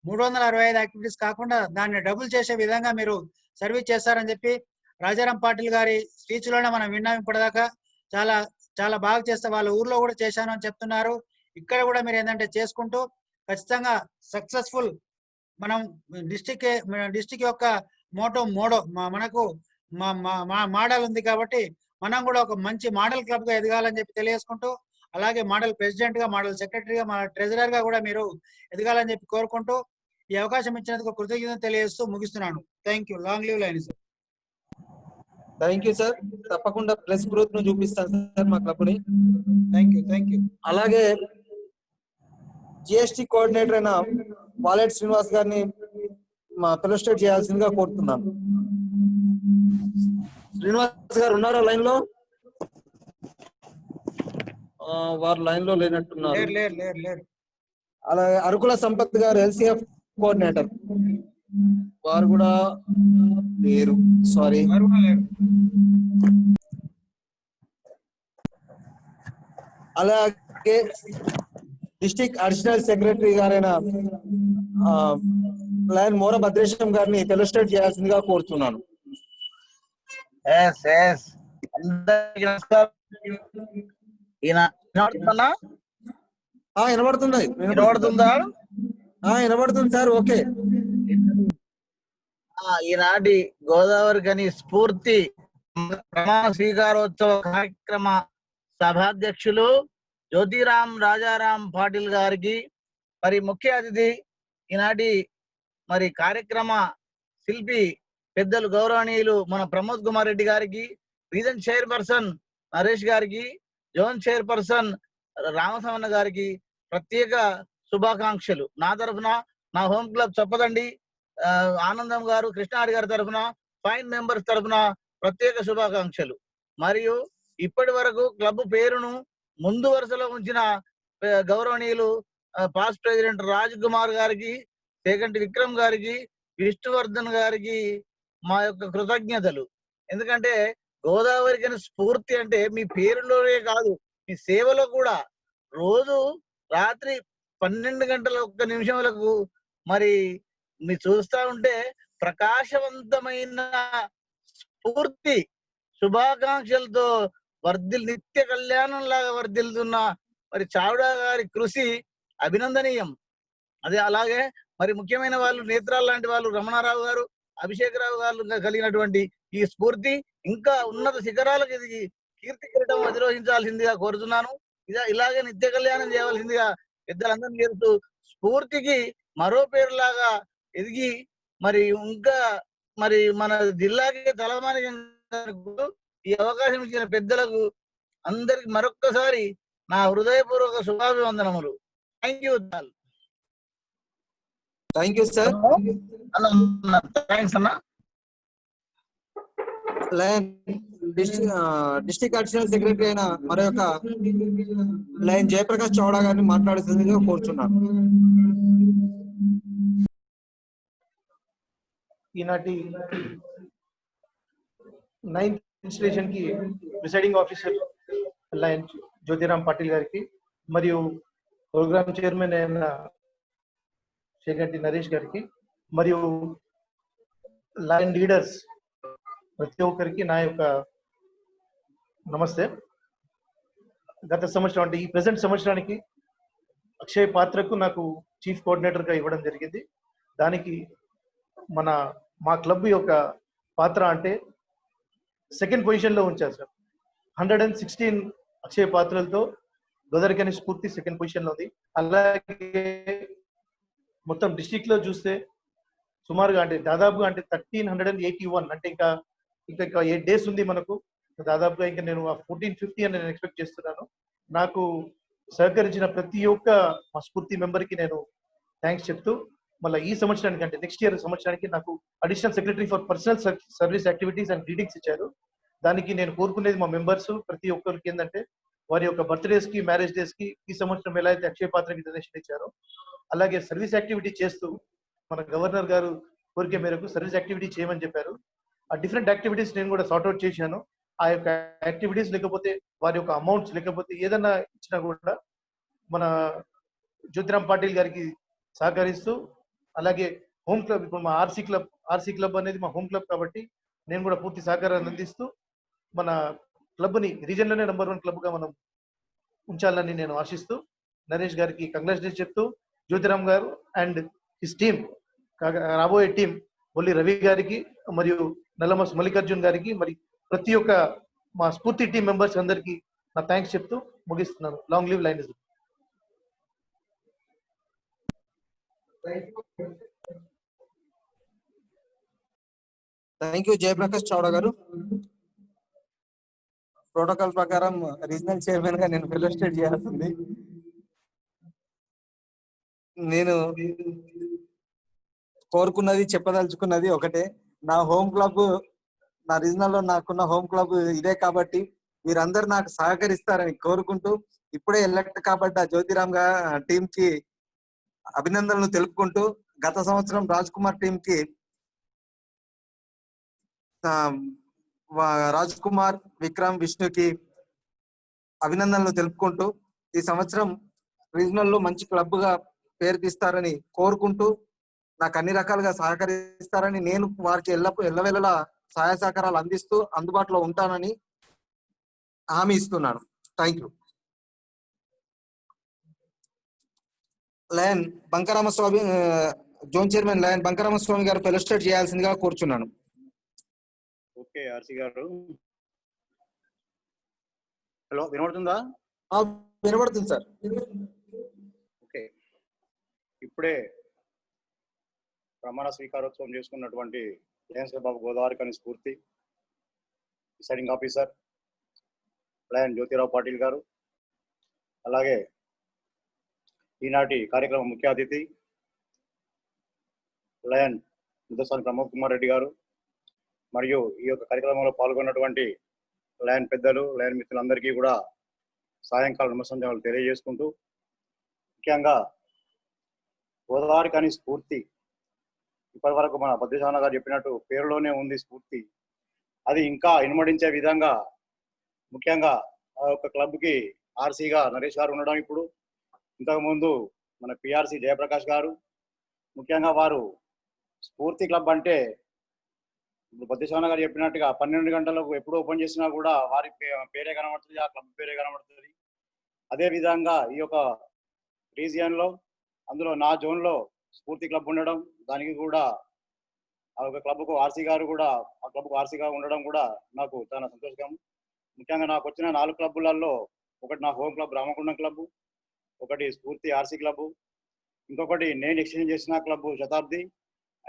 365 యాక్టివిటీస్ కాకుండా దాన్ని డబుల్ చేసే విధంగా మీరు సర్వీస్ చేస్తారని చెప్పి రాజారాం పాటిల్ గారి స్పీచ్ లోనే మనం విన్నాం ఇప్పటిదాకా. చాలా చాలా బాగా చేస్తే వాళ్ళ ఊర్లో కూడా చేశాను అని చెప్తున్నారు. ఇక్కడ కూడా మీరు ఏంటంటే చేసుకుంటూ ఖచ్చితంగా సక్సెస్ఫుల్ మనం డిస్టిక్ యొక్క మోడో మనకు మోడల్ ఉంది కాబట్టి మనం కూడా ఒక మంచి మోడల్ క్లబ్ గా ఎదగాలని చెప్పి తెలియజేసుకుంటూ, అలాగే మోడల్ ప్రెసిడెంట్ గా, మోడల్ సెక్రటరీగా, మోడల్ ట్రెజరర్ గా కూడా మీరు ఎదగాలని చెప్పి కోరుకుంటూ ఈ అవకాశం ఇచ్చినందుకు కృతజ్ఞతలు తెలియజేస్తూ ముగిస్తున్నాను. Thank you. Long leave line sir. Thank you sir. తప్పకుండా ప్రెస్ గ్రోత్ ను చూపిస్తాను సార్ మా క్లబ్ ని. Thank you. అలాగే జిఎస్టి కోఆర్డినేటర్ అయిన వాలెట్ శ్రీనివాస్ గారిని మా ఫెలోస్టేట్ చేయాల్సిందిగా కోరుతున్నాను. శ్రీనివాస్ గారు ఉన్నారా లైన్ లో? వారు లైన్ లో లేనట్టున్నారు. అలాగే అరకుల సంపత్ గారు ఎల్సిఎఫ్ కోఆర్డినేటర్, వారు కూడా లేరు. సారీ. అలాగే డిస్ట్రిక్ట్ అడిషనల్ సెక్రటరీ గారైన లయన్ మోర భద్రేశం గారిని ఫెలోస్టేట్ చేయాల్సిందిగా కోరుతున్నాను. వినబడుతుందా? వినబడుతుంది సార్. ఓకే. ఈనాటి గోదావరి గని స్ఫూర్తి ప్రమాణ స్వీకారోత్సవ కార్యక్రమ సభాధ్యక్షులు జ్యోతిరాం రాజారాం పాటిల్ గారికి, మరి ముఖ్య అతిథి ఈనాటి మరి కార్యక్రమ శిల్పి పెద్దలు గౌరవనీయులు మన ప్రమోద్ కుమార్ రెడ్డి గారికి, రీజన్ చైర్పర్సన్ నరేష్ గారికి, జోన్ చైర్పర్సన్ రామసమన్న గారికి ప్రత్యేక శుభాకాంక్షలు. నా తరఫున, నా హోమ్ క్లబ్ చెప్పదండి ఆనందం గారు, కృష్ణారి గారి తరఫున, ఫైన్ మెంబర్స్ తరఫున ప్రత్యేక శుభాకాంక్షలు. మరియు ఇప్పటి వరకు క్లబ్ పేరును ముందు వరుసలో ఉంచిన గౌరవనీయులు పాస్ట్ ప్రెసిడెంట్ రాజ్ కుమార్ గారికి, సెకండ్ విక్రమ్ గారికి, విష్ణువర్ధన్ గారికి మా యొక్క కృతజ్ఞతలు. ఎందుకంటే గోదావరికి స్ఫూర్తి అంటే మీ పేరులోనే కాదు, మీ సేవలో కూడా. రోజు రాత్రి 12 గంటల 1 నిమిషములకు మరి మీరు చూస్తా ఉంటే ప్రకాశవంతమైన స్ఫూర్తి శుభాకాంక్షలతో నిత్య కళ్యాణం లాగా వర్ధిల్లుతున్న మరి చావుడా గారి కృషి అభినందనీయం. అదే అలాగే మరి ముఖ్యమైన వాళ్ళు నేత్రాలు లాంటి వాళ్ళు రమణారావు గారు, అభిషేకరావు గారు కలిగినటువంటి ఈ స్ఫూర్తి ఇంకా ఉన్నత శిఖరాలకు ఎదిగి కీర్తి కిరీటం అధిరోహించాల్సిందిగా కోరుతున్నాను. ఇలాగే నిత్య కళ్యాణం చేయవలసిందిగా పెద్దలందరినీ చేస్తూ స్ఫూర్తికి మరో పేరులాగా ఎదిగి మరి ఇంకా మరి మన జిల్లాకి తలమానికం ఈ అవకాశం ఇచ్చిన పెద్దలకు అందరికి మరొక్కసారి నా హృదయపూర్వక శుభాభివందనములు. Thank you. Thank you sir. Thanks అన్న. డిస్ట్రిక్ట్ అడిషనల్ సెక్రటరీ అయిన మరొక లయన్ జయప్రకాష్ చౌడా గారిని మాట్లాడుతుందిగా కోరుచున్నాను. ఈనాటి 9th ఇన్స్టిట్యూషన్ కి ప్రిసైడింగ్ ఆఫీసర్ లయన్ జ్యోతిరాం పాటిల్ గారికి, మరియు ప్రోగ్రామ్ చైర్మన్ అయిన షేగంటి నరేష్ గారికి, మరియు లయన్ లీడర్స్ ప్రతి ఒక్కరికి నా యొక్క నమస్తే. గత సంవత్సరం అంటే ఈ ప్రెసెంట్ సంవత్సరానికి అక్షయ్ పాత్రకు నాకు చీఫ్ కోఆర్డినేటర్ గా ఇవ్వడం జరిగింది. దానికి మా క్లబ్ యొక్క పాత్ర అంటే సెకండ్ పొజిషన్ లో ఉంచారు సార్. 116 అక్షయ పాత్రలతో గోదావరి స్ఫూర్తి సెకండ్ పొజిషన్ లో ఉంది. అలాగే మొత్తం డిస్ట్రిక్ట్ లో చూస్తే సుమారుగా అంటే దాదాపుగా అంటే 1381 అంటే ఇంకా 8 days ఉంది మనకు. దాదాపుగా ఇంకా నేను 1450 అని నేను ఎక్స్పెక్ట్ చేస్తున్నాను. నాకు సహకరించిన ప్రతి ఒక్క మా స్ఫూర్తి మెంబర్కి నేను థ్యాంక్స్ చెప్తూ మళ్ళీ ఈ సంవత్సరానికి అంటే నెక్స్ట్ ఇయర్ సంవత్సరానికి నాకు additional secretary for personal service activities and readings ఇచ్చారు. దానికి నేను కోరుకునేది మా మెంబర్స్ ప్రతి ఒక్కరికి ఏంటంటే వారి యొక్క బర్త్డేస్ కి మ్యారేజ్ డేస్ కి ఈ సంవత్సరం ఎలా అయితే అక్షయ పాత్రకి డొనేషన్ ఇచ్చారో అలాగే సర్వీస్ యాక్టివిటీ చేస్తూ మన గవర్నర్ గారు కోరిక మేరకు సర్వీస్ యాక్టివిటీ చేయమని చెప్పారు. ఆ డిఫరెంట్ యాక్టివిటీస్ నేను కూడా సార్ట్అవుట్ చేశాను. ఆ యొక్క యాక్టివిటీస్ లేకపోతే వారి యొక్క అమౌంట్స్ లేకపోతే ఏదన్నా ఇచ్చినా కూడా మన జ్యోతిరామ్ పాటిల్ గారికి సహకరిస్తూ అలాగే హోమ్ క్లబ్ ఇప్పుడు మా ఆర్సీ క్లబ్ అనేది మా హోమ్ క్లబ్ కాబట్టి నేను కూడా పూర్తి సహకారాన్ని అందిస్తూ మన క్లబ్ ని రీజన్ లోనే నెంబర్ 1 క్లబ్ గా మనం ఉంచాలని నేను ఆశిస్తూ నరేష్ గారికి కంగ్రాచులేషన్ చెప్తూ జ్యోతిరామ్ గారు అండ్ హిస్ టీమ్ రాబోయే టీం బొల్లి రవి గారికి మరియు నల్లమస్ మల్లికార్జున్ గారికి మరి ప్రతి ఒక్క మా స్ఫూర్తి టీం మెంబర్స్ అందరికీ నా థ్యాంక్స్ చెప్తూ ముగిస్తున్నాను. Long live line. Thank you Jayaprakash Chowda గారు. ప్రోటోకాల్ ప్రకారం రీజనల్ చైర్మన్ గా నేను ఫెలోస్టేట్ చేయాల్సింది. నేను కోరుకున్నది చెప్పదలుచుకున్నది ఒకటే, నా హోమ్ క్లబ్ నా రీజనల్ లో నాకున్న హోమ్ క్లబ్ ఇదే కాబట్టి మీరందరూ నాకు సహకరిస్తారని కోరుకుంటూ ఇప్పుడే ఎలక్ట్ కాబడ్డ జ్యోతిరామ్ టీం కి అభినందనలు తెలుపుకుంటూ గత సంవత్సరం రాజ్ కుమార్ టీం కి రాజ్ కుమార్, విక్రమ్, విష్ణుకి అభినందనలు తెలుపుకుంటూ ఈ సంవత్సరం రీజనల్ లో మంచి క్లబ్ గా పేరు తీస్తారని కోరుకుంటూ నాకు అన్ని రకాలుగా సహకరిస్తారని నేను వారికి ఎల్లవేళలా సహాయ సహకారాలు అందిస్తూ అందుబాటులో ఉంటానని హామీ ఇస్తున్నాను. Thank you. Lion Bankaramaswamy, zone chairman lion Bankaramaswamy గారు ఫెలోస్టేట్ చేయాల్సిందిగా కోరుచున్నాను. ఓకే ఆర్సీ గారు. హలో, వినబడుతుందా? వినబడుతుంది సార్. ఓకే, ఇప్పుడే ప్రమాణ స్వీకారోత్సవం చేసుకున్నటువంటి లయన్స్ క్లబ్ ఆఫ్ గోదావరి కని స్ఫూర్తి presiding officer lion Jyotirao Patil గారు, అలాగే ఈనాటి కార్యక్రమం ముఖ్య అతిథి లయన్ ముద్దస్వామి ప్రమోద్ కుమార్ రెడ్డి గారు, మరియు ఈ యొక్క కార్యక్రమంలో పాల్గొన్నటువంటి లయన్ పెద్దలు, లయన్ మిత్రులందరికీ కూడా సాయంకాల నమస్కారాలు తెలియజేసుకుంటూ, ముఖ్యంగా గోదావరి కని స్ఫూర్తి ఇప్పటి వరకు మన బద్దేశాన గారు చెప్పినట్టు పేరులోనే ఉంది స్ఫూర్తి. అది ఇంకా ఇనుమడించే విధంగా ముఖ్యంగా ఆ యొక్క క్లబ్కి ఆర్సీగా నరేష్ గారు ఉండడం, ఇప్పుడు ఇంతకుముందు మన పిఆర్సీ జయప్రకాష్ గారు, ముఖ్యంగా వారు స్ఫూర్తి క్లబ్ అంటే ఇప్పుడు బద్దేశాన గారు చెప్పినట్టుగా 12 గంటలకు ఎప్పుడు ఓపెన్ చేసినా కూడా వారి పేరే కనబడుతుంది, ఆ క్లబ్ పేరే కనబడుతుంది. అదేవిధంగా ఈ యొక్క రీజియన్లో అందులో నా జోన్లో స్ఫూర్తి క్లబ్ ఉండడం, దానికి కూడా ఆ యొక్క క్లబ్కు ఆర్సీ గారు కూడా ఆ క్లబ్కు ఆర్సీగా ఉండడం కూడా నాకు చాలా సంతోషకరం. ముఖ్యంగా నాకు వచ్చిన 4 క్లబ్బులలో ఒకటి నా హోమ్ క్లబ్ రామగుండం క్లబ్, ఒకటి స్ఫూర్తి ఆర్సీ క్లబ్, ఇంకొకటి నేను ఎక్స్చేంజ్ చేసిన క్లబ్ శతాబ్ది,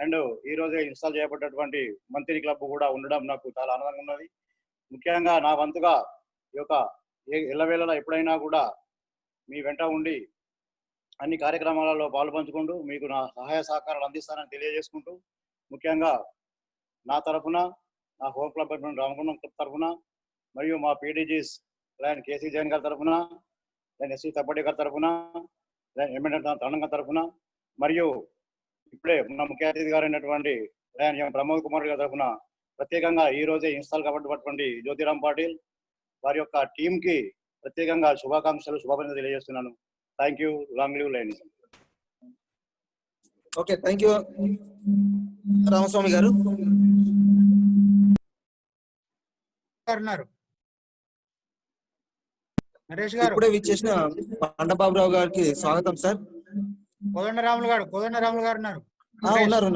అండ్ ఈ రోజే ఇన్స్టాల్ చేయబడ్డటువంటి మంత్రి క్లబ్ కూడా ఉండడం నాకు చాలా ఆనందంగా ఉన్నది. ముఖ్యంగా నా వంతుగా ఈ యొక్క ఎల్లవేళలా ఎప్పుడైనా కూడా మీ వెంట ఉండి అన్ని కార్యక్రమాలలో పాల్పంచుకుంటూ మీకు నా సహాయ సహకారాలు అందిస్తానని తెలియజేసుకుంటూ, ముఖ్యంగా నా తరఫున, నా హోమ్ క్లబ్ రామగుండం క్లబ్ తరఫున, మరియు మా పీడీజీస్ లయన్ కేసీ జైన్ గారి తరఫున, లయన్ ఎస్సీ తప్పటి గారి తరఫున, లయన్ ఎంఎన్ తరుణ్ గారి తరఫున, మరియు ఇప్పుడే ఉన్న ముఖ్య అతిథి గారు అయినటువంటి లయన్ ఎం ప్రమోద్ కుమార్ గారి తరఫున ప్రత్యేకంగా ఈ రోజే ఇన్స్టాల్ కాబట్టినటువంటి జ్యోతిరామ్ పాటిల్ వారి యొక్క టీంకి ప్రత్యేకంగా శుభాకాంక్షలు, శుభాభినందనలు తెలియజేస్తున్నాను. Thank you. Long live Lions. Okay, thank you Ramaswamy గారు. నరేష్ గారు ఇప్పుడే విచ్చేసిన పండబాబురావు గారికి స్వాగతం సార్. కోదండరాములు గారు ఉన్నారు. ఉన్నారు.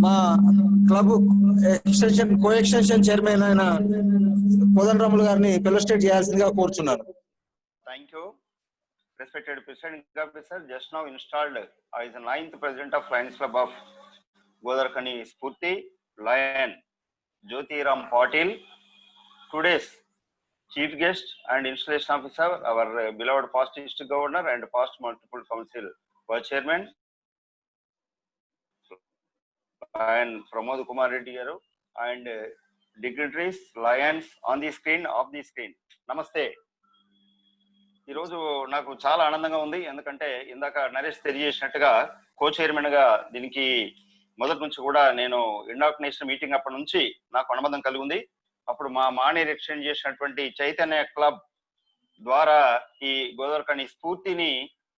మా క్లబ్ కో ఎక్స్టెన్షన్ చైర్మన్ అయిన కోదండరాములు గారిని ఫెలోస్టేట్ చేయాల్సిందిగా కోరుచున్నాను. Thank you. Respected President Officer, just now installed is the 9th President of Lions Club of Godavari Kani Spurti, Lion Jyotiram Patil. Today's Chief Guest and Installation Officer, our beloved past District Governor and past Multiple Council Vice Chairman, Lion Pramod Kumar Reddy garu and dignitaries, lions on the screen, off the screen. Namaste. ఈరోజు నాకు చాలా ఆనందంగా ఉంది. ఎందుకంటే ఇందాక నరేష్ తెలియజేసినట్టుగా కో chairman గా దీనికి మొదటి నుంచి కూడా నేను ఇండాక్నేషన్ మీటింగ్ అప్పటి నుంచి నాకు అనుబంధం కలిగి ఉంది. అప్పుడు మా మానేర్ ఎక్స్చేంజ్ చేసినటువంటి చైతన్య క్లబ్ ద్వారా ఈ గోదావరిఖని స్ఫూర్తిని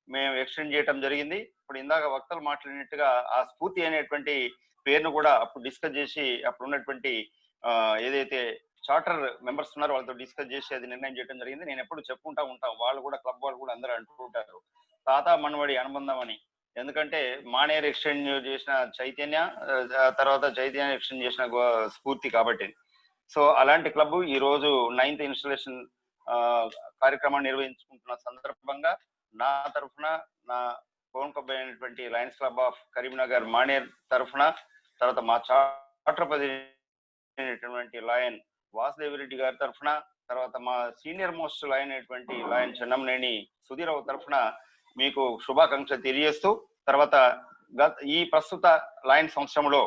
మేము ఎక్స్టెండ్ చేయడం జరిగింది. ఇప్పుడు ఇందాక వక్తలు మాట్లాడినట్టుగా ఆ స్ఫూర్తి అనేటువంటి పేరును కూడా అప్పుడు డిస్కస్ చేసి అప్పుడు ఉన్నటువంటి ఏదైతే చార్టర్ మెంబర్స్ ఉన్నారో వాళ్ళతో డిస్కస్ చేసి అది నిర్ణయం చేయడం జరిగింది. నేను ఎప్పుడు చెప్పుకుంటా ఉంటాం, వాళ్ళు కూడా క్లబ్ వాళ్ళు కూడా అందరూ అంటూ ఉంటారు తాత మనవడి అనుబంధం అని. ఎందుకంటే మానేర్ ఎక్స్చేంజ్ చేసిన చైతన్య, తర్వాత చైతన్య ఎక్స్చేంజ్ చేసిన స్ఫూర్తి కాబట్టి. సో అలాంటి క్లబ్ ఈ రోజు 9th ఇన్స్టాలేషన్ కార్యక్రమాన్ని నిర్వహించుకుంటున్న సందర్భంగా నా తరఫున, నా పవన్ కబ్బాయి అయినటువంటి Lions club of Karimnagar Maner తరఫున, తర్వాత మా చార్టర్ అయినటువంటి లయన్ వాసుదేవ్ రెడ్డి గారి తరఫున, తర్వాత మా సీనియర్ మోస్ట్ లయన్ అయినటువంటి లయన్ చెన్నంనేని సుధీరావు తరఫున మీకు శుభాకాంక్షలు తెలియజేస్తూ, తర్వాత ఈ ప్రస్తుత లయన్ సంవత్సరంలో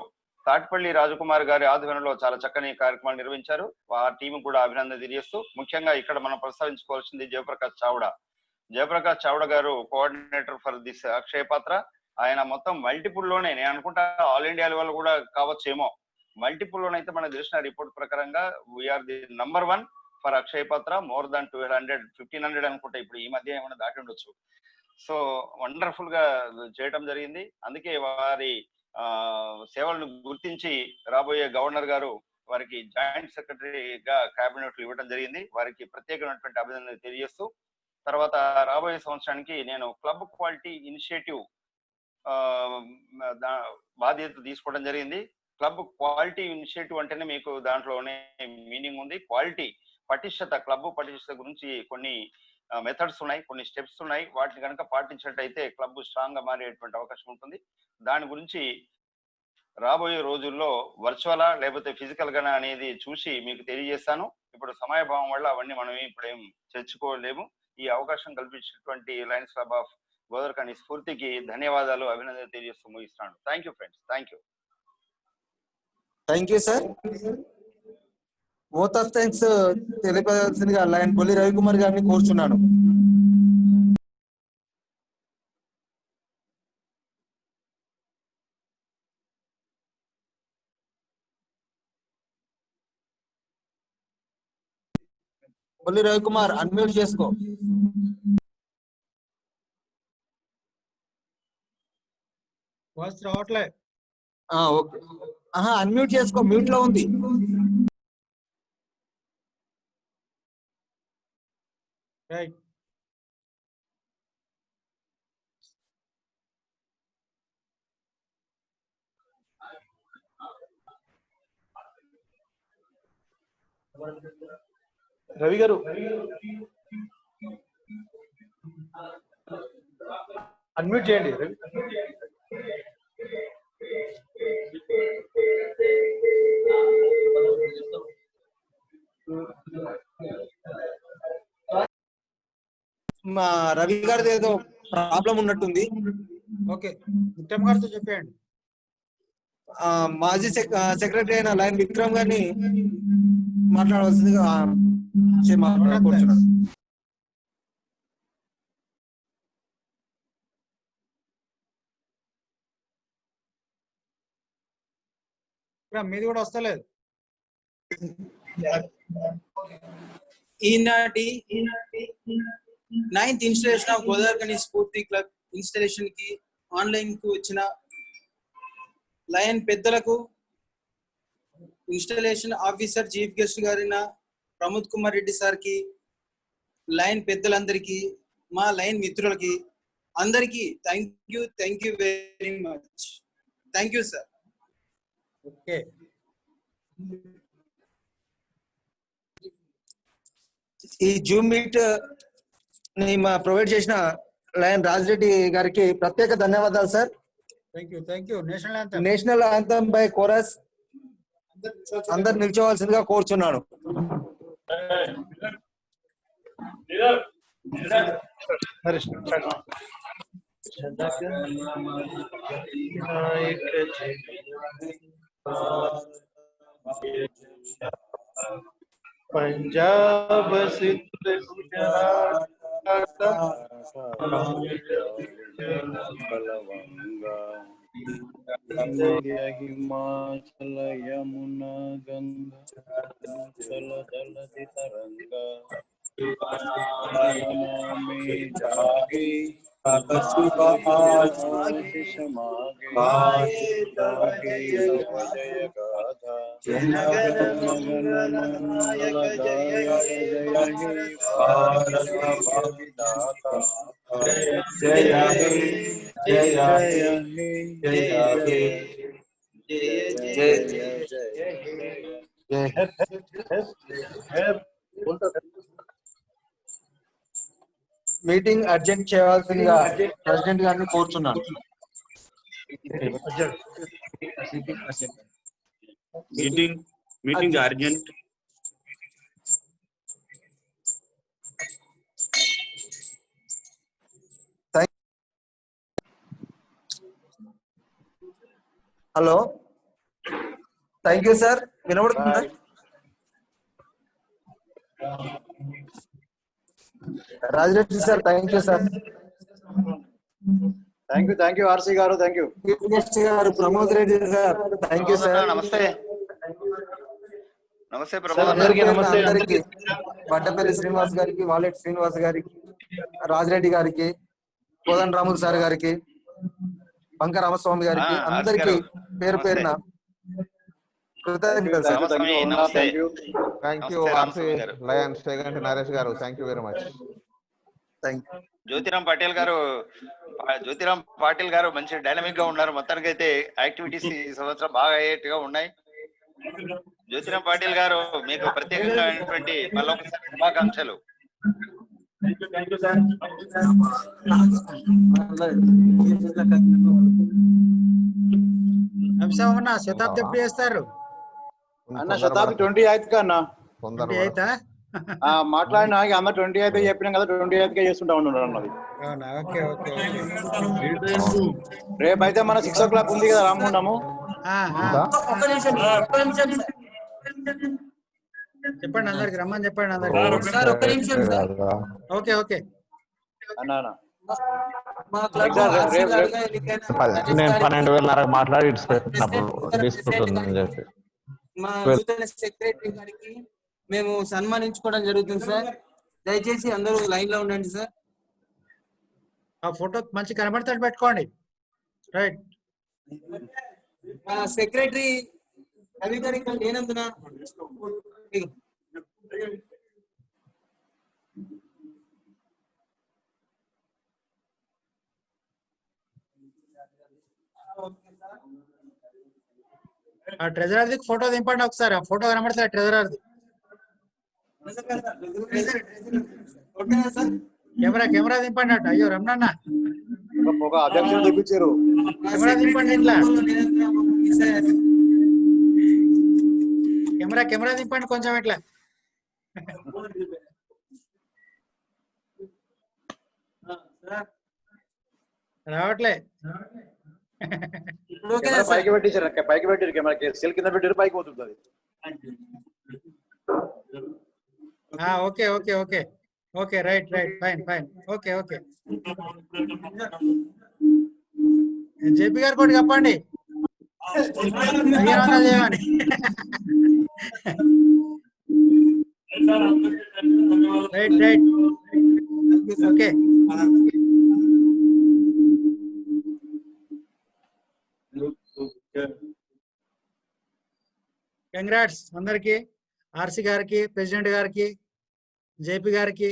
తాటిపల్లి రాజకుమార్ గారి ఆధ్వర్యంలో చాలా చక్కని కార్యక్రమాలు నిర్వహించారు. ఆ టీం కూడా అభినందన తెలియజేస్తూ, ముఖ్యంగా ఇక్కడ మనం ప్రస్తావించుకోవాల్సింది జయప్రకాష్ చావ్డా. జయప్రకాష్ చావ్డా గారు కోఆర్డినేటర్ ఫర్ దిస్ అక్షయ పాత్ర. ఆయన మొత్తం మల్టిపుల్ లోనే, నేను అనుకుంటా ఆల్ ఇండియా లెవెల్ కూడా కావచ్చేమో, మల్టిపుల్ లోనైతే మనకు తెలిసిన రిపోర్ట్ ప్రకారంగా వీఆర్ ది నంబర్ 1 ఫర్ అక్షయ పాత్ర. మోర్ దాన్ 1500 అనుకుంటా, ఇప్పుడు ఈ మధ్య ఏమైనా దాటి ఉండొచ్చు. సో వండర్ఫుల్ గా చేయటం జరిగింది. అందుకే వారి సేవలను గుర్తించి రాబోయే గవర్నర్ గారు వారికి జాయింట్ సెక్రటరీగా క్యాబినెట్లు ఇవ్వడం జరిగింది. వారికి ప్రత్యేకమైనటువంటి అభినందనలు తెలియజేస్తూ, తర్వాత రాబోయే సంవత్సరానికి నేను క్లబ్ క్వాలిటీ ఇనిషియేటివ్ బాధ్యత తీసుకోవడం జరిగింది. క్లబ్ క్వాలిటీ ఇనిషియేటివ్ అంటేనే మీకు దాంట్లోనే మీనింగ్ ఉంది. క్వాలిటీ, పటిష్టత, క్లబ్ పటిష్టత గురించి కొన్ని మెథడ్స్ ఉన్నాయి, కొన్ని స్టెప్స్ ఉన్నాయి. వాటిని కనుక పాటించినట్టయితే క్లబ్ స్ట్రాంగ్ గా మారేటువంటి అవకాశం ఉంటుంది. దాని గురించి రాబోయే రోజుల్లో వర్చువలా లేకపోతే ఫిజికల్ గా అనేది చూసి మీకు తెలియజేస్తాను. ఇప్పుడు సమయభావం వల్ల అవన్నీ మనం ఇప్పుడేం చర్చుకోలేము. ఈ అవకాశం కల్పించినటువంటి లయన్స్ క్లబ్ ఆఫ్ గోదావరిఖని స్ఫూర్తికి ధన్యవాదాలు, అభినందనలు తెలియజేస్తూ ముగిస్తున్నాను. Thank you friends, thank you. Thank you sir. Oath of thanks తెలియపడాల్సిందిగా లయన్ బొల్లి రవికుమార్ గారిని కోరుచున్నాను. బొల్లి రవికుమార్ అన్మ్యూట్ చేసుకో. వాయిస్ రావట్లే. ఓకే, అన్మ్యూట్ చేసుకో, మ్యూట్ లో ఉంది. రైట్. రవి గారు అన్మ్యూట్ చేయండి. రవి మా రవి గారిది ఏదో ప్రాబ్లం ఉన్నట్టుంది. ఓకే, ముత్యం గారితో చెప్పండి. మాజీ సెక్రటరీ అయిన లయన్ విక్రమ్ గారిని మాట్లాడవలసిందిగా కోరుచున్నాను. మీది కూడా వస్తలేదు. ఈనాటి 9th ఇన్స్టాలేషన్ ఆఫ్ గోదావరిఖని స్ఫూర్తి క్లబ్ ఇన్స్టాలేషన్ కి ఆన్లైన్ కు వచ్చిన లయన్ పెద్దలకు, ఇన్స్టాలేషన్ ఆఫీసర్ చీఫ్ గెస్ట్ గారైన ప్రమోద్ కుమార్ రెడ్డి సార్ కి, లయన్ పెద్దలందరికీ, మా లయన్ మిత్రులకి అందరికీ thank you very much. Thank you sir. Okay, ఈ జూమ్ మీట్ ని ప్రొవైడ్ చేసిన లయన్ రాజిరెడ్డి గారికి ప్రత్యేక ధన్యవాదాలు sir. Thank you. National anthem by chorus అందరు నిల్చోవాల్సిందిగా కోరుచున్నాను. पंजाब सिंध गुजरात हिमाचल यमुना गंगा चल जलधि तरंगा में जागे आशीष मागे जागे जय गाथा जनगण मंगल दायक जय हे भारत विधाता जय हे जय हे जय हे जय మీటింగ్ అర్జెంట్ చేయవలసిందిగా ప్రెసిడెంట్ గారిని కోరుచున్నాను. Meeting urgent. Hello, thank you sir. వినబడుతుందా? Rajareddy sir, thank you sir. Thank you RC గారు, థ్యాంక్ యూ. చీఫ్ గెస్ట్ గారు Pramod Reddy sir, thank you sir. నమస్తే నమస్తే అందరికి వడ్డపల్లి శ్రీనివాస్ గారికి, వాలెట్ శ్రీనివాస్ గారికి, రాజరెడ్డి గారికి, కోదండ రాములు సార్ గారికి, బంక రామస్వామి గారికి, అందరికి పేరు పేరున కృతజ్ఞతలు sir. Thank you RC lions Cheganti Naresh గారు, thank you very much. Jyothiram Patil గారు మంచి డైనమిక్ గా ఉన్నారు. మొత్తానికి అయితే యాక్టివిటీస్ ఈ సంవత్సరం బాగా అయ్యేట్టుగా ఉన్నాయి. జ్యోతిరామ్ పాటిల్ గారు, మీకు ప్రత్యేకమైనటువంటి మళ్ళొకసారి శుభాకాంక్షలు. అభిషేకం శతాబ్ది ఎప్పుడు చేస్తారు అన్న? శతాబ్ది 28 కా అన్న? మాట్లాడినా అన్న 28 చెప్పినాం కదా, 28 చేస్తుంటా ఉన్నాడు అన్నది. రేపు అయితే మన 6 o'clock ఉంది కదా రామగుండము. చెప్పండి అందరికి, రమ్మని చెప్పండి అందరికి. ఓకే ఓకే అన్న నేను 12,500 మాట్లాడి డిస్ప్యూట్ ఉందని చెప్పి మా నూతన సెక్రటరీ గారికి మేము సన్మానించుకోవడం జరుగుతుంది సార్. దయచేసి అందరూ లైన్ లో ఉండండి సార్. ఆ ఫోటో మంచి కనబడతాడు పెట్టుకోండి. రైట్. మా సెక్రటరీ రవి గారికి లేనందున ఆ ట్రెజరర్ది ఫోటో దింపండి ఒకసారి. ఆ ఫోటో కనబడతాయి ట్రెజరర్ది. కెమెరా దింపండి అట. అయ్యో రమణన్న, ఒక అధ్యక్షుడు తెప్పించారు. కెమెరా దింపండి ఇట్లా. కెమెరా దింపండి కొంచెం ఇట్లా. రావట్లే. పైకి పెట్టించారు, పైకి పెట్టారు కెమెరా, సెల్ కింద పెట్టారు, పైకి పోతుంది. Okay okay okay okay right right fine fine okay okay. JP గారు కూడా చెప్పండి 1500 చేయమని. Right right okay. కంగ్రాట్స్ అందరికి, ఆర్సీ గారికి, ప్రెసిడెంట్ గారికి, జేపీ గారికి,